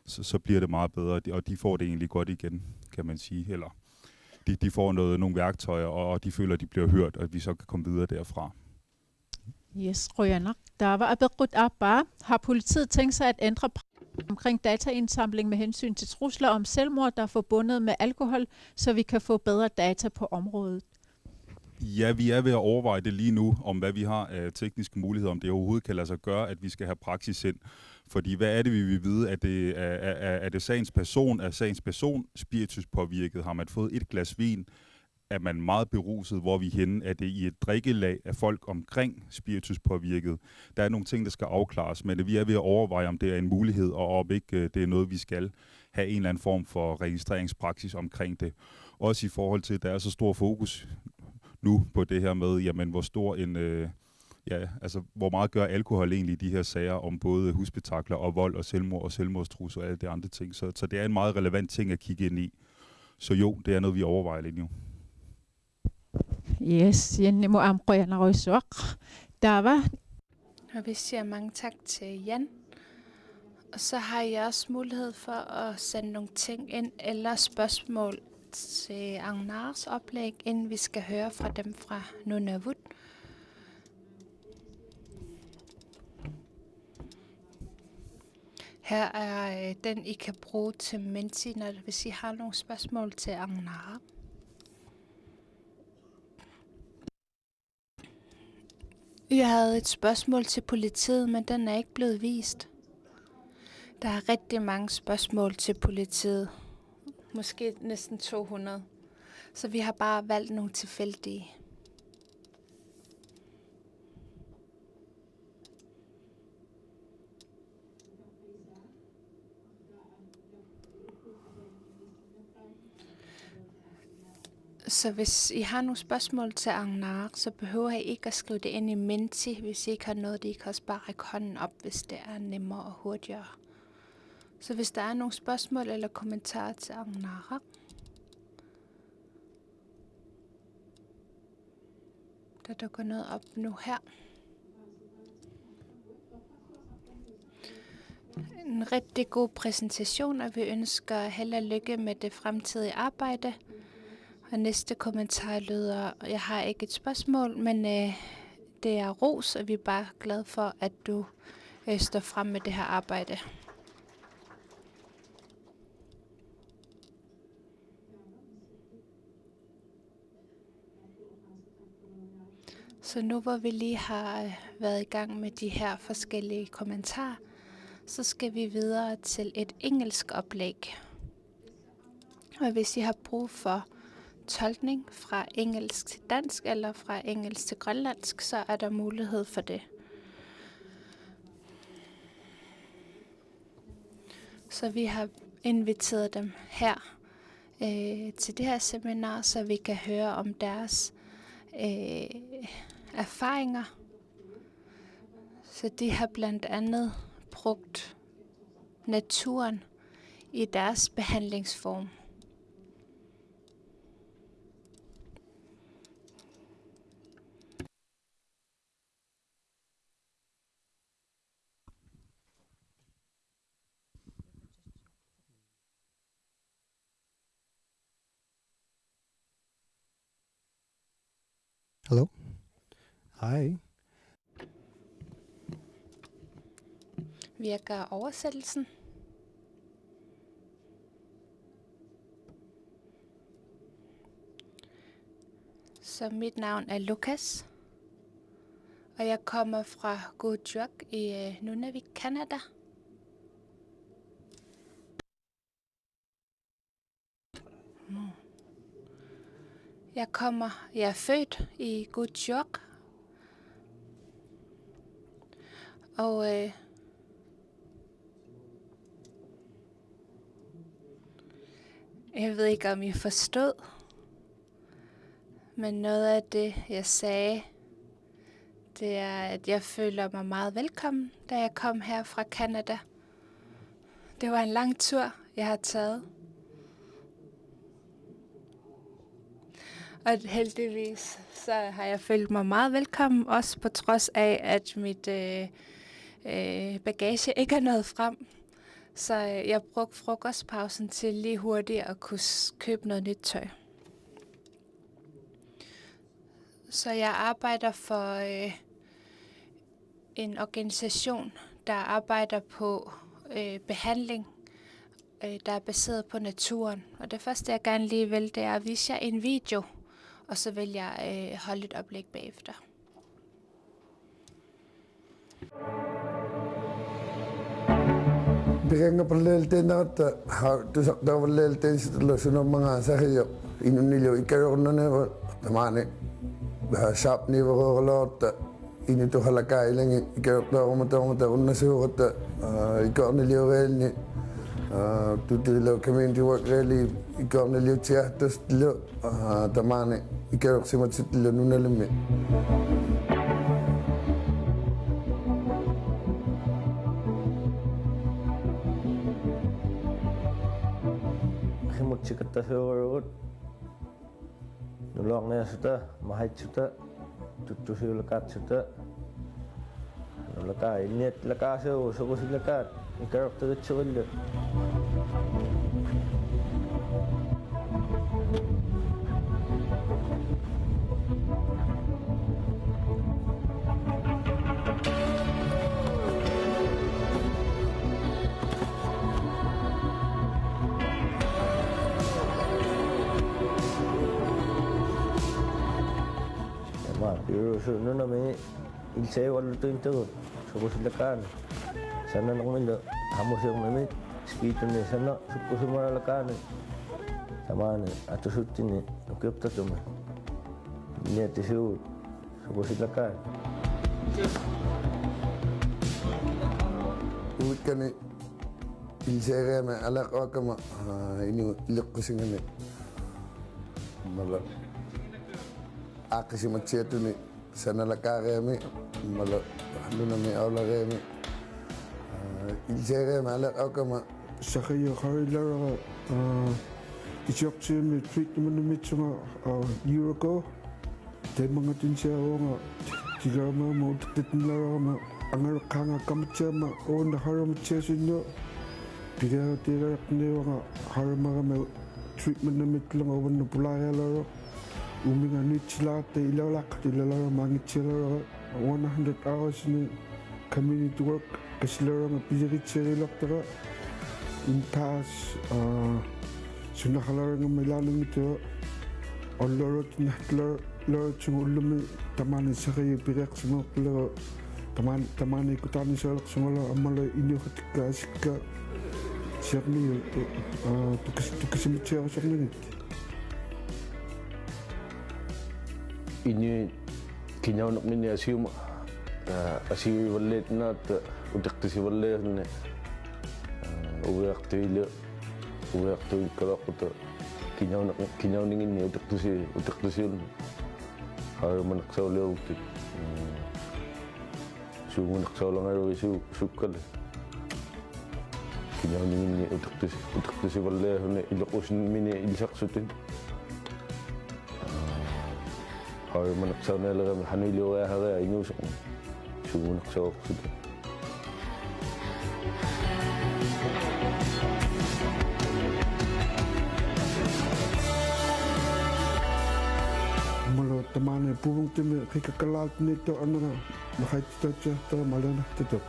så bliver det meget bedre, og de får det egentlig godt igen, kan man sige. Eller de får nogle værktøjer, og de føler, at de bliver hørt, og at vi så kan komme videre derfra. Yes, Røyanak. Der var abedrut abba. Har politiet tænkt sig at ændre omkring dataindsamling med hensyn til trusler om selvmord, der er forbundet med alkohol, så vi kan få bedre data på området? Ja, vi er ved at overveje det lige nu, om hvad vi har af tekniske muligheder, om det overhovedet kan lade sig gøre, at vi skal have praksis ind. Fordi hvad er det, vi vil vide? Er det sagens person? Er sagens person spirituspåvirket? Har man fået et glas vin? Er man meget beruset? Hvor er vi henne? Er det i et drikkelag af folk omkring spirituspåvirket? Der er nogle ting, der skal afklares, men vi er ved at overveje, om det er en mulighed, og om ikke det er noget, vi skal have en eller anden form for registreringspraksis omkring det. Også i forhold til, at der er så stor fokus nu på det her med, jamen, hvor stor en... hvor meget gør alkohol egentlig i de her sager om både husspektakler og vold og selvmord og selvmordstrusler og alle de andre ting. Så det er en meget relevant ting at kigge ind i. Så jo, det er noget, vi overvejer lige nu. Yes, Jenny må amrøje der var. Og vi siger mange tak til Jan. Og så har jeg også mulighed for at sende nogle ting ind eller spørgsmål til Agnars oplæg, inden vi skal høre fra dem fra Nunavut. Her er den, I kan bruge til Menti, hvis I har nogle spørgsmål til Agnar. Jeg havde et spørgsmål til politiet, men den er ikke blevet vist. Der er rigtig mange spørgsmål til politiet. Måske næsten 200. Så vi har bare valgt nogle tilfældige. Så hvis I har nogle spørgsmål til Agnar, så behøver I ikke at skrive det ind i Menti. Hvis I ikke har noget, I kan også bare række hånden op, hvis det er nemmere og hurtigere. Så hvis der er nogle spørgsmål eller kommentarer til Agnar, der dukker noget op nu her. En rigtig god præsentation, og vi ønsker held og lykke med det fremtidige arbejde. Og næste kommentar lyder, jeg har ikke et spørgsmål, men det er ros, og vi er bare glade for, at du står frem med det her arbejde. Så nu hvor vi lige har været i gang med de her forskellige kommentarer, så skal vi videre til et engelsk oplæg. Og hvis I har brug for tolkning fra engelsk til dansk eller fra engelsk til grønlandsk, så er der mulighed for det. Så vi har inviteret dem her til det her seminar, så vi kan høre om deres erfaringer. Så de har blandt andet brugt naturen i deres behandlingsform. Hello. Hej. Virker oversættelsen? Så mit navn er Lukas, og jeg kommer fra Kuujjuaq i Nunavik, Canada. Jeg er født i Kuujjuaq, og Jeg ved ikke, om I forstod, men noget af det, jeg sagde, det er, at jeg føler mig meget velkommen, da jeg kom her fra Canada. Det var en lang tur, jeg har taget. Og heldigvis, så har jeg følt mig meget velkommen, også på trods af, at mit bagage ikke er nået frem. Så jeg brugte frokostpausen til lige hurtigt at kunne købe noget nyt tøj. Så jeg arbejder for en organisation, der arbejder på behandling, der er baseret på naturen. Og det første, jeg gerne lige vil, det er at vise jer en video, og så vil jeg holde et oplæg bagefter. Bigyan palelten na ta tusak daw palelten sa sunod mga sahiyo inunilyo ikayo na ne tamane shop ni ko lot inito halaka ilang ikayo daw mata unna suot ikaw nilyo wel ni tutilo community work really ikaw nilyo tiatos lo tamane ikayo simat sitlo nunalimi Cikata seorang nolong na sudah mahal sudah tutus lekat sudah lekat ini lekat seorang lekat ikan terkecil le. Nó là mấy il xe qua lúc tôi tới số có sự can sana nang mình hamus yang mấy speed này sana suku semua lakan sama này atau shoot ini oke betul tu mah ini tisu số sự lakan Bukan il xe ra mà alak akama ini lekusin ini malah akasi macet tu ni sana lakaremi malo luna mi aula remi ilsere mala akama sakaya kharilara ichokchemi treatment mitsunga yuroko te mga tinsiaonga tigama mo tetnlara angar kanga kamchama on haram chesinyo pigao tira newa harama me treatment mitlang awan pulaya laro uminga ni chilate ilalak ilalak mangichilaro 100 hours ni community work kasilaro nga pijari tara intas sunakhalaro nga milalang ito oloro tinatlar laro chungulumi tamani sakay pirak sumoklo tamani kutani salak sumolo amalo inyo katika asika siyakni tukasimitsiya siyakni ini kinyaw nak mini asium asi wallet na utak si wallet ne uyak tu kalau aku kinyaw ningin ni utak tu si har manaksaw leo utik su manaksaw lang aro su sukal kinyaw ningin ni utak tu si wallet ne ilokos mini ilsak sutin har manaksaw na lang hanilo ya hara inusok su manaksaw sutin Tamane purung teme kika kalalt nito anara makait tacha ta malana tito.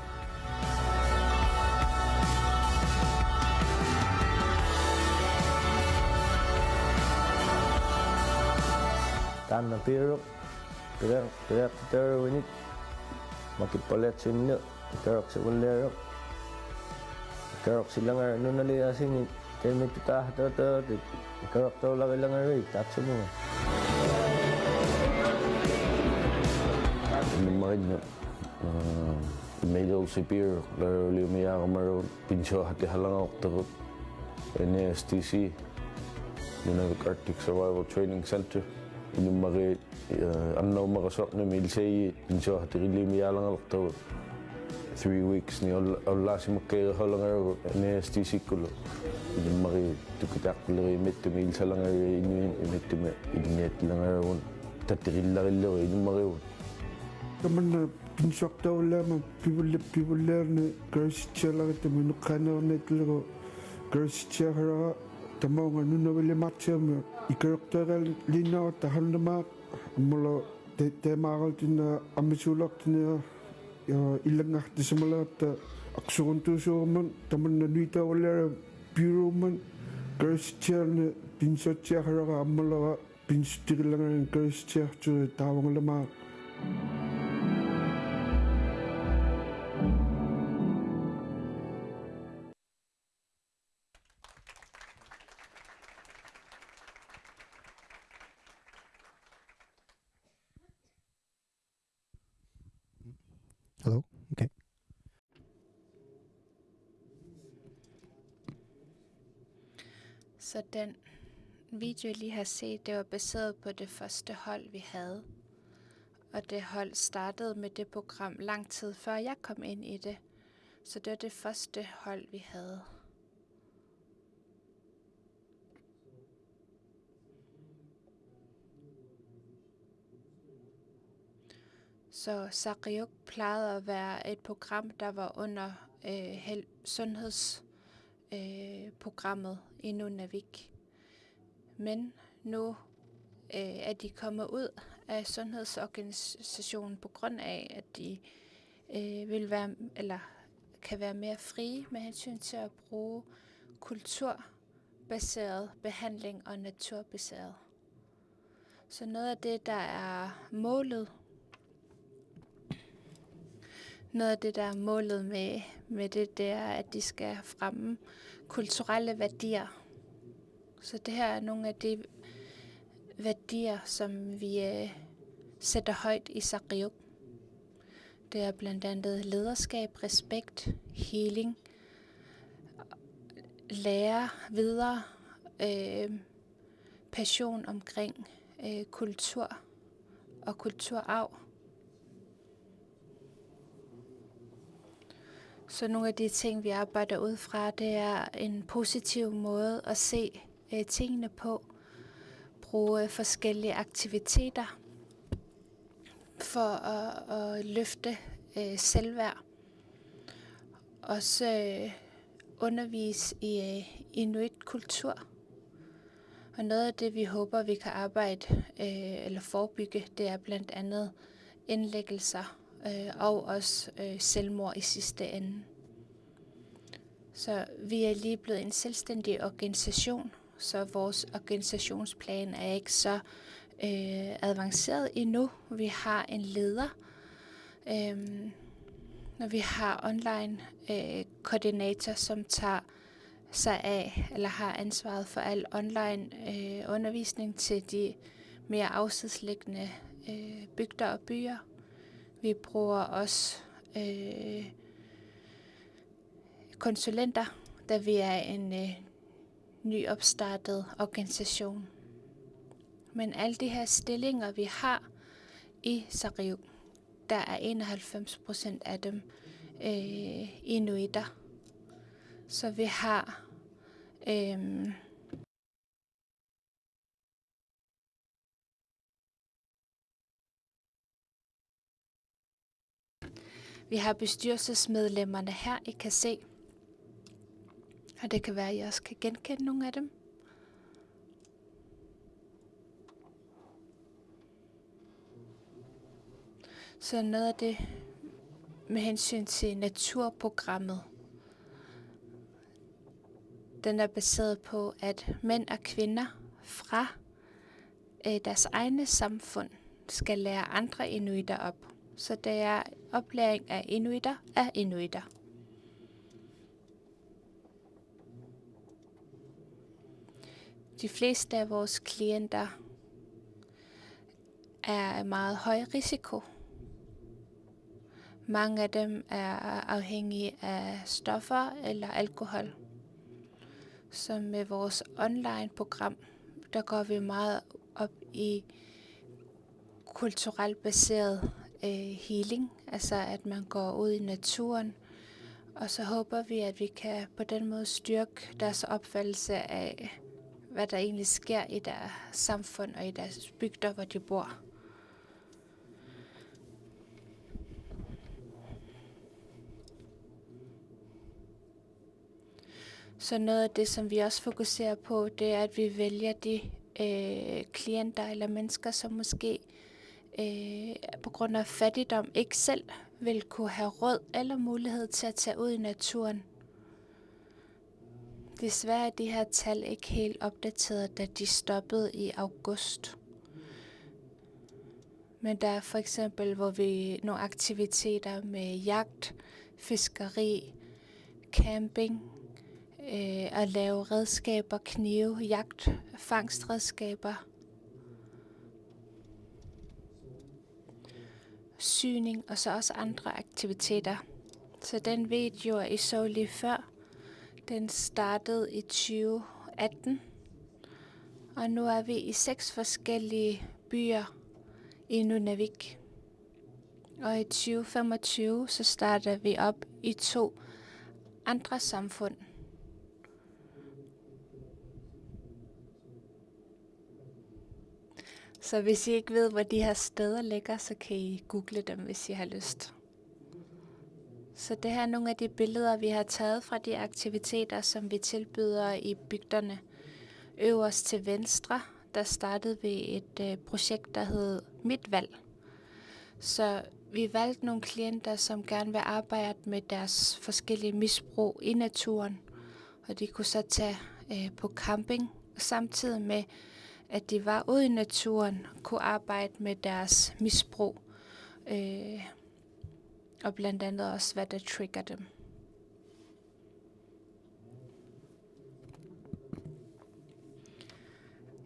Tanah piruk, perak ini makipalet sini, perak sebelah, perak silangar nunali asing teme kita tata, perak tau lagi langar tak semua. Namanya medyo severe, lalo umiyak maroon pinsyo hati halang ako takot NSTC Nunavik Arctic Survival Training Center. Inumari annaumaqasarni milsei insuartiqillimiaalangalaqtagut 3 weeks ni ollaasimakkairiholangaragu NST-sikkullu inumari tukitaaqquleri mittumi ilsalangari inuin ilniatlangaragun tattiqillarilleru inumariun tamanna pinsortaullaama pivullaarni garisitsialaritamu nuqqaaneerniitlego garisitsiaaraga tamaunga nunavilimartiamia ikarorteeral liinnaarta hannamaaq ammulo teemaagaltina ammisuulartinia illangartisamalaarta aqsuruntuusuuruman tamanna nuitaullaara piuruman garisitsiaarni pinsortiaaraga ammulaga pinsuttiqillangarin garisitsiarturi taavangalamaaq Hello? Okay. Så den video, I lige har set, det var baseret på det første hold, vi havde. Og det hold startede med det program lang tid før jeg kom ind i det. Så det var det første hold, vi havde. Så Sariuk plejede at være et program, der var under sundhedsprogrammet i Nunavik. Men nu er de kommet ud af sundhedsorganisationen på grund af, at de vil være eller kan være mere frie med hensyn til at bruge kulturbaseret behandling og naturbaseret. Så noget af det, der er målet med det er, at de skal fremme kulturelle værdier. Så det her er nogle af de værdier, som vi sætter højt i Sariuk. Det er blandt andet lederskab, respekt, healing, lære videre, passion omkring kultur og kulturarv. Så nogle af de ting, vi arbejder ud fra, det er en positiv måde at se tingene på. Bruge forskellige aktiviteter for at løfte selvværd. Også undervise i inuit-kultur. Og noget af det, vi håber, vi kan arbejde eller forebygge, det er blandt andet indlæggelser og også selvmord i sidste ende. Så vi er lige blevet en selvstændig organisation, så vores organisationsplan er ikke så avanceret endnu. Vi har en leder, og vi har online koordinator, som tager sig af, eller har ansvaret for al online undervisning til de mere afsidesliggende bygder og byer. Vi bruger også konsulenter, da vi er en nyopstartet organisation. Men alle de her stillinger, vi har i Sariuk, der er 91% af dem inuitter. Så vi har vi har bestyrelsesmedlemmerne her, I kan se. Og det kan være, at I også kan genkende nogle af dem. Så noget af det med hensyn til naturprogrammet, den er baseret på, at mænd og kvinder fra deres egne samfund skal lære andre inuitter op. Så det er oplæring af inuitter. De fleste af vores klienter er meget høj risiko. Mange af dem er afhængige af stoffer eller alkohol. Så med vores online-program, der går vi meget op i kulturelt baseret healing, altså at man går ud i naturen, og så håber vi, at vi kan på den måde styrke deres opfattelse af, hvad der egentlig sker i deres samfund og i deres bygder, hvor de bor. Så noget af det, som vi også fokuserer på, det er, at vi vælger de klienter eller mennesker, som måske på grund af fattigdom ikke selv vil kunne have råd eller mulighed til at tage ud i naturen. Desværre er de her tal ikke helt opdateret, da de stoppede i august. Men der er for eksempel, hvor vi nogle aktiviteter med jagt, fiskeri, camping, at lave redskaber, knive, jagt, fangstredskaber, syning og så også andre aktiviteter. Så den video, I så lige før, den startede i 2018, og nu er vi i 6 forskellige byer i Nunavik. Og i 2025 så starter vi op i 2 andre samfund. Så hvis I ikke ved, hvor de her steder ligger, så kan I google dem, hvis I har lyst. Så det her er nogle af de billeder, vi har taget fra de aktiviteter, som vi tilbyder i bygderne. Øverst til venstre, der startede vi et projekt, der hed Mit Valg. Så vi valgte nogle klienter, som gerne vil arbejde med deres forskellige misbrug i naturen. Og de kunne så tage på camping, samtidig med, at de var ude i naturen, kunne arbejde med deres misbrug. Og blandt andet også, hvad der trigger dem.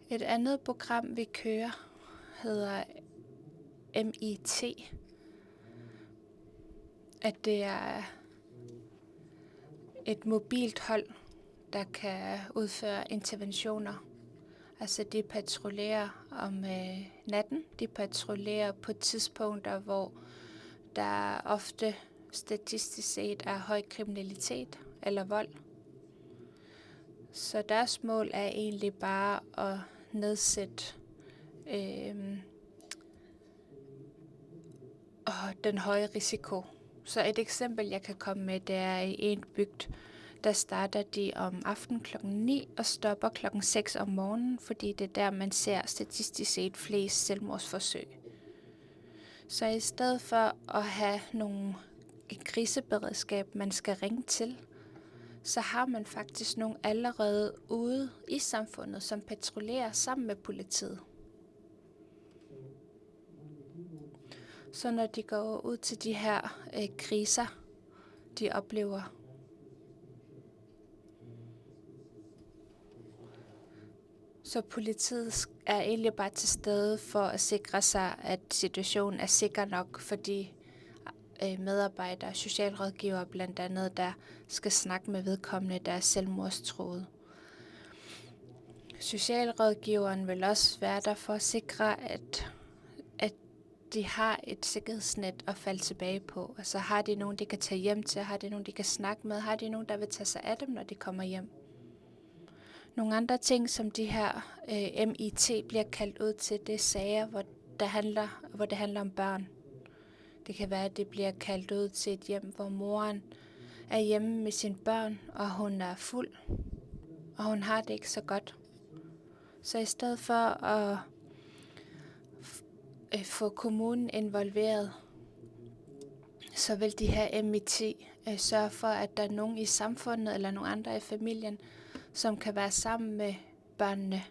Et andet program, vi kører, hedder MIT. At det er et mobilt hold, der kan udføre interventioner. Altså de patruljerer om natten. De patruljerer på tidspunkter, hvor der ofte statistisk set er høj kriminalitet eller vold. Så deres mål er egentlig bare at nedsætte den høje risiko. Så et eksempel, jeg kan komme med, det er i en bygd, der starter de om aftenen kl. 9 og stopper kl. 6 om morgenen, fordi det er der, man ser statistisk set flest selvmordsforsøg. Så i stedet for at have et kriseberedskab, man skal ringe til, så har man faktisk nogle allerede ude i samfundet, som patruljerer sammen med politiet. Så når de går ud til de her kriser, de oplever, så politiet er egentlig bare til stede for at sikre sig, at situationen er sikker nok for de medarbejdere, socialrådgivere blandt andet, der skal snakke med vedkommende, der er selvmordstruet. Socialrådgiveren vil også være der for at sikre, at de har et sikkerhedsnet at falde tilbage på. Altså har de nogen, de kan tage hjem til, har de nogen, de kan snakke med, har de nogen, der vil tage sig af dem, når de kommer hjem. Nogle andre ting, som de her MIT bliver kaldt ud til, det er sager, hvor det handler om børn. Det kan være, at det bliver kaldt ud til et hjem, hvor moren er hjemme med sine børn, og hun er fuld, og hun har det ikke så godt. Så i stedet for at få kommunen involveret, så vil de her MIT sørge for, at der er nogen i samfundet eller nogen andre i familien, som kan være sammen med børnene.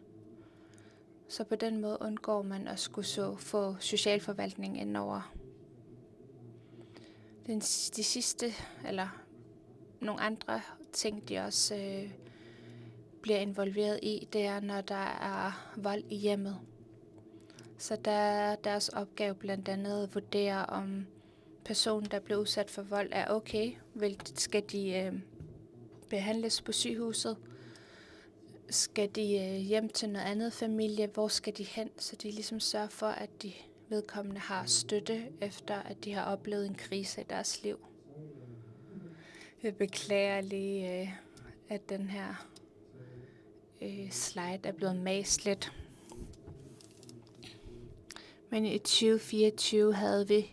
Så på den måde undgår man at skulle få socialforvaltning indover. De sidste, eller nogle andre ting, de også bliver involveret i, det er, når der er vold i hjemmet. Så der er deres opgave blandt andet at vurdere, om personen, der bliver udsat for vold, er okay. Skal de behandles på sygehuset? skal de hjem til noget andet familie? Hvor skal de hen? Så de ligesom sørger for, at de vedkommende har støtte, efter at de har oplevet en krise i deres liv. Jeg beklager lige, at den her slide er blevet mast lidt. Men i 2024 havde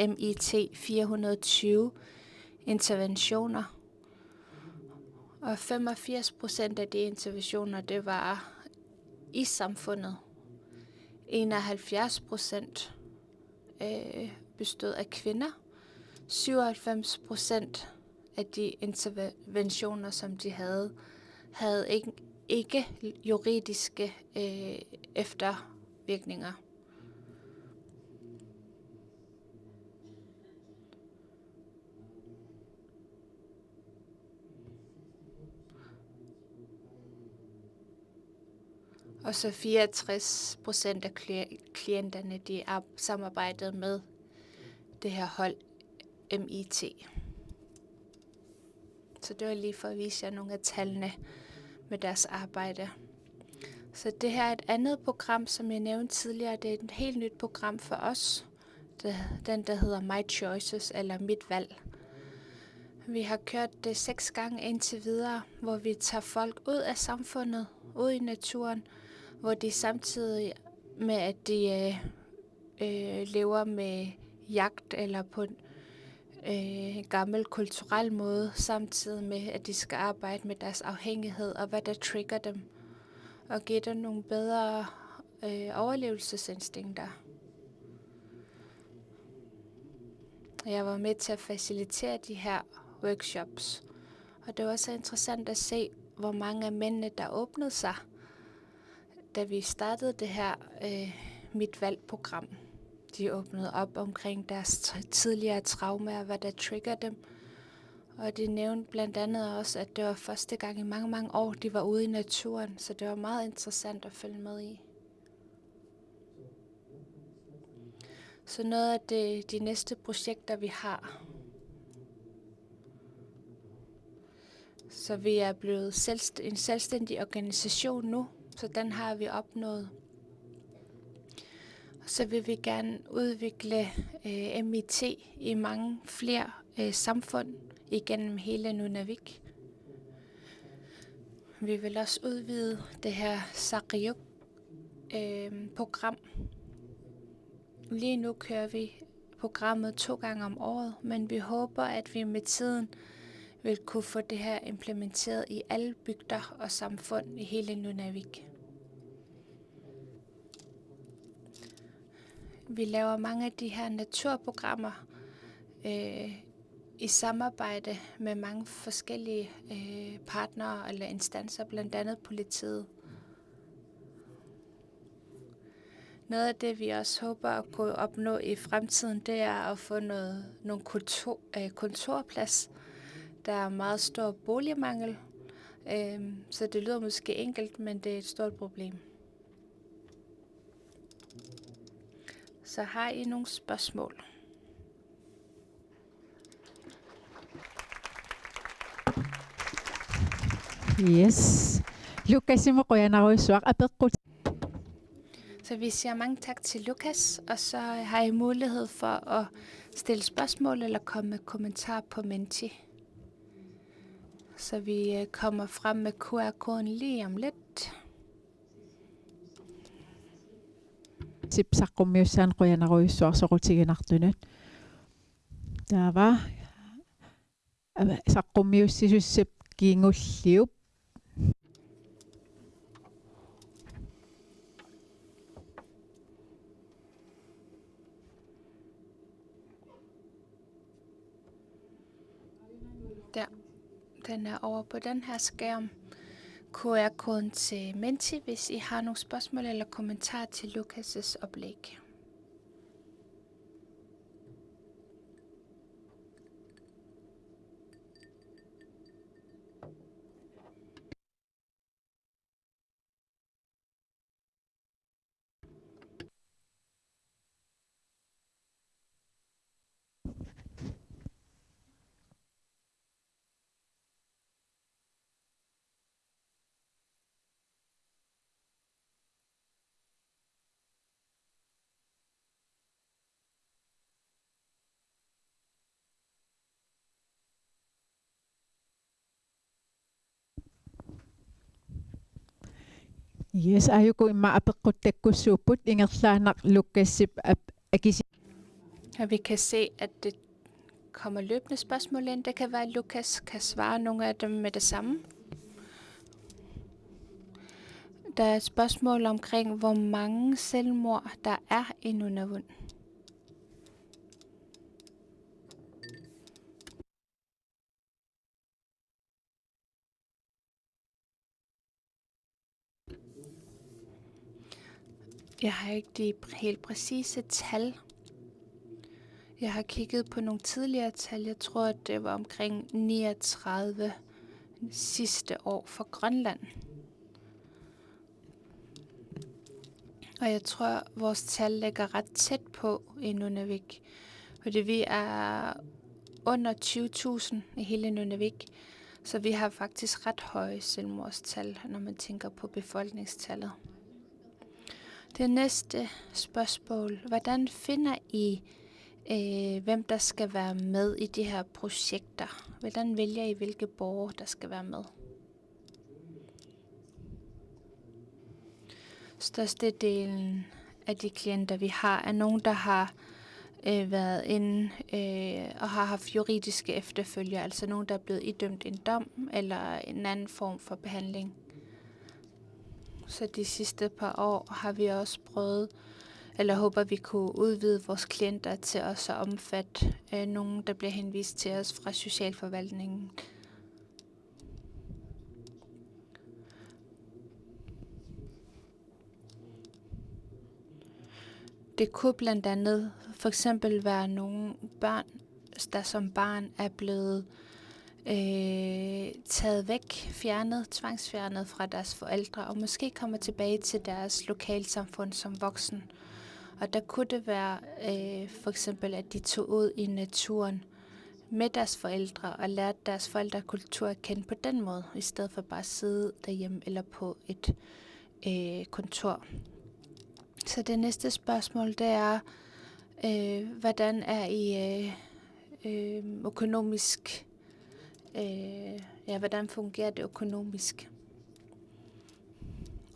MIT 420 interventioner. Og 85% af de interventioner, det var i samfundet. 91% bestod af kvinder. 97% af de interventioner, som de havde ikke juridiske eftervirkninger. Og så 64% af klienterne, de samarbejdede med det her hold MIT. Så det var lige for at vise jer nogle af tallene med deres arbejde. Så det her er et andet program, som jeg nævnte tidligere. Det er et helt nyt program for os. Den, der hedder My Choices, eller Mit Valg. Vi har kørt det 6 gange indtil videre, hvor vi tager folk ud af samfundet, ud i naturen, hvor de samtidig med, at de lever med jagt eller på en gammel kulturel måde, samtidig med, at de skal arbejde med deres afhængighed og hvad der trigger dem, og give dem nogle bedre overlevelsesinstinkter. Jeg var med til at facilitere de her workshops, og det var så interessant at se, hvor mange af mændene, der åbnede sig, da vi startede det her Mit Valg-program. De åbnede op omkring deres tidligere traumer, hvad der trigger dem. Og de nævnte blandt andet også, at det var første gang i mange, mange år, de var ude i naturen. Så det var meget interessant at følge med i. Så noget af de næste projekter, vi har. Så vi er blevet en selvstændig organisation nu, så den har vi opnået. Så vil vi gerne udvikle MIT i mange flere samfund igennem hele Nunavik. Vi vil også udvide det her Sariuk-program. Lige nu kører vi programmet 2 gange om året, men vi håber, at vi med tiden vil kunne få det her implementeret i alle bygder og samfund i hele Nunavik. Vi laver mange af de her naturprogrammer i samarbejde med mange forskellige partnere eller instanser, blandt andet politiet. Noget af det, vi også håber at kunne opnå i fremtiden, det er at få nogle kontorplads. Der er meget stor boligmangel, så det lyder måske enkelt, men det er et stort problem. Så har I nogle spørgsmål? Yes. Så vi siger mange tak til Lukas, og så har I mulighed for at stille spørgsmål eller komme med kommentarer på Menti. Så vi kommer frem med QR-koden lige om lidt. Saqqumiussaan quyanaquyussuarsoqutiginartunut taava saqqumiussisussap kiingulliup Der. Den er over på den her skærm. QR-koden til Menti, hvis I har nogle spørgsmål eller kommentarer til Lukas' oplæg. Yes, ayuko maapekkutekkusuuput ingerlaanak lukkasip akisi. Og vi kan se, at det kommer løbende spørgsmål ind. Det kan være, at Lukas kan svare nogle af dem med det samme. Der er et spørgsmål omkring, hvor mange selvmord der er i Nunavut. Jeg har ikke de helt præcise tal. Jeg har kigget på nogle tidligere tal. Jeg tror, at det var omkring 39 sidste år for Grønland. Og jeg tror, at vores tal ligger ret tæt på i Nunavik. Fordi vi er under 20.000 i hele Nunavik. Så vi har faktisk ret høje selvmordstal, når man tænker på befolkningstallet. Det næste spørgsmål. Hvordan finder I, hvem der skal være med i de her projekter? Hvordan vælger I, hvilke borgere, der skal være med? Størstedelen af de klienter, vi har, er nogen, der har været inde og har haft juridiske efterfølger. Altså nogen, der er blevet idømt en dom eller en anden form for behandling. Så de sidste par år har vi også prøvet, eller håber vi kunne udvide vores klienter til også at omfatte nogen, der bliver henvist til os fra socialforvaltningen. Det kunne blandt andet for eksempel være nogle børn, der som barn er blevet taget væk, tvangsfjernet fra deres forældre, og måske kommer tilbage til deres lokalsamfund som voksen. Og der kunne det være for eksempel, at de tog ud i naturen med deres forældre og lærte deres forældrekultur at kende på den måde, i stedet for bare at sidde derhjemme eller på et kontor. Så det næste spørgsmål, det er, hvordan er I økonomisk? Hvordan fungerer det økonomisk?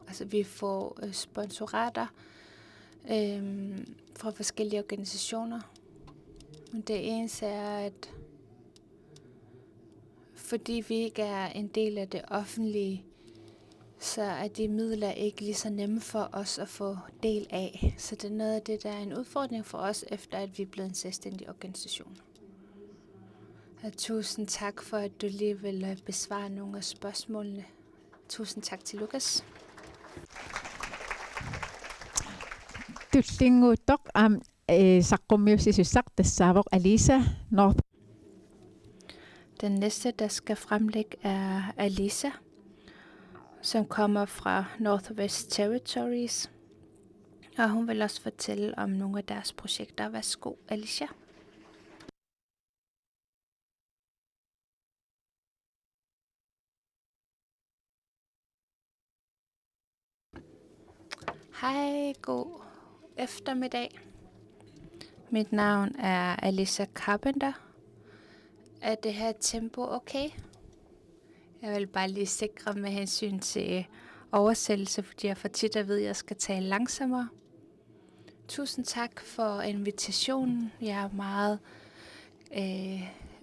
Altså vi får sponsorater fra forskellige organisationer. Men det eneste er, at fordi vi ikke er en del af det offentlige, så er de midler ikke lige så nemme for os at få del af. Så det er noget af det, der er en udfordring for os, efter at vi er blevet en selvstændig organisation. Og tusind tak for, at du lige vil besvare nogle af spørgsmålene. Tusind tak til Lukas. Tullinguutoq am saqqumiussisussaq Alisa North. Den næste, der skal fremlægge, er Alisa, som kommer fra Northwest Territories. Og hun vil også fortælle om nogle af deres projekter. Værsgo, Alicia. Hej, god eftermiddag. Mit navn er Alicia Carpenter. Er det her tempo okay? Jeg vil bare lige sikre med hensyn til oversættelse, fordi jeg for tit at vide, at jeg skal tale langsommere. Tusind tak for invitationen. Jeg er meget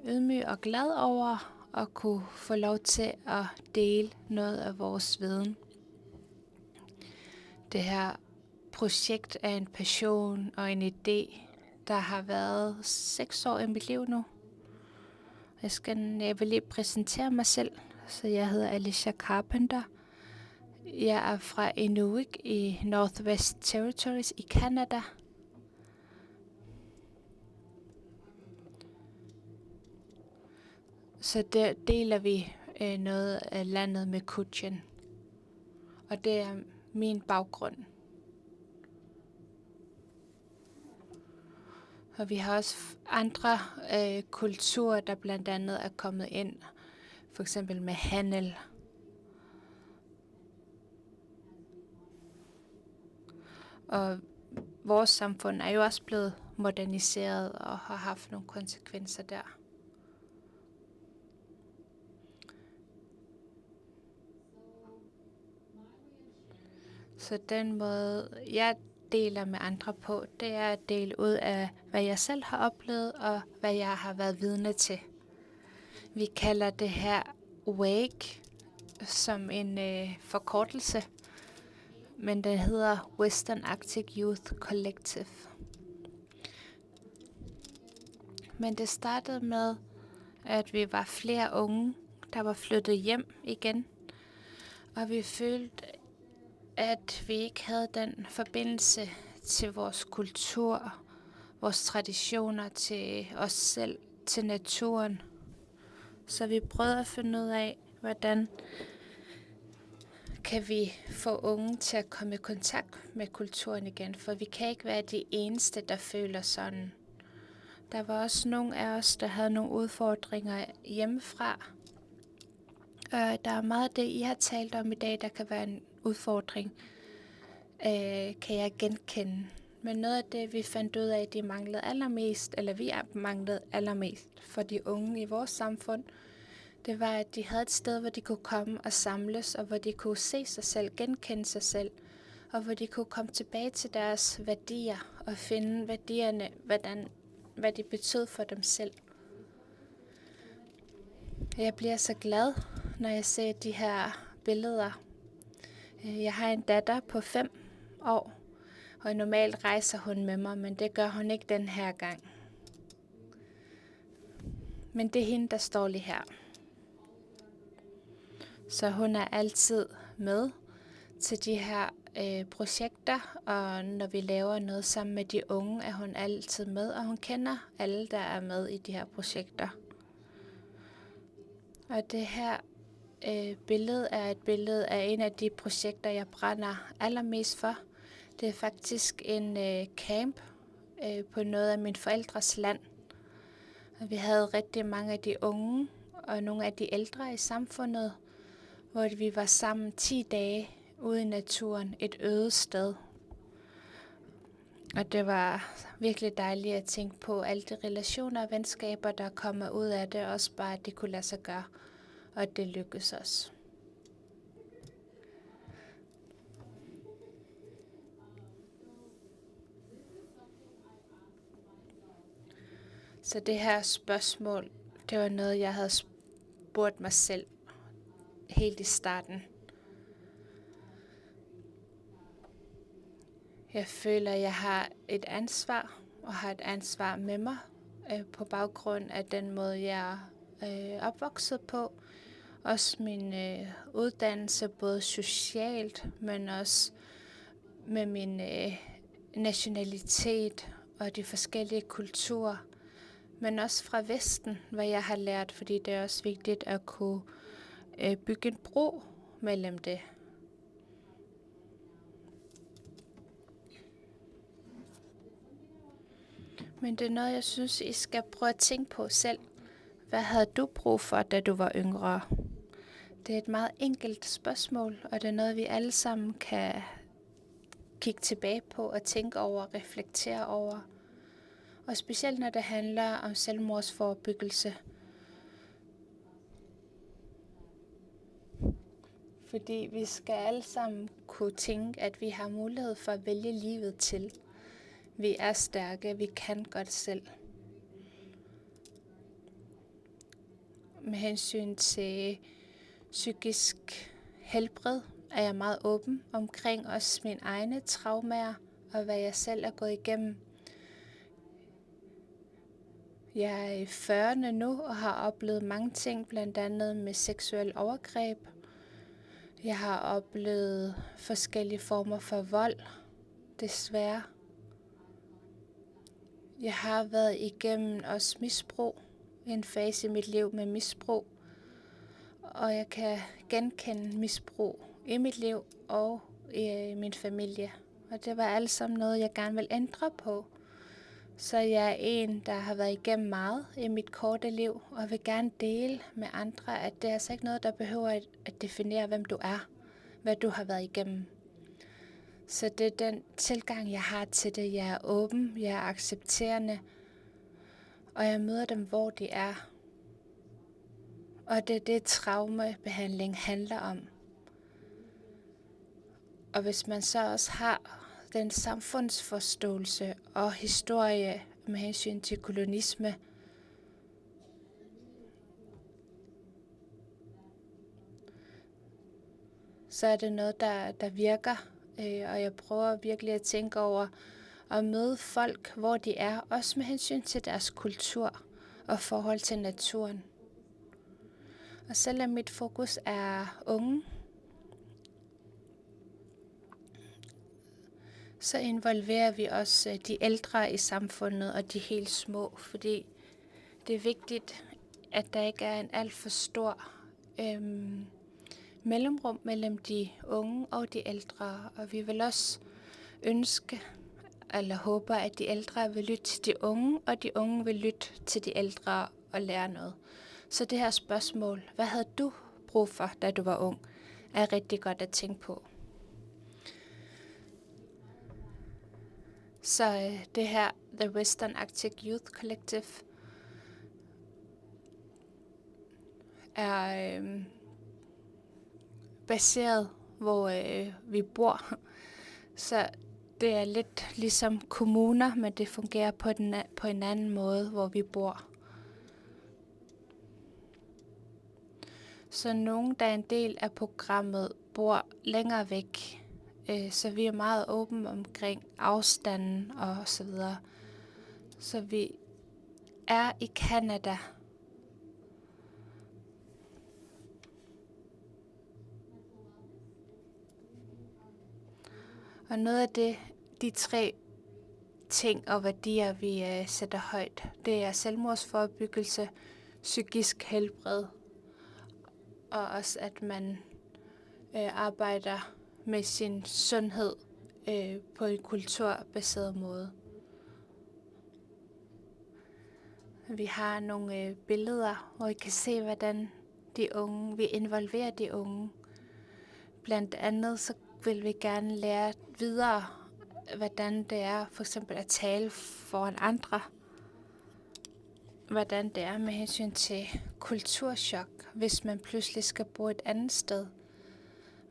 ydmyg og glad over at kunne få lov til at dele noget af vores viden. Det her projekt er en passion og en idé, der har været 6 år i mit liv nu. Jeg vil lige præsentere mig selv. Så jeg hedder Alicia Carpenter. Jeg er fra Inuvik i Northwest Territories i Canada. Så der deler vi noget af landet med Kutchen. Og det er min baggrund. Og vi har også andre kulturer, der blandt andet er kommet ind. For eksempel med handel. Og vores samfund er jo også blevet moderniseret og har haft nogle konsekvenser der. Så den måde, jeg deler med andre på, det er at dele ud af, hvad jeg selv har oplevet, og hvad jeg har været vidne til. Vi kalder det her WAKE som en forkortelse, men den hedder Western Arctic Youth Collective. Men det startede med, at vi var flere unge, der var flyttet hjem igen, og vi følte, at vi ikke havde den forbindelse til vores kultur, vores traditioner, til os selv, til naturen. Så vi prøvede at finde ud af, hvordan kan vi få unge til at komme i kontakt med kulturen igen, for vi kan ikke være de eneste, der føler sådan. Der var også nogle af os, der havde nogle udfordringer hjemmefra. Der er meget af det, I har talt om i dag, der kan være en udfordring, kan jeg genkende. Men noget af det, vi fandt ud af, de manglede allermest, eller vi manglede allermest for de unge i vores samfund, det var, at de havde et sted, hvor de kunne komme og samles, og hvor de kunne se sig selv, genkende sig selv, og hvor de kunne komme tilbage til deres værdier og finde værdierne, hvad de betød for dem selv. Jeg bliver så glad, når jeg ser de her billeder. Jeg har en datter på 5 år, og normalt rejser hun med mig, men det gør hun ikke den her gang. Men det er hende, der står lige her. Så hun er altid med til de her projekter, og når vi laver noget sammen med de unge, er hun altid med, og hun kender alle, der er med i de her projekter. Og det her billede er et billede af en af de projekter, jeg brænder allermest for. Det er faktisk en camp på noget af mine forældres land. Og vi havde rigtig mange af de unge og nogle af de ældre i samfundet, hvor vi var sammen 10 dage ude i naturen, et øde sted. Og det var virkelig dejligt at tænke på alle de relationer og venskaber, der kommer ud af det, også bare at det kunne lade sig gøre, og at det lykkedes os. Så det her spørgsmål, det var noget, jeg havde spurgt mig selv helt i starten. Jeg føler, at jeg har et ansvar, og har et ansvar med mig, på baggrund af den måde, jeg er opvokset på. Også min uddannelse, både socialt, men også med min nationalitet og de forskellige kulturer. Men også fra Vesten, hvad jeg har lært, fordi det er også vigtigt at kunne bygge en bro mellem det. Men det er noget, jeg synes, I skal prøve at tænke på selv. Hvad havde du brug for, da du var yngre? Det er et meget enkelt spørgsmål, og det er noget, vi alle sammen kan kigge tilbage på og tænke over, reflektere over. Og specielt når det handler om selvmordsforebyggelse. Fordi vi skal alle sammen kunne tænke, at vi har mulighed for at vælge livet til. Vi er stærke, vi kan godt selv. Med hensyn til psykisk helbred er jeg meget åben omkring også mine egne traumer og hvad jeg selv er gået igennem. Jeg er i 40'erne nu og har oplevet mange ting, blandt andet med seksuel overgreb. Jeg har oplevet forskellige former for vold, desværre. Jeg har været igennem også misbrug, en fase i mit liv med misbrug. Og jeg kan genkende misbrug i mit liv og i min familie. Og det var alt sammen noget, jeg gerne vil ændre på. Så jeg er en, der har været igennem meget i mit korte liv, og vil gerne dele med andre, at det er altså ikke noget, der behøver at definere, hvem du er, hvad du har været igennem. Så det er den tilgang, jeg har til det. Jeg er åben, jeg er accepterende, og jeg møder dem, hvor de er. Og det er det, traumebehandling handler om. Og hvis man så også har den samfundsforståelse og historie med hensyn til kolonisme, så er det noget, der virker. Og jeg prøver virkelig at tænke over at møde folk, hvor de er, også med hensyn til deres kultur og forhold til naturen. Og selvom mit fokus er unge, så involverer vi også de ældre i samfundet og de helt små, fordi det er vigtigt, at der ikke er en alt for stor mellemrum mellem de unge og de ældre. Og vi vil også ønske, eller håber, at de ældre vil lytte til de unge, og de unge vil lytte til de ældre og lære noget. Så det her spørgsmål, hvad havde du brug for, da du var ung, er rigtig godt at tænke på. Så det her, The Western Arctic Youth Collective, er baseret, hvor vi bor. Så det er lidt ligesom kommuner, men det fungerer på en anden måde, hvor vi bor. Så nogen, der er en del af programmet, bor længere væk. Så vi er meget åbne omkring afstanden og så videre. Så vi er i Canada. Og noget af de 3 ting og værdier, vi sætter højt, det er selvmordsforebyggelse, psykisk helbred, og også at man arbejder med sin sundhed på en kulturbaseret måde. Vi har nogle billeder, hvor I kan se, hvordan vi involverer de unge. Blandt andet så vil vi gerne lære videre, hvordan det er for eksempel at tale foran andre. Hvordan det er med hensyn til kulturschok, hvis man pludselig skal bo et andet sted.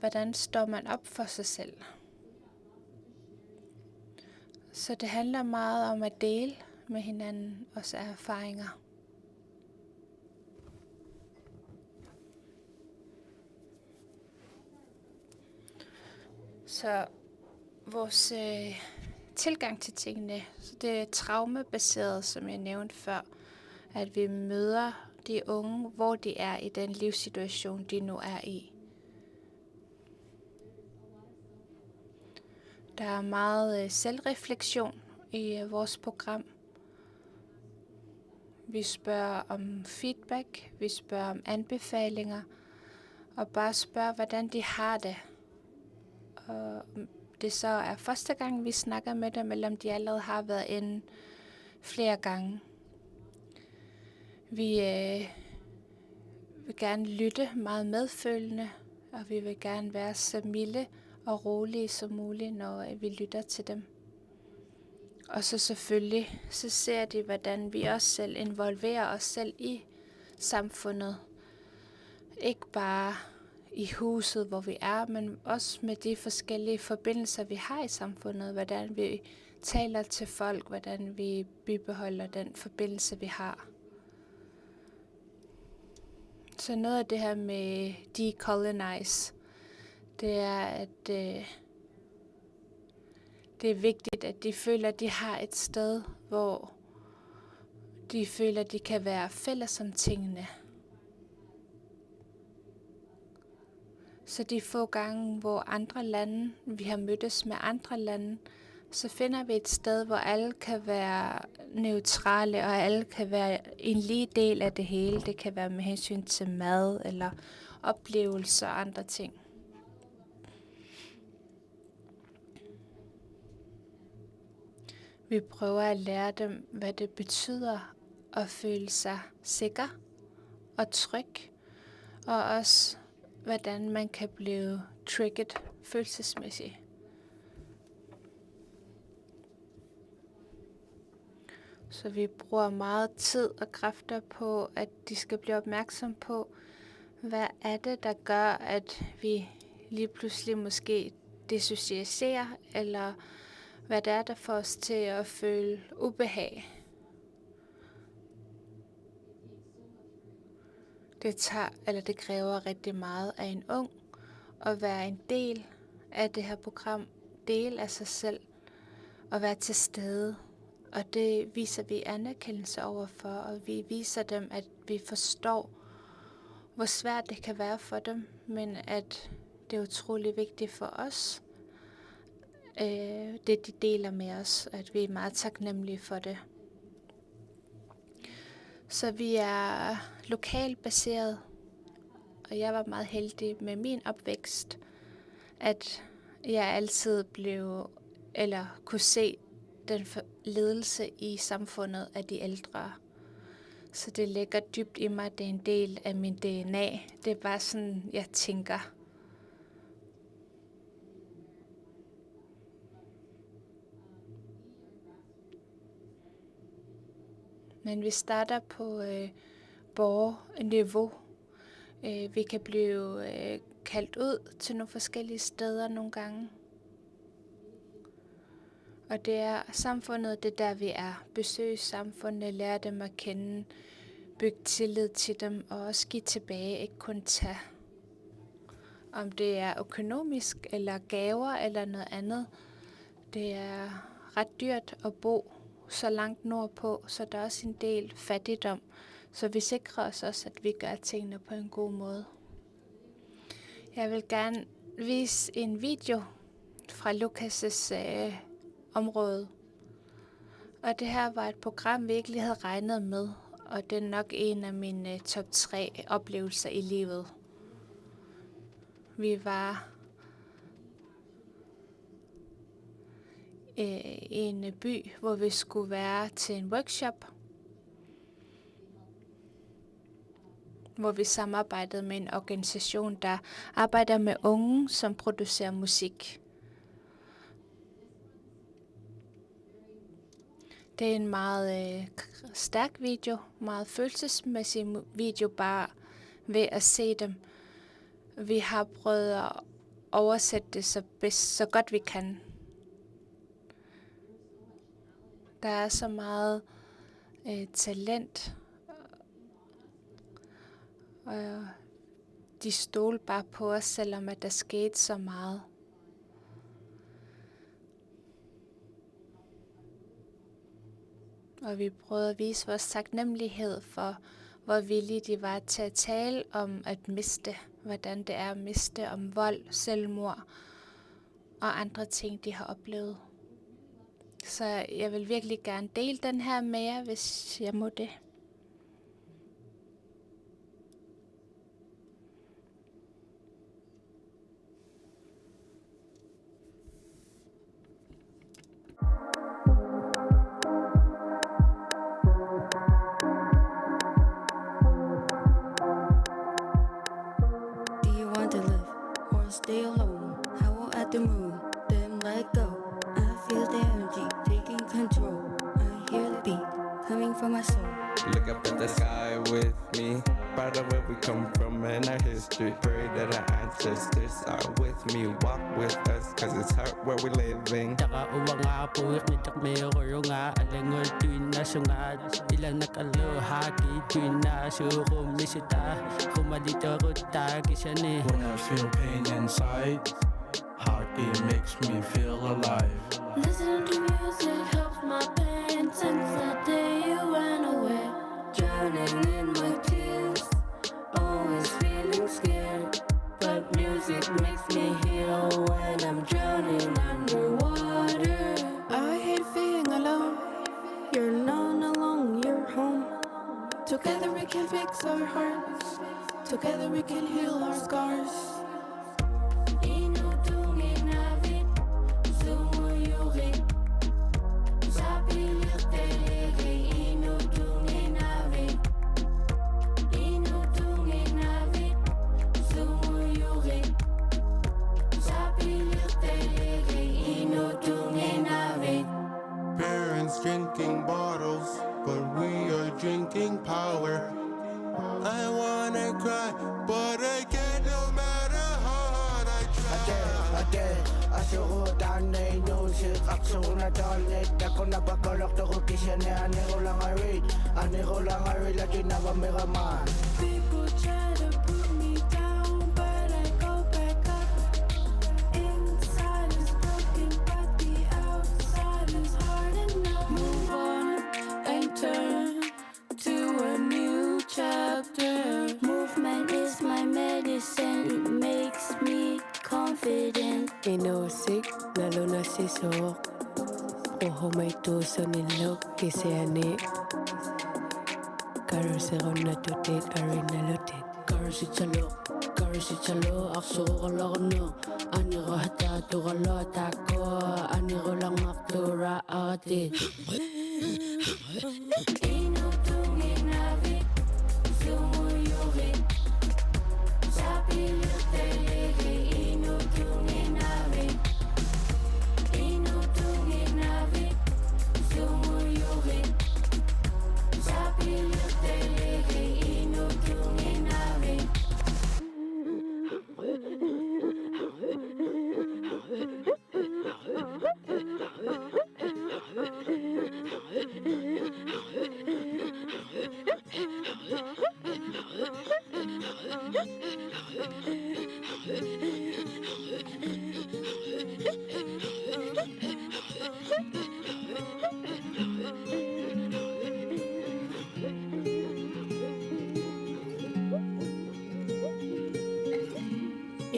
Hvordan står man op for sig selv? Så det handler meget om at dele med hinanden også af erfaringer. Så vores tilgang til tingene, så det er traumebaseret, som jeg nævnte før, at vi møder de unge, hvor de er i den livssituation, de nu er i. Der er meget selvreflektion i vores program. Vi spørger om feedback, vi spørger om anbefalinger, og bare spørger, hvordan de har det. Og det så er første gang, vi snakker med dem, eller om de allerede har været inde flere gange. Vi vil gerne lytte meget medfølende, og vi vil gerne være så milde og rolige som muligt, når vi lytter til dem. Og så selvfølgelig, så ser de, hvordan vi også selv involverer os selv i samfundet. Ikke bare i huset, hvor vi er, men også med de forskellige forbindelser, vi har i samfundet. Hvordan vi taler til folk, hvordan vi bibeholder den forbindelse, vi har. Så noget af det her med decolonize, det er, at det er vigtigt, at de føler, at de har et sted, hvor de føler, at de kan være fælles om tingene. Så de få gange, hvor andre lande, vi har mødtes med andre lande, så finder vi et sted, hvor alle kan være neutrale, og alle kan være en lige del af det hele. Det kan være med hensyn til mad, eller oplevelser og andre ting. Vi prøver at lære dem, hvad det betyder at føle sig sikker og tryg, og også hvordan man kan blive trigget følelsesmæssigt. Så vi bruger meget tid og kræfter på, at de skal blive opmærksom på, hvad er det, der gør, at vi lige pludselig måske dissociere, eller hvad det er, der får os til at føle ubehag. Det kræver rigtig meget af en ung at være en del af det her program, del af sig selv og være til stede. Og det viser vi anerkendelse overfor, og vi viser dem, at vi forstår, hvor svært det kan være for dem, men at det er utrolig vigtigt for os, det de deler med os, at vi er meget taknemmelige for det. Så vi er lokalt baseret, og jeg var meget heldig med min opvækst, at jeg altid kunne se den ledelse i samfundet af de ældre. Så det ligger dybt i mig, det er en del af min DNA. Det er bare sådan, jeg tænker. Men vi starter på borgerniveau. Vi kan blive kaldt ud til nogle forskellige steder nogle gange. Og det er samfundet, det er der vi er. Besøg samfundet, lære dem at kende, bygge tillid til dem og også give tilbage, ikke kun tage. Om det er økonomisk eller gaver eller noget andet. Det er ret dyrt at bo så langt nordpå, så der er også en del fattigdom. Så vi sikrer os også, at vi gør tingene på en god måde. Jeg vil gerne vise en video fra Lukas' område. Og det her var et program, vi ikke lige havde regnet med. Og det er nok en af mine top 3 oplevelser i livet. Vi var i en by, hvor vi skulle være til en workshop, hvor vi samarbejdede med en organisation, der arbejder med unge, som producerer musik. Det er en meget stærk video, meget følelsesmæssig video, bare ved at se dem. Vi har prøvet at oversætte det så godt vi kan. Der er så meget talent, og de stole bare på os, selvom at der skete så meget. Og vi prøvede at vise vores taknemmelighed for, hvor villige de var til at tale om at miste, hvordan det er at miste, om vold, selvmord og andre ting, de har oplevet. Så jeg vil virkelig gerne dele den her med jer, hvis jeg må det. Stay alone, howl at the moon, then let go. I feel the energy taking control. I hear the beat coming from my soul. Look up at the sky with me, proud of where we come from and our history. Pray that our ancestors are with me, walk with us, cause it's hurt where we're living. Taka uwa nga puwik ni tak may koro nga alangol tuwin na sungat. Ilang nakaloha ki tuwin na suko misita. Kumadito ko tagisani. When I feel pain inside, heartbeat makes me feel alive. Listening to music helps my pain since the day you went away. Drowning in my tears, always feeling scared. But music makes me heal when I'm drowning underwater. I hate being alone. You're not alone, you're home. Together we can fix our hearts. Together we can heal our scars. Drinking bottles, but we are drinking power. I wanna cry, but I can't no matter how hard I try. again Asuro danay no shit Aksuro na dolnet Ako na bakolok to ko kisya ni Aniro lang I read Aniro lang I read Lagi na ba mera man People try to put me down, but I go back up. Inside is broken, but the outside is hard enough. Move on and turn to a new chapter. Movement is my medicine, it makes me confident. Inosik lalo na si Sok. Oho may tuso nilok kisiani. Karo si ron na tutit arin na lutit. Karo si chalo akso ko lang no. Ani ko hata to kalo tako. Ani ko lang aktura atit. Inutungin natin, sumuyukin. Sa pilit taligi, inutungin natin. Inutungin natin, sumuyukin. Sa pilit taligi, inutungin natin.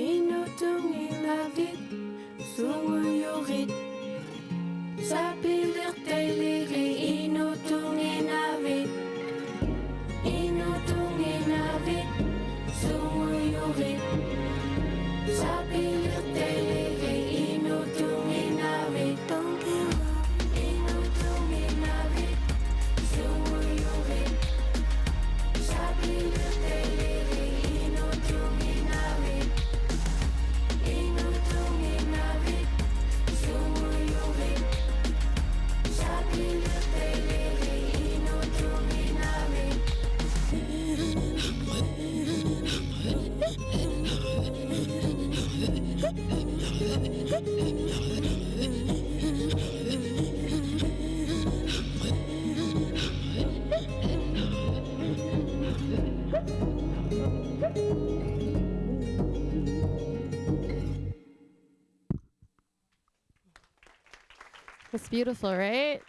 Inutungin natin, sumuyukin. Sa pilit taligi, inutungin natin. Inutungin natin, sumuyukin. Sa pilit taligi, inutungin natin. Inutungin natin, sumuyukin. Sa pilit taligi, inutungin natin. Inutungin natin, sumuyukin. Sa pilit taligi, inutungin natin. It's beautiful, right?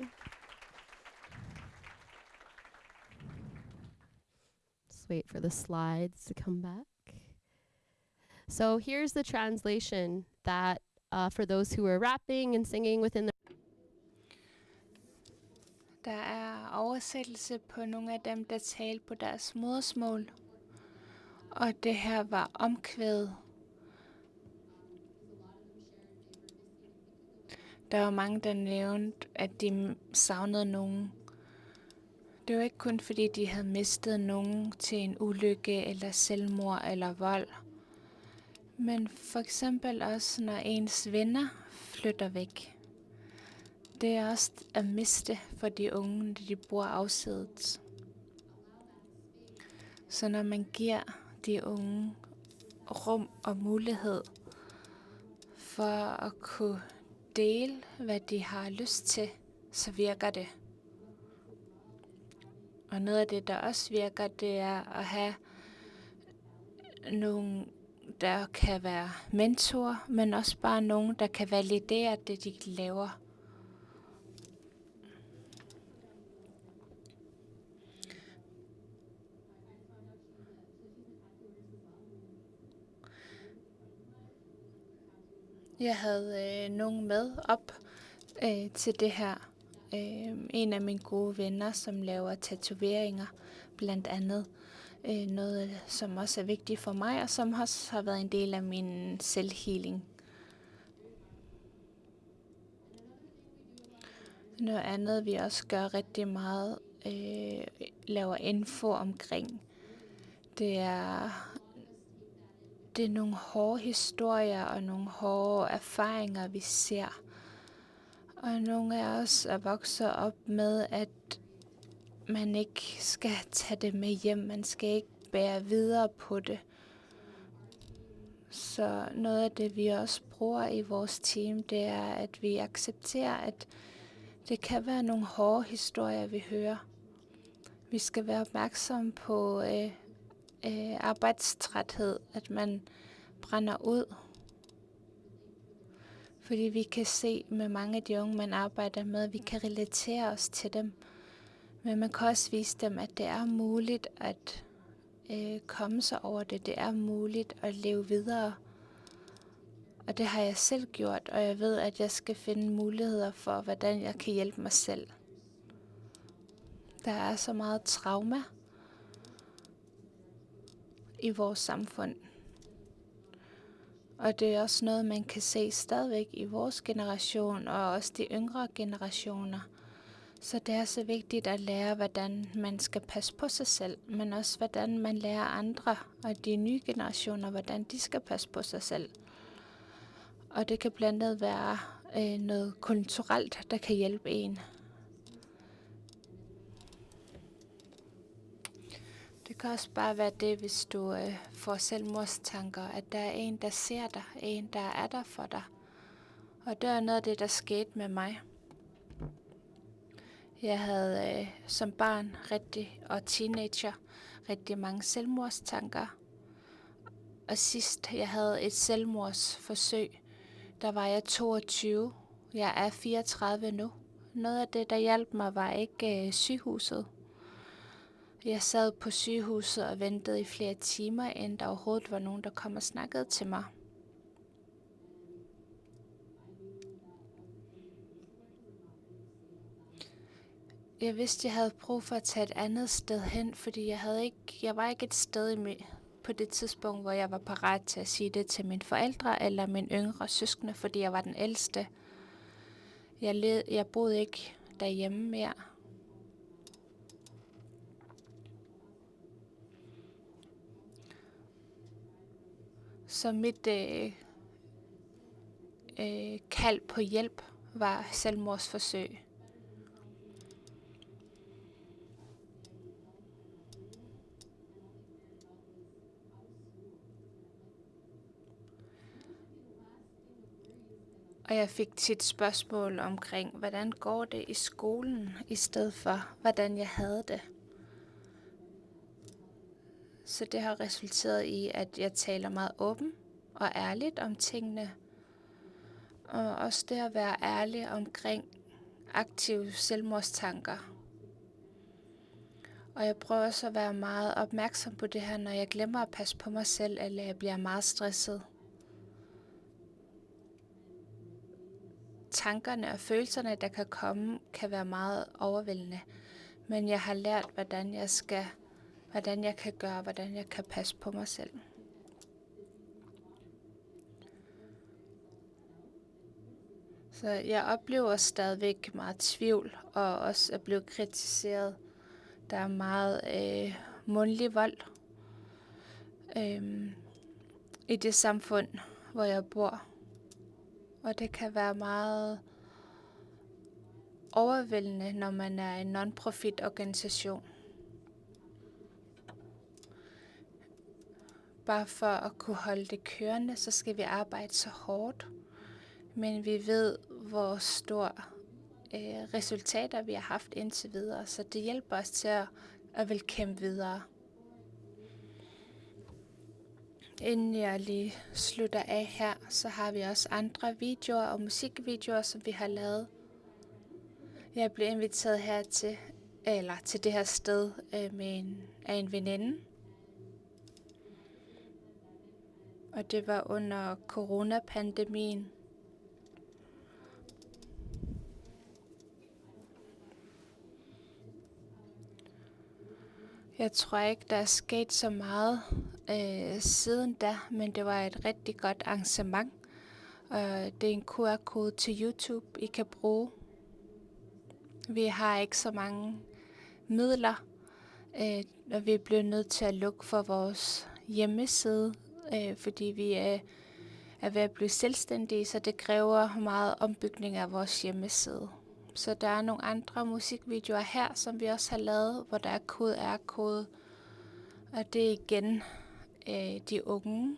Just wait for the slides to come back. So here's the translation that for those who are rapping and singing within the Der er oversættelse på nogle af dem, der talte på deres modersmål. Og det her var omkvædet. Der var mange, der nævnte, at de savnede nogen. Det var ikke kun fordi, de havde mistet nogen til en ulykke, eller selvmord, eller vold. Men for eksempel også, når ens venner flytter væk. Det er også at miste for de unge, når de bor afsides. Så når man giver de unge rum og mulighed for at kunne dele, hvad de har lyst til, så virker det. Og noget af det, der også virker, det er at have nogen, der kan være mentor, men også bare nogen, der kan validere det, de laver. Jeg havde nogen med op til det her. En af mine gode venner, som laver tatoveringer, blandt andet. Noget, som også er vigtigt for mig, og som også har været en del af min selvhealing. Noget andet, vi også gør rigtig meget, laver info omkring, det er nogle hårde historier og nogle hårde erfaringer, vi ser. Og nogle af os er vokset op med, at man ikke skal tage det med hjem. Man skal ikke bære videre på det. Så noget af det, vi også bruger i vores team, det er, at vi accepterer, at det kan være nogle hårde historier, vi hører. Vi skal være opmærksomme på arbejdstræthed, at man brænder ud. Fordi vi kan se med mange af de unge, man arbejder med, at vi kan relatere os til dem. Men man kan også vise dem, at det er muligt at komme sig over det. Det er muligt at leve videre. Og det har jeg selv gjort, og jeg ved, at jeg skal finde muligheder for, hvordan jeg kan hjælpe mig selv. Der er så meget trauma i vores samfund. Og det er også noget, man kan se stadigvæk i vores generation, og også de yngre generationer. Så det er så vigtigt at lære, hvordan man skal passe på sig selv, men også hvordan man lærer andre og de nye generationer, hvordan de skal passe på sig selv. Og det kan blandt andet være noget kulturelt, der kan hjælpe en. Det kan også bare være det, hvis du får selvmordstanker, at der er en, der ser dig, en, der er der for dig. Og det er noget af det, der skete med mig. Jeg havde som barn og teenager rigtig mange selvmordstanker. Og sidst jeg havde et selvmordsforsøg, der var jeg 22. Jeg er 34 nu. Noget af det, der hjalp mig, var ikke sygehuset. Jeg sad på sygehuset og ventede i flere timer, inden der overhovedet var nogen, der kom og snakkede til mig. Jeg vidste, jeg havde brug for at tage et andet sted hen, fordi jeg var ikke et sted på det tidspunkt, hvor jeg var parat til at sige det til mine forældre eller mine yngre søskende, fordi jeg var den ældste. Jeg boede ikke derhjemme mere. Så mit kald på hjælp var selvmordsforsøg. Og jeg fik tit spørgsmål omkring, hvordan går det i skolen, i stedet for, hvordan jeg havde det. Så det har resulteret i, at jeg taler meget åben og ærligt om tingene. Og også det at være ærlig omkring aktive selvmordstanker. Og jeg prøver også at være meget opmærksom på det her, når jeg glemmer at passe på mig selv, eller jeg bliver meget stresset. Tankerne og følelserne, der kan komme, kan være meget overvældende. Men jeg har lært, hvordan jeg kan gøre, hvordan jeg kan passe på mig selv. Så jeg oplever stadigvæk meget tvivl, og også at blive kritiseret. Der er meget mundtlig vold i det samfund, hvor jeg bor. Og det kan være meget overvældende, når man er en non-profit organisation. Bare for at kunne holde det kørende, så skal vi arbejde så hårdt. Men vi ved, hvor store resultater vi har haft indtil videre, så det hjælper os til at vil kæmpe videre. Inden jeg lige slutter af her, så har vi også andre videoer og musikvideoer, som vi har lavet. Jeg blev inviteret til det her sted af en veninde. Og det var under coronapandemien. Jeg tror ikke, der er sket så meget siden da, men det var et rigtig godt arrangement. Det er en QR-kode til YouTube, I kan bruge. Vi har ikke så mange midler, og vi bliver nødt til at lukke for vores hjemmeside, fordi vi er ved at blive selvstændige, så det kræver meget ombygning af vores hjemmeside. Så der er nogle andre musikvideoer her, som vi også har lavet, hvor der er QR-kode. Og det er igen de unge,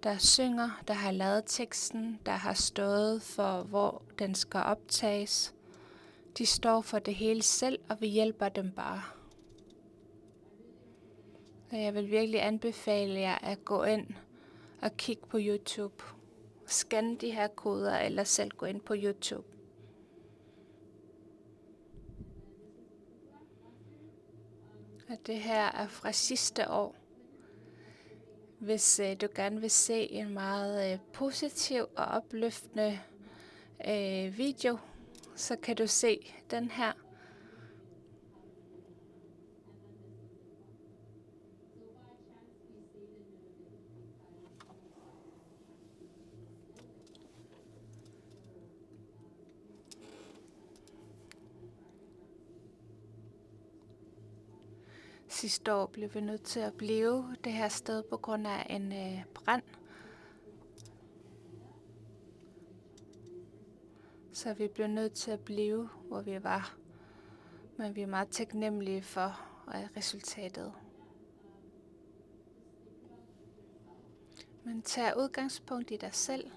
der synger, der har lavet teksten, der har stået for, hvor den skal optages. De står for det hele selv, og vi hjælper dem bare. Så jeg vil virkelig anbefale jer at gå ind og kigge på YouTube. Scan de her koder, eller selv gå ind på YouTube. Og det her er fra sidste år. Hvis du gerne vil se en meget positiv og opløftende video, så kan du se den her. Sidste år blev vi nødt til at blive det her sted på grund af en brand. Så vi blev nødt til at blive, hvor vi var. Men vi er meget taknemmelige for resultatet. Men tag udgangspunkt i dig selv.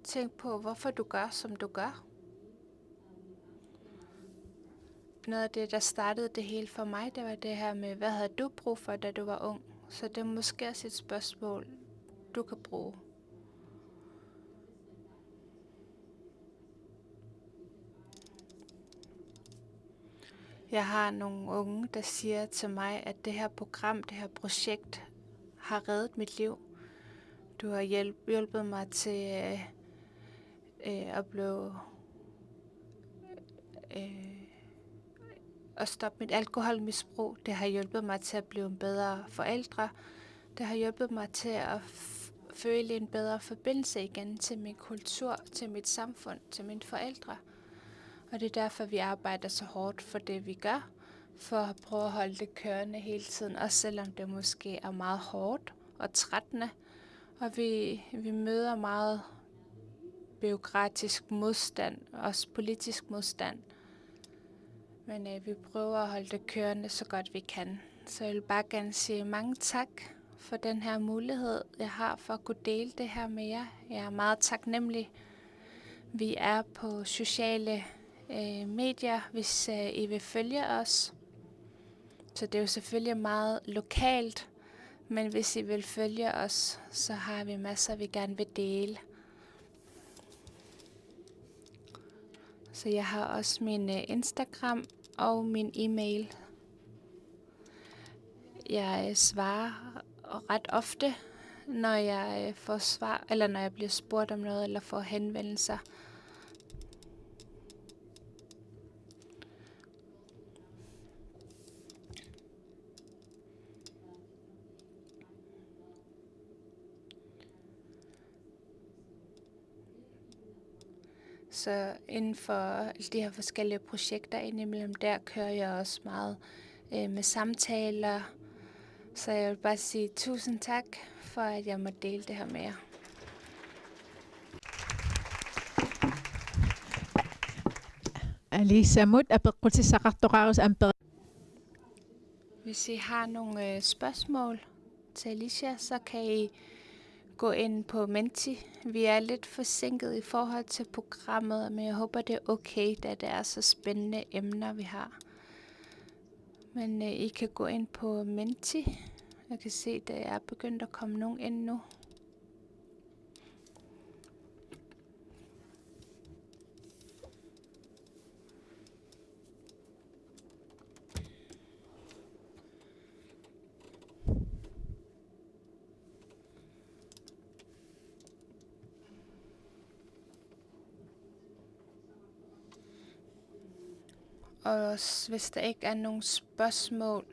Tænk på, hvorfor du gør, som du gør. Noget af det, der startede det hele for mig, det var det her med, hvad havde du brug for, da du var ung? Så det er måske også et spørgsmål, du kan bruge. Jeg har nogle unge, der siger til mig, at det her program, det her projekt, har reddet mit liv. Du har hjulpet mig til at blive... at stoppe mit alkoholmisbrug. Det har hjulpet mig til at blive en bedre forældre. Det har hjulpet mig til at føle en bedre forbindelse igen til min kultur, til mit samfund, til mine forældre. Og det er derfor, vi arbejder så hårdt for det, vi gør, for at prøve at holde det kørende hele tiden, også selvom det måske er meget hårdt og trættende. Og vi møder meget bureaukratisk modstand, også politisk modstand. Men vi prøver at holde det kørende så godt vi kan. Så jeg vil bare gerne sige mange tak for den her mulighed, jeg har for at kunne dele det her med jer. Jeg er meget taknemmelig. Vi er på sociale medier, hvis I vil følge os. Så det er jo selvfølgelig meget lokalt. Men hvis I vil følge os, så har vi masser, vi gerne vil dele. Så jeg har også min Instagram og min e-mail. Jeg svarer ret ofte, når jeg får svar, eller når jeg bliver spurgt om noget, eller får henvendelser. Så inden for de her forskellige projekter indimellem, der kører jeg også meget med samtaler. Så jeg vil bare sige tusind tak for, at jeg må dele det her med jer. Hvis I har nogle spørgsmål til Alicia, så kan I gå ind på Menti. Vi er lidt forsinket i forhold til programmet, men jeg håber, det er okay, da det er så spændende emner, vi har. Men I kan gå ind på Menti. Jeg kan se, at der er begyndt at komme nogen ind nu. Og hvis der ikke er nogen spørgsmål,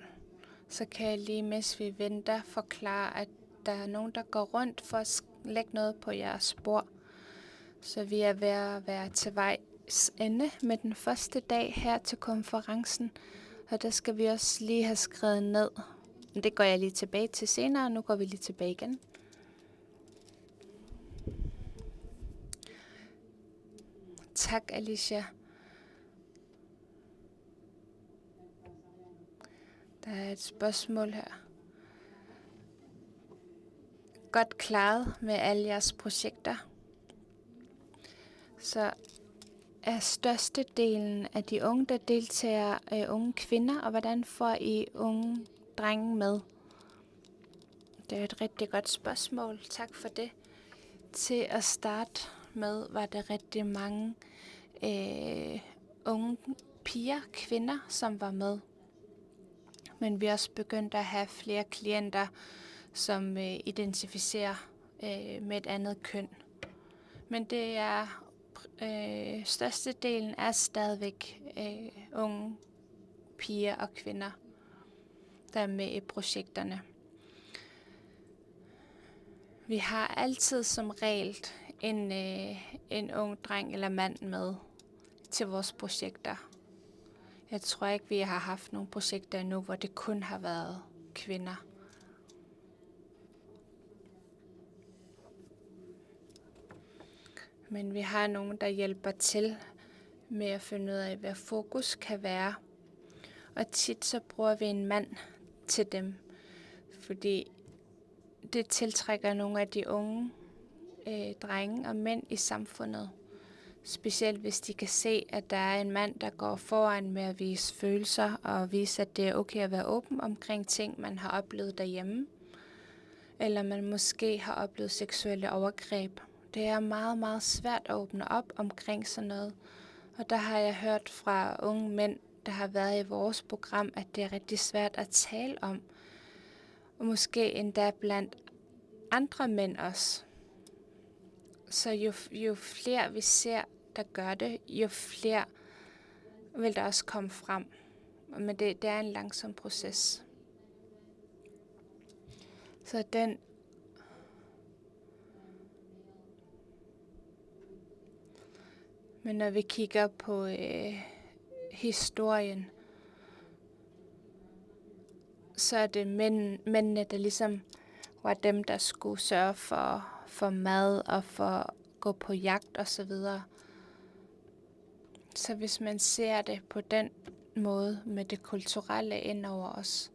så kan jeg lige, mens vi venter, forklare, at der er nogen, der går rundt for at lægge noget på jeres spor. Så vi er ved at være til vejs ende med den første dag her til konferencen. Og der skal vi også lige have skrevet ned. Det går jeg lige tilbage til senere, nu går vi lige tilbage igen. Tak, Alicia. Der er et spørgsmål her. godt klaret med alle jeres projekter. Så er størstedelen af de unge, der deltager, unge kvinder, og hvordan får I unge drenge med? Det er et rigtig godt spørgsmål. Tak for det. Til at starte med var det rigtig mange unge piger, kvinder, som var med. Men vi er også begyndt at have flere klienter, som identificerer med et andet køn. Men det er størstedelen er stadigvæk unge piger og kvinder, der er med i projekterne. Vi har altid som regel en ung dreng eller mand med til vores projekter. Jeg tror ikke, vi har haft nogle projekter endnu, hvor det kun har været kvinder. Men vi har nogen, der hjælper til med at finde ud af, hvad fokus kan være. Og tit så bruger vi en mand til dem, fordi det tiltrækker nogle af de unge drenge og mænd i samfundet. Specielt hvis de kan se, at der er en mand, der går foran med at vise følelser og vise, at det er okay at være åben omkring ting, man har oplevet derhjemme. Eller man måske har oplevet seksuelle overgreb. Det er meget, meget svært at åbne op omkring sådan noget. Og der har jeg hørt fra unge mænd, der har været i vores program, at det er rigtig svært at tale om. Og måske endda blandt andre mænd også. Så jo flere vi ser, der gør det, jo flere vil der også komme frem. Men det er en langsom proces. Så den Men når vi kigger på historien, så er det mændene, der ligesom var dem, der skulle sørge for mad og for at gå på jagt og så videre. Så hvis man ser det på den måde med det kulturelle ind over os,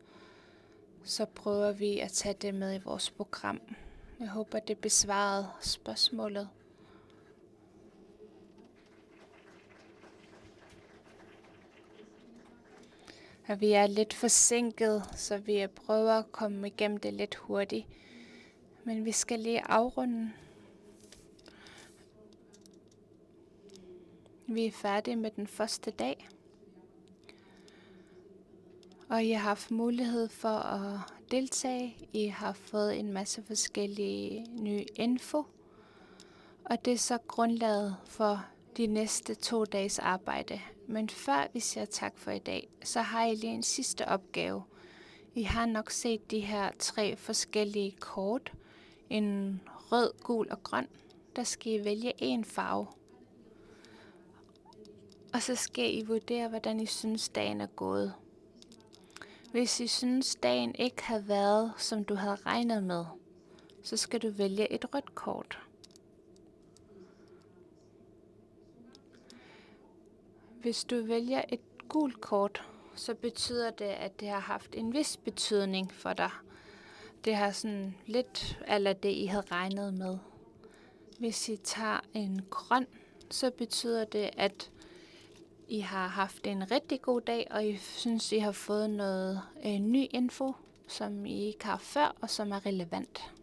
så prøver vi at tage det med i vores program. Jeg håber, det besvarede spørgsmålet. Og vi er lidt forsinket, så vi prøver at komme igennem det lidt hurtigt. Men vi skal lige afrunde. Vi er færdige med den første dag. Og I har haft mulighed for at deltage. I har fået en masse forskellige nye info. Og det er så grundlaget for de næste 2 dages arbejde. Men før vi siger tak for i dag, så har I lige en sidste opgave. I har nok set de her 3 forskellige kort. En rød, gul og grøn. Der skal I vælge en farve. Og så skal I vurdere, hvordan I synes, dagen er gået. Hvis I synes, dagen ikke har været, som du havde regnet med, så skal du vælge et rødt kort. Hvis du vælger et gult kort, så betyder det, at det har haft en vis betydning for dig. Det har sådan lidt eller det, I havde regnet med. Hvis I tager en grøn, så betyder det, at I har haft en rigtig god dag, og I synes, I har fået noget ny info, som I ikke har før, og som er relevant.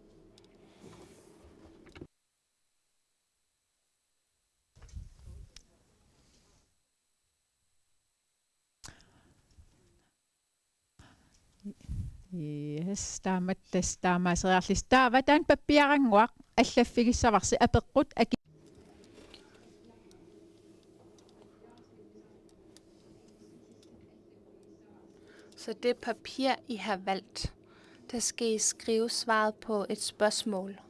Yes, taamas rearlista vataan pappiaranguaq allaffigissavarsi apeqqut aki. Så det papir, I har valgt, der skal I skrive svaret på et spørgsmål.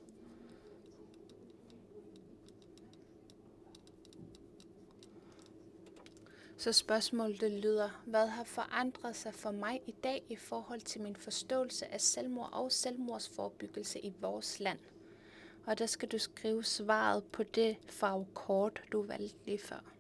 Så spørgsmålet det lyder, hvad har forandret sig for mig i dag i forhold til min forståelse af selvmord og selvmordsforebyggelse i vores land? Og der skal du skrive svaret på det farvekort, du valgte lige før.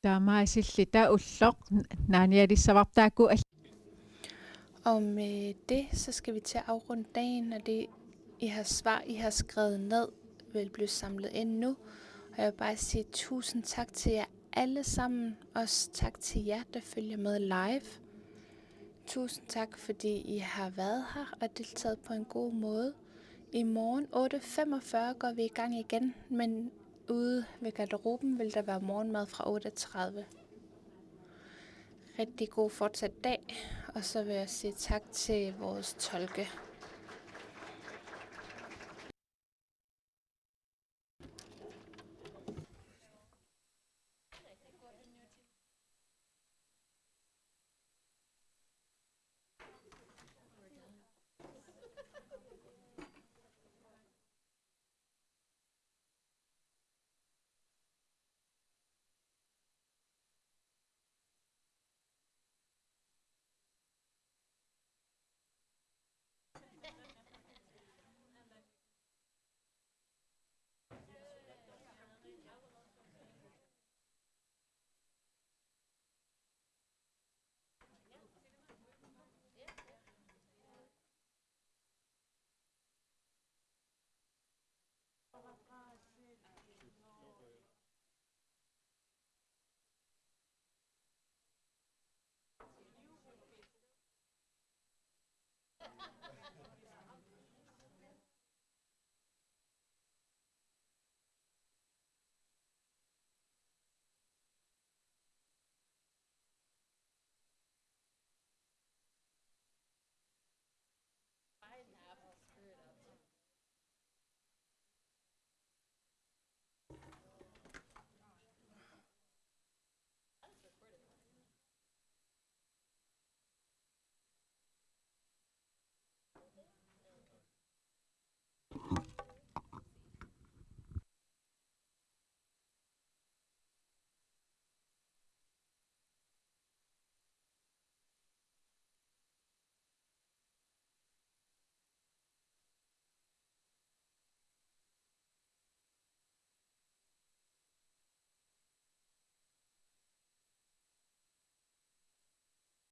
Taamaasillita ulloq naanialissavartaaku Og med det, så skal vi til at afrunde dagen, og det I har skrevet ned, vil blive samlet ind nu. Og jeg vil bare sige tusind tak til jer alle sammen. Også tak til jer, der følger med live. Tusind tak, fordi I har været her og deltaget på en god måde. I morgen 8.45 går vi i gang igen, men ude ved garderoben vil der være morgenmad fra 8.30. Rigtig god fortsat dag, og så vil jeg sige tak til vores tolke.